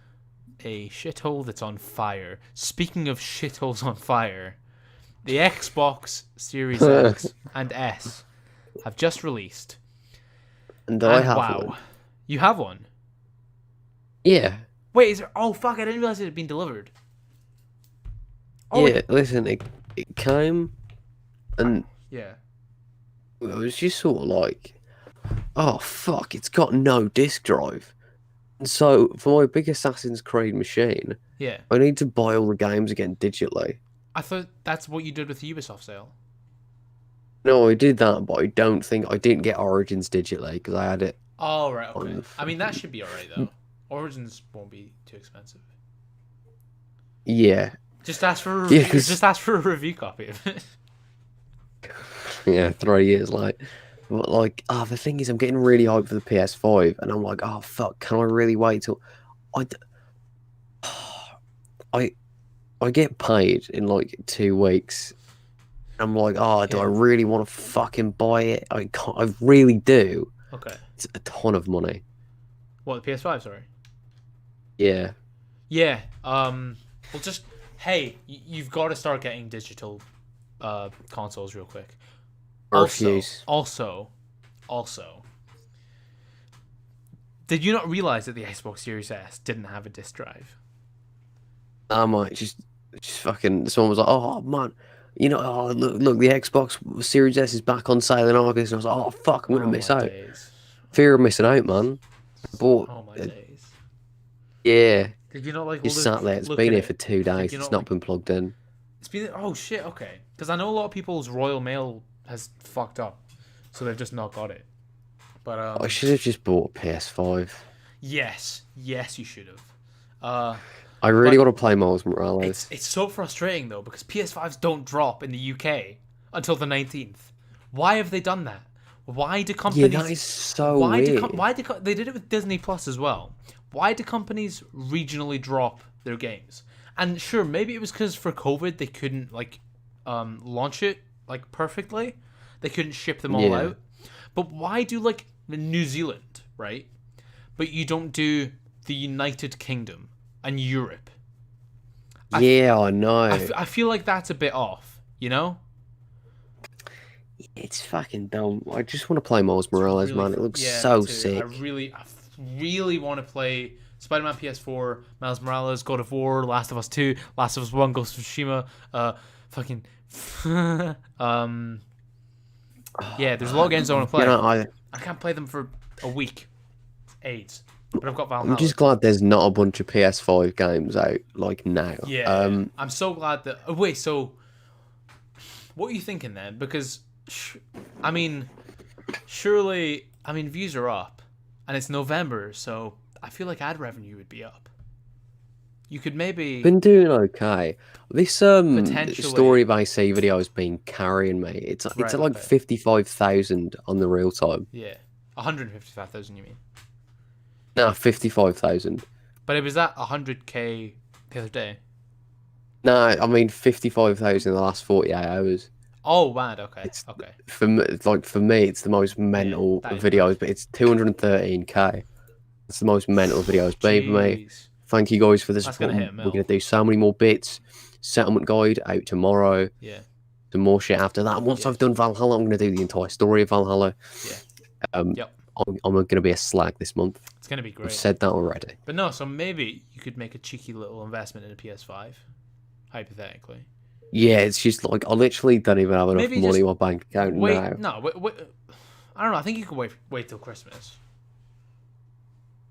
a shithole that's on fire. Speaking of shitholes on fire, the Xbox Series X and S have just released. And I have wow, one. you have one. Yeah. Wait, is there? Oh fuck! I didn't realize it had been delivered. Oh, Yeah, listen, it came, and yeah. it was just sort of like, oh fuck, it's got no disk drive. And so for my big Assassin's Creed machine, Yeah. I need to buy all the games again digitally. I thought that's what you did with the Ubisoft sale. No, I did that, but I don't think I didn't get Origins digitally because I had it. Oh right, okay. on I mean that should be alright though. Origins won't be too expensive. Yeah, Just ask for a Yeah, review, 'cause- just ask for a review copy of it. yeah, 3 years late. But like, the thing is, I'm getting really hyped for the PS5, and I'm like, oh fuck, can I really wait till I? I get paid in like 2 weeks. I'm like, oh, do I really want to fucking buy it? I can't. I really do. Okay. It's a ton of money. What, the PS5, sorry? Yeah. Yeah. Well just hey, you've got to start getting digital consoles real quick. Refuse. Also, did you not realize that the Xbox Series S didn't have a disc drive? I might just fucking. Someone was like, oh man, you know, oh look, the Xbox Series S is back on sale in August. And I was like, oh fuck, I'm gonna miss out. Days. Fear of missing out, man. I bought. Oh my days. Yeah. Did you not like? You sat there. It's been here for 2 days. It's not been plugged in. It's been. Oh shit. Okay. Because I know a lot of people's Royal Mail has fucked up, so they've just not got it. But I should have just bought a PS5. Yes, you should have. I really want to play Miles Morales. It's so frustrating though because PS5s don't drop in the UK until the 19th. Why have they done that? Why do companies? Yeah, that is so weird. They did it with Disney Plus as well? Why do companies regionally drop their games? And sure, maybe it was because for COVID they couldn't like launch it like perfectly. They couldn't ship them all out. But why do like New Zealand, right? But you don't do the United Kingdom and Europe. Yeah, I know. I feel like that's a bit off, you know? It's fucking dumb. I just want to play Miles Morales, really man. It looks yeah, so me too. sick. I really want to play Spider-Man PS4, Miles Morales, God of War, Last of Us 2, Last of Us 1, Ghost of Tsushima, fucking... yeah, there's a lot of games I want to play. You know, I can't play them for a week. It's AIDS. But I've got Valhalla. I'm just glad there's not a bunch of PS5 games out, like, now. Yeah, I'm so glad that... Oh, wait, so... What are you thinking then? Because, I mean, surely... I mean, views are up. And it's November, so I feel like ad revenue would be up. You could maybe... Been doing okay. This Potentially. story of AC video has been carrying me. It's at like 55,000 on the real time. Yeah. 155,000, you mean? No, 55,000. But it was at 100k the other day. No, I mean 55,000 in the last 48 hours. Oh, man, okay. Okay. For me, it's the most mental videos, but it's 213k. It's the most mental videos been for me. Thank you guys for this. We're gonna do so many more bits. Settlement guide out tomorrow. Yeah. Some more shit after that. And once I've done Valhalla, I'm gonna do the entire story of Valhalla. Yeah. Yep. I'm going to be a slag this month. It's gonna be I've great. said that already. But no, so maybe you could make a cheeky little investment in a PS5, hypothetically. Yeah, it's just like I literally don't even have enough Maybe money just in my bank account wait. now. No, wait. I don't know. I think you could wait till Christmas.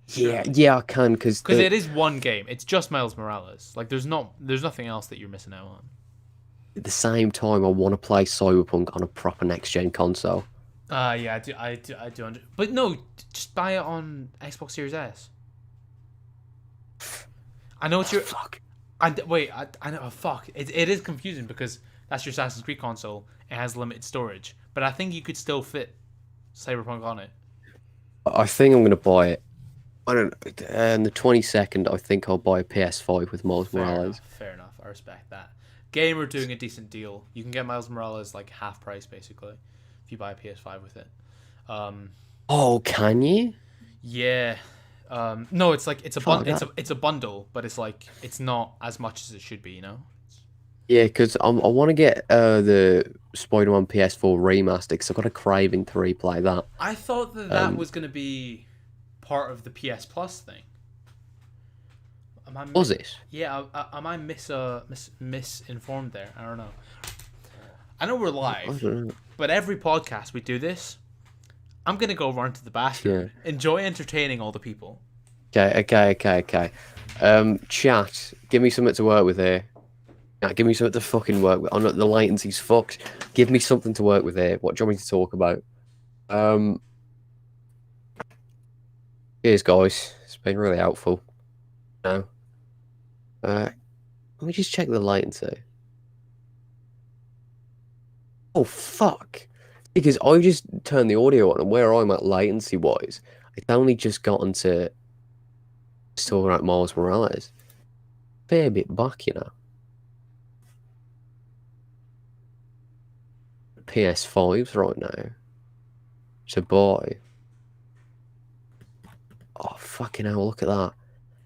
Yeah, yeah, I can because it is one game. It's just Miles Morales. Like there's nothing else that you're missing out on. at the same time I want to play Cyberpunk on a proper next gen console. Yeah, I do. But no, just buy it on Xbox Series S. I know it's your. Fuck. I know. Oh, fuck. It is confusing because that's your Assassin's Creed console. It has limited storage, but I think you could still fit Cyberpunk on it. I think I'm gonna buy it. I don't. On the 22nd, I think I'll buy a PS5 with Miles Morales. Fair enough. I respect that. Gamer doing a decent deal. You can get Miles Morales like half price basically if you buy a PS5 with it. Oh, can you? Yeah. No, it's like it's Fuck a bundle, but it's like it's not as much as it should be, you know. Yeah, because I want to get the Spider-Man PS4 remastered because I've got a craving to replay that. I thought that was going to be part of the PS Plus thing. Was it? Yeah, am I misinformed there? I don't know. I know we're live, but every podcast we do this. I'm going to go run to the bathroom. Yeah. Enjoy entertaining all the people. Okay. Chat, give me something to work with here. Yeah, give me something to fucking work with. I'm not, the latency's fucked. Give me something to work with here. What do you want me to talk about? Cheers, guys. It's been really helpful. No. Let me just check the latency. Oh, fuck. Because I just turned the audio on, and where I'm at latency-wise, it's only just gotten to talking about Miles Morales. Fair bit back, you know. PS5s right now to buy. Oh, fucking hell, look at that.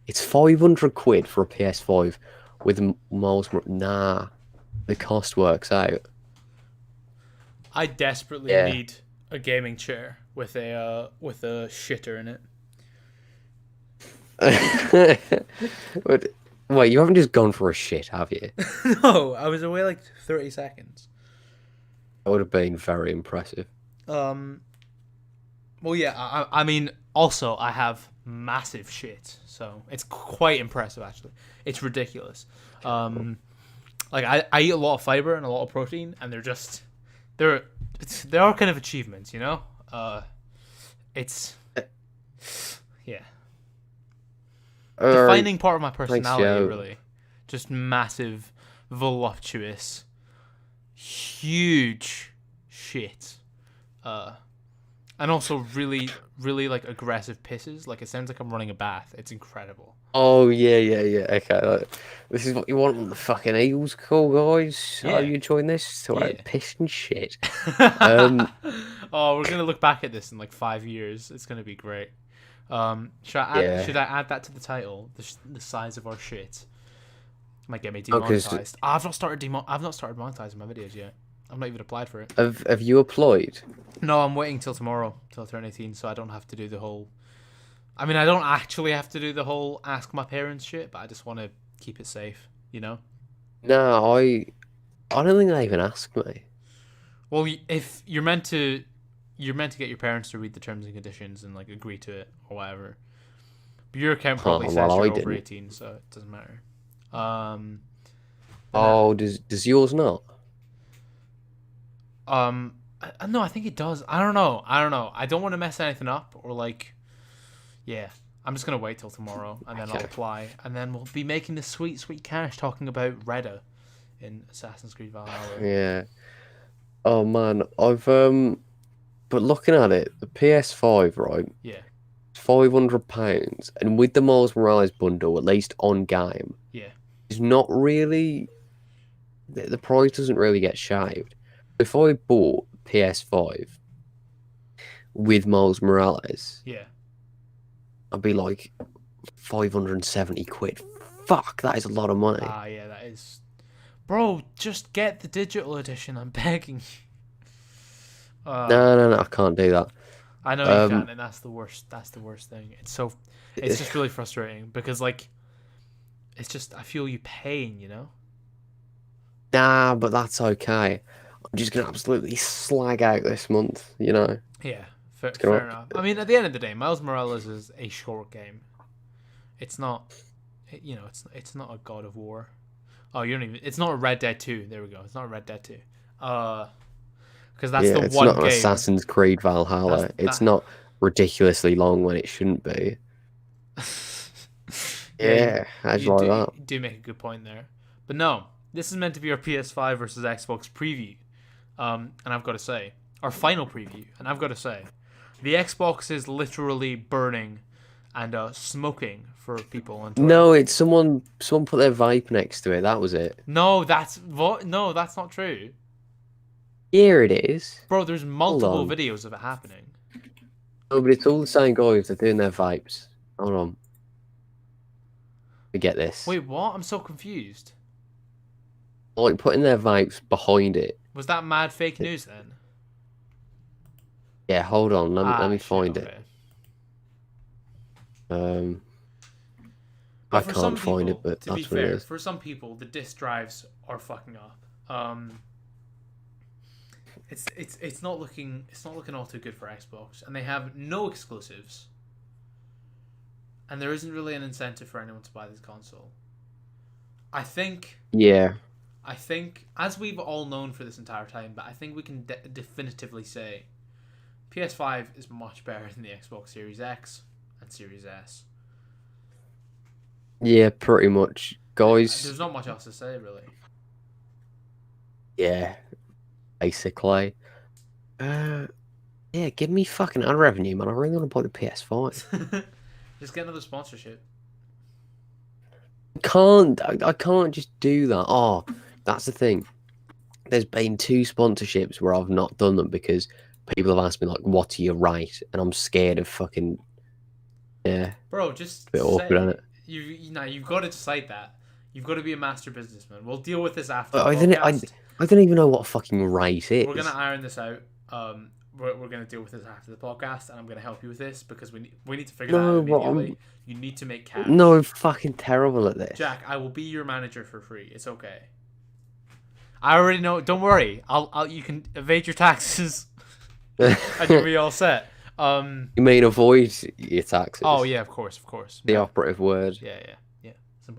It's 500 quid for a PS5 with Miles Morales. Nah, the cost works out. I desperately need a gaming chair with a shitter in it. Wait, you haven't just gone for a shit, have you? No, I was away like 30 seconds. That would have been very impressive. Well, yeah, I mean, also, I have massive shit, so it's quite impressive, actually. It's ridiculous. Like, I eat a lot of fiber and a lot of protein, and they are kind of achievements, you know? Yeah. Defining part of my personality, really. Just massive, voluptuous, huge shit. And also really, really, like, aggressive pisses. Like, it sounds like I'm running a bath. It's incredible. Oh, yeah. Okay, this is what you want on the fucking Eagles call, guys. Yeah. Are you enjoying this? It's alright, piss and shit. Oh, we're going to look back at this in, like, 5 years. It's going to be great. Should I add that to the title? The size of our shit. Might get me demonetized. I've not started monetizing my videos yet. I've not even applied for it. Have you applied? No, I'm waiting till tomorrow, till I turn 18, so I don't have to do the whole... I mean, I don't actually have to do the whole ask my parents shit, but I just want to keep it safe, you know? No, I don't think they even asked me. Well, if you're meant to get your parents to read the terms and conditions and, like, agree to it or whatever. But your account probably says you're over 18, so it doesn't matter. Does yours not? No, I think it does. I don't know. I don't want to mess anything up or, like, yeah. I'm just gonna wait till tomorrow and then I'll apply and then we'll be making the sweet cash talking about Reda in Assassin's Creed Valhalla. Yeah. Oh man, but looking at it, the PS5, right? Yeah. £500, and with the Miles Morales bundle, at least on game, yeah, is not really. The price doesn't really get shaved. If I bought PS5 with Miles Morales, yeah, I'd be like 570 quid. Fuck, that is a lot of money. Yeah, that is. Bro, just get the digital edition. I'm begging you. No, I can't do that. I know you can, and that's the worst. That's the worst thing. It's just really frustrating because like, it's just I feel you pain, you know. Nah, but that's okay. I'm just gonna absolutely slag out this month, you know. Yeah, fair, It's gonna, fair enough. I mean, at the end of the day, Miles Morales is a short game. It's not, you know, it's not a God of War. Oh, you don't even. It's not a Red Dead 2. There we go. It's not a Red Dead 2. Because that's yeah, the it's one not an game. Assassin's Creed Valhalla. It's not ridiculously long when it shouldn't be. Yeah, Yeah, how'd you you like do that? you do make a good point there. But no, this is meant to be our PS5 versus Xbox preview. And I've got to say, our final preview. And I've got to say, the Xbox is literally burning and smoking for people on Twitter. No, it's someone put their vape next to it. That was it. No, that's what? No, that's not true, Here it is. bro. There's multiple on. videos of it happening. No, but it's all the same guys. They're doing their vapes. Hold on. Forget this. Wait, what? I'm so confused. Like putting their vapes behind it. Was that mad fake news then? Yeah, hold on. Let me Shit, find okay. it. But I for can't some find people, it, but to be that's what it fair, is. for some people, the disk drives are fucking up. It's not looking all too good for Xbox, and they have no exclusives, and there isn't really an incentive for anyone to buy this console. I think, Yeah. as we've all known for this entire time, but I think we can definitively say PS5 is much better than the Xbox Series X and Series S. Yeah, pretty much. Guys, There's not much else to say, really. yeah, basically. Yeah, give me fucking ad revenue, man. I really want to buy the PS5. Just get another sponsorship. I can't just do that. Oh, that's the thing. There's been 2 sponsorships where I've not done them because people have asked me like, "What do you rate?" And I'm scared of fucking Bro, just a bit awkward, isn't it? you've got to decide that. You've got to be a master businessman. We'll deal with this after the I podcast. don't even know what a fucking rate is. We're gonna iron this out. We're gonna deal with this after the podcast, and I'm gonna help you with this because we need to figure that out immediately. You need to make cash. No, I'm fucking terrible at this. Jack, I will be your manager for free. It's okay. I already know. Don't worry. You can evade your taxes, and you'll be all set. You mean avoid your taxes? Oh yeah, of course. The operative word. Yeah.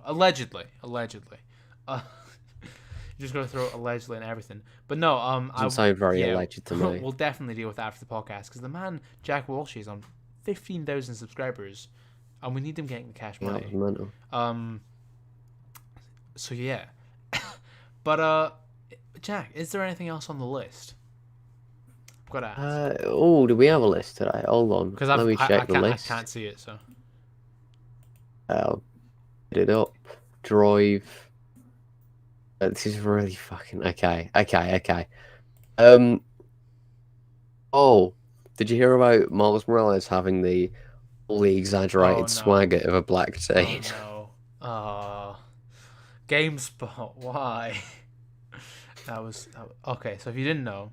Allegedly. You just gotta throw allegedly and everything. But no, Doesn't sound very alleged to me. We'll definitely deal with that after the podcast because the man Jack Walshie is on 15,000 subscribers, and we need him getting the cash money. Yeah, mental. So yeah, but Jack, is there anything else on the list? I've got to ask. Do we have a list today? Hold on. Because Let me check the list. I can't see it, so. I'll get it up. Drive. This is really fucking okay. Oh, did you hear about Miles Morales having all the exaggerated swagger of a black teen? Oh no. GameSpot, why? That was okay. So if you didn't know,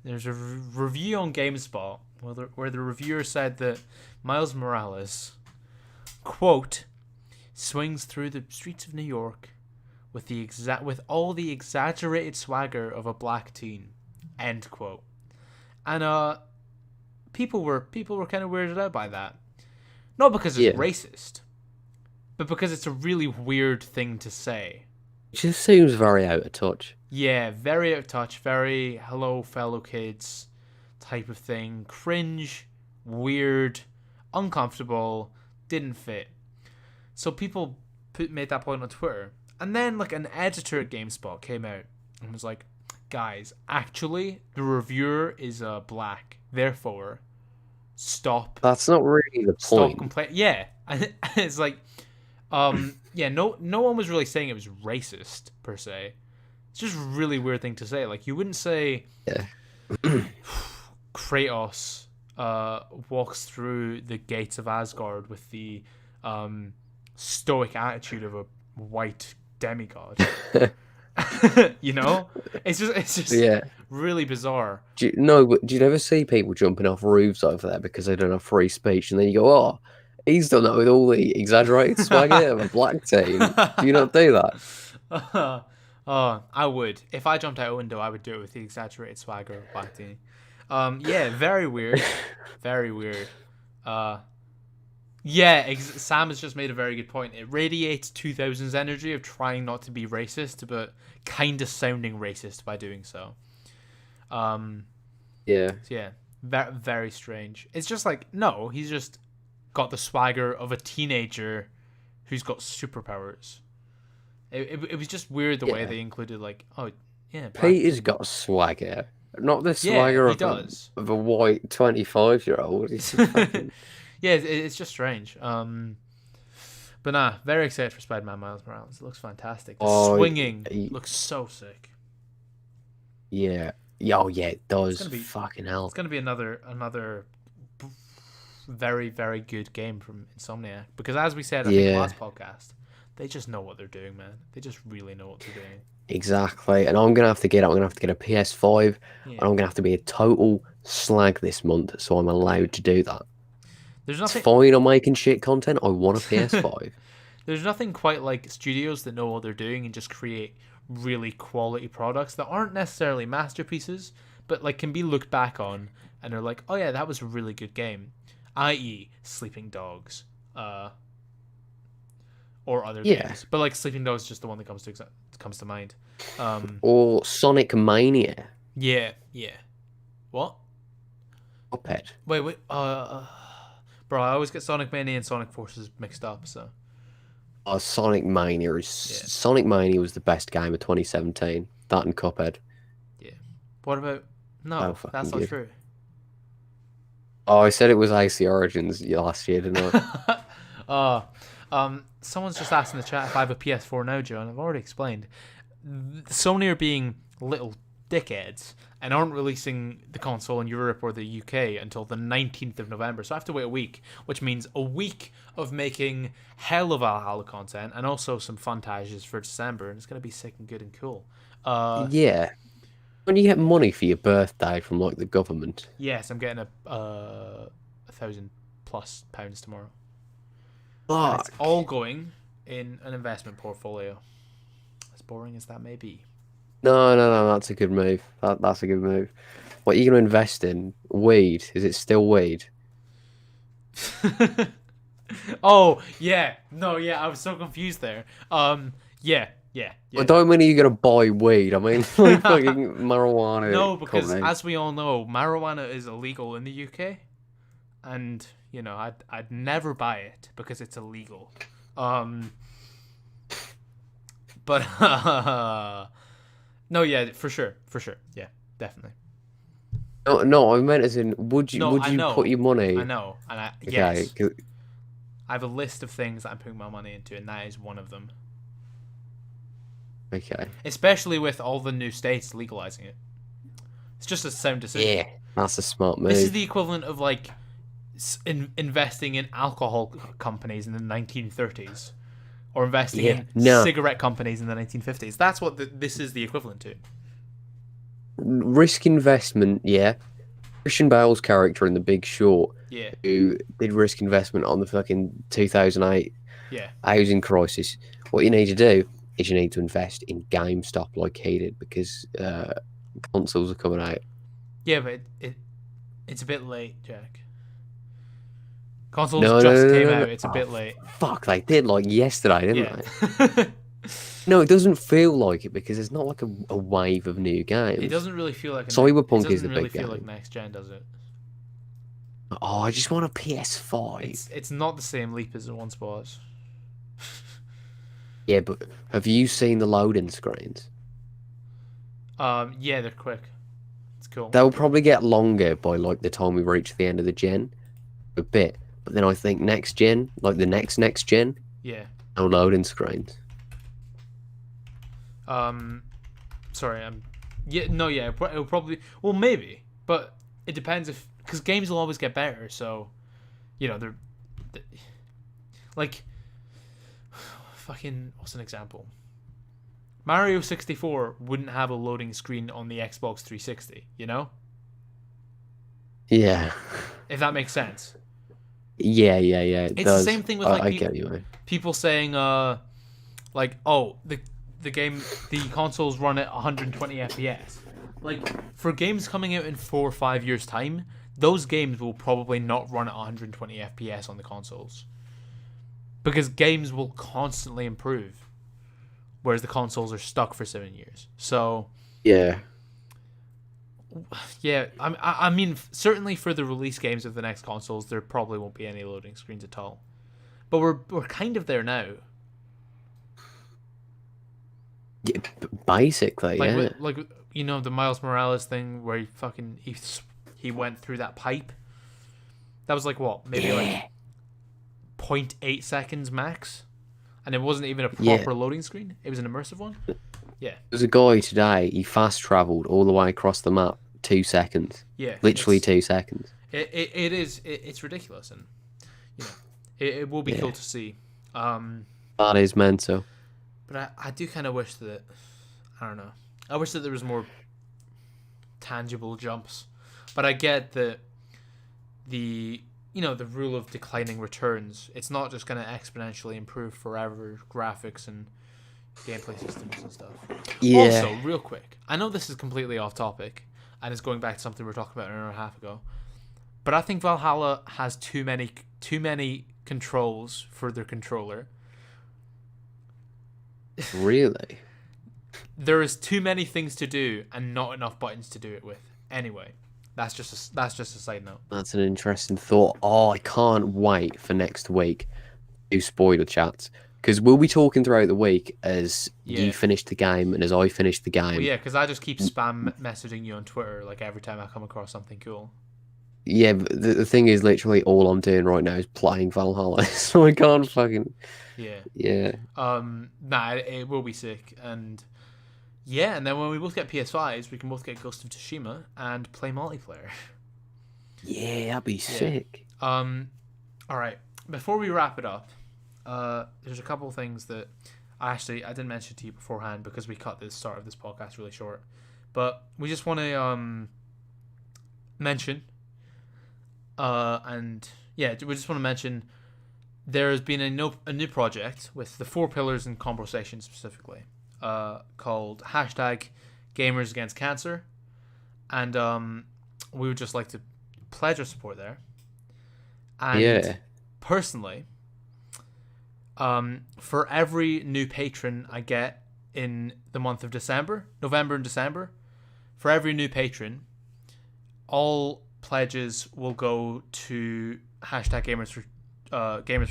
there's a review on GameSpot where the reviewer said that Miles Morales, quote, swings through the streets of New York with all the exaggerated swagger of a black teen, end quote. And people were kind of weirded out by that, not because it's racist, but because it's a really weird thing to say. It just seems very out of touch. Yeah, very out of touch, very hello fellow kids type of thing. Cringe, weird, uncomfortable, didn't fit. So people made that point on Twitter. And then like an editor at GameSpot came out and was like, guys, actually the reviewer is black. Therefore, stop. That's not really the point. Stop complaining. Yeah. And it's like, yeah, no one was really saying it was racist per se. It's just a really weird thing to say. Like, you wouldn't say Kratos walks through the gates of Asgard with the stoic attitude of a white demigod. You know, it's just Yeah. really bizarre. But do you never see people jumping off roofs over there because they don't have free speech, and then you go, "Oh, he's done that with all the exaggerated swagger of a black team." Do you not do that? Oh, I would. If I jumped out a window, I would do it with the exaggerated swagger of black tea. Yeah, very weird. Very weird. Uh, yeah, Sam has just made a very good point. It radiates 2000s energy of trying not to be racist, but kind of sounding racist by doing so. Yeah. So yeah, very, very strange. It's just like, no, he's just got the swagger of a teenager who's got superpowers. It was just weird the way Yeah. they included, like, oh, yeah. Peter's got swagger, not the swagger he of does. of a white 25-year-old. He's fucking Yeah, it's just strange. But nah, very excited for Spider-Man Miles Morales. It looks fantastic. The swinging looks so sick. Yeah. Oh yeah, it does. It's Fucking hell. It's gonna be another very, very good game from Insomniac, because as we said, I think last podcast, they just know what they're doing, man. They just really know what they're doing. Exactly. And I'm gonna have to get a PS5, and I'm gonna have to be a total slag this month, so I'm allowed to do that. There's It's nothing. fine on making shit content. I want a PS5. There's nothing quite like studios that know what they're doing and just create really quality products that aren't necessarily masterpieces, but like can be looked back on and they're like, oh yeah, that was a really good game, i.e. Sleeping Dogs, or other games. But like Sleeping Dogs is just the one that comes to mind. Or Sonic Mania. Yeah. What? Cuphead. Wait. Bro, I always get Sonic Mania and Sonic Forces mixed up. So. Sonic Mania Sonic Mania was the best game of 2017. That and Cuphead. Yeah. What about? No, that's not true. Oh, I said it was AC Origins last year, didn't I? Someone's just asked in the chat if I have a PS4 now, Joe, and I've already explained. Sony are being little dickheads and aren't releasing the console in Europe or the UK until the 19th of November. So I have to wait a week, which means a week of making hell of Valhalla content and also some funtages for December, and it's going to be sick and good and cool. Yeah. When you get money for your birthday from like the government. Yes, I'm getting a £1,000+ tomorrow. Fuck. It's all going in an investment portfolio. As boring as that may be. No, that's a good move. That's a good move. What are you going to invest in? Weed? Is it still weed? Oh, yeah. No, yeah, I was so confused there. Yeah. I don't mean you're going to buy weed. I mean like fucking marijuana. No, because company. as we all know, marijuana is illegal in the UK. And, you know, I'd never buy it because it's illegal. But no, yeah, for sure, yeah, definitely. No, I meant as in, would you put your money? I know, and yes, I have a list of things that I'm putting my money into, and that is one of them. Okay. Especially with all the new states legalizing it, it's just a sound decision. Yeah, that's a smart move. This is the equivalent of like investing in alcohol companies in the 1930s. Or investing in cigarette companies in the 1950s. That's what this is the equivalent to. Risk investment, yeah. Christian Bale's character in The Big Short, who did risk investment on the fucking 2008 housing crisis. What you need to do is you need to invest in GameStop like he did, because consoles are coming out. Yeah, but it's a bit late, Jack. Consoles came out. It's a bit late. Fuck, they did like yesterday, didn't they? No, it doesn't feel like it because it's not like a wave of new games. It doesn't really feel like Cyberpunk is the big game. It doesn't really feel like next gen, does it? Oh, I just want a PS5. It's not the same leap as it once was. Yeah, but have you seen the loading screens? Yeah, they're quick. It's cool. They'll probably get longer by like the time we reach the end of the gen, a bit. But then I think next gen, like the next gen, no loading screens. Sorry, it'll probably, well, maybe, but it depends because games will always get better. So, you know, they're like, fucking, what's an example? Mario 64 wouldn't have a loading screen on the Xbox 360, you know? Yeah. If that makes sense. Yeah. It It's does. the same thing with I get you. people saying like, oh, the game, the consoles run at 120 FPS. Like, for games coming out in 4 or 5 years time, those games will probably not run at 120 FPS on the consoles. Because games will constantly improve. Whereas the consoles are stuck for 7 years. So Yeah. yeah, I mean, certainly for the release games of the next consoles, there probably won't be any loading screens at all. But we're kind of there now. Yeah, basically, Like yeah. like you know the Miles Morales thing where he went through that pipe. That was like what, maybe like 0.8 seconds max, and it wasn't even a proper loading screen. It was an immersive one. Yeah. There's a guy today. He fast travelled all the way across the map 2 seconds. Yeah. Literally 2 seconds. It's ridiculous, and you know it will be cool to see. That is mental. But I do kind of wish that, I don't know, I wish that there was more tangible jumps. But I get that the rule of declining returns. It's not just going to exponentially improve forever graphics and gameplay systems and stuff. Yeah. Also, real quick, I know this is completely off topic and it's going back to something we were talking about an hour and a half ago, but I think Valhalla has too many controls for their controller. Really? There is too many things to do and not enough buttons to do it with. Anyway, that's just a side note. That's an interesting thought. Oh, I can't wait for next week to spoiler chats. Because we'll be talking throughout the week as you finish the game and as I finish the game. Well, yeah, because I just keep spam messaging you on Twitter like every time I come across something cool. Yeah, but the thing is, literally all I'm doing right now is playing Valhalla, so I can't fucking. Yeah. Nah, it will be sick, and and then when we both get PS5s, we can both get Ghost of Tsushima and play multiplayer. Yeah, that'd be sick. All right. Before we wrap it up, there's a couple of things that I didn't mention to you beforehand because we cut the start of this podcast really short, but we just want to mention. We just want to mention there has been a new project with the 4 pillars in conversation specifically, called #GamersAgainstCancer, and we would just like to pledge our support there. And personally, for every new patron I get in the month of November and December, for every new patron, all pledges will go to Gamers for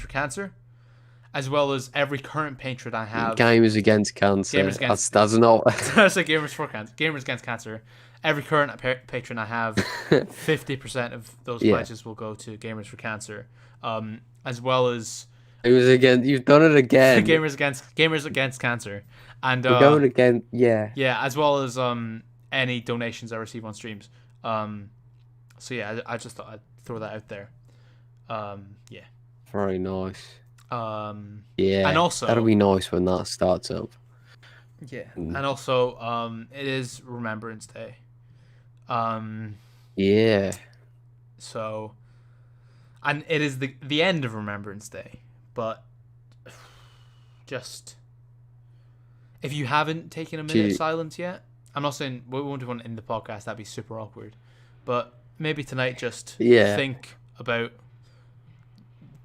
Cancer, as well as every current patron I have. Gamers Against Cancer. That's not. I said Gamers for Cancer. Gamers Against Cancer. Every current patron I have, 50% of those pledges will go to Gamers for Cancer, as well as. It was again. You've done it again. Gamers Against Cancer, and you're going again. Yeah. Yeah, as well as any donations I receive on streams. So yeah, I just thought I'd throw that out there. Very nice. Yeah, and also that'll be nice when that starts up. Yeah, and also it is Remembrance Day. Yeah. So, and it is the end of Remembrance Day, but just if you haven't taken a minute of silence yet, I'm not saying we won't do one in the podcast. That'd be super awkward, but maybe tonight just think about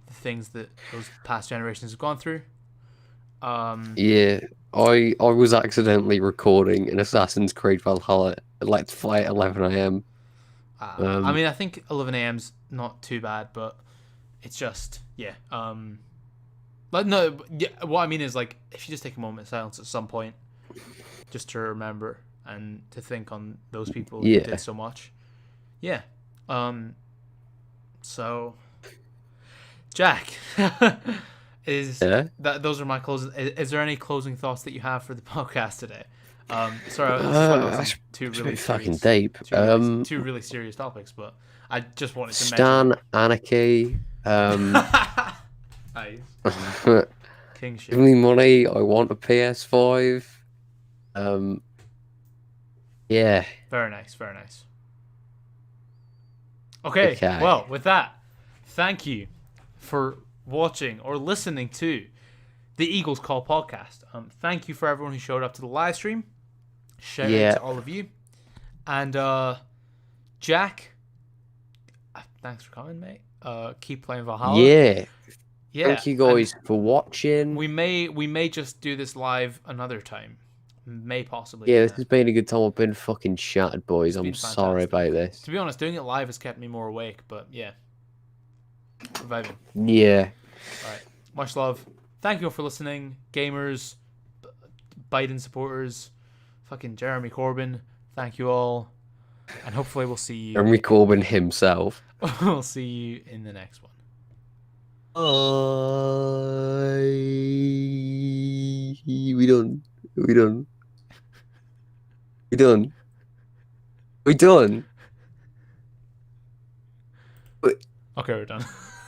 the things that those past generations have gone through. I was accidentally recording an Assassin's Creed Valhalla at like 11 a.m. I mean, I think 11 a.m.'s not too bad, but it's just what I mean is, like, if you just take a moment of silence at some point, just to remember and to think on those people who did so much. Yeah. So, Jack, those are my closing. Is there any closing thoughts that you have for the podcast today? Sorry, that's two really fucking deep. Two really serious topics, but I just wanted to mention anarchy. Nice. King shit. Give me money. I want a PS5. Um, yeah. Very nice, very nice. Okay, Okay. well, with that, thank you for watching or listening to the Eagles Call podcast. Thank you for everyone who showed up to the live stream. Shout out Yeah. to all of you. And Jack, thanks for coming, mate. Keep playing Valhalla. Yeah. Yeah. Thank you guys for watching. We may just do this live another time. May possibly. Yeah, do this that. has been a good time. I've been fucking shattered, boys. I'm been sorry fantastic. about this. To be honest, doing it live has kept me more awake, but yeah. Reviving. Yeah. Alright. Much love. Thank you all for listening. Gamers, Biden supporters, fucking Jeremy Corbyn. Thank you all. And hopefully we'll see you. Henry Corbyn himself. We'll see you in the next one. We done. We done. We done. We done. Okay, we're done.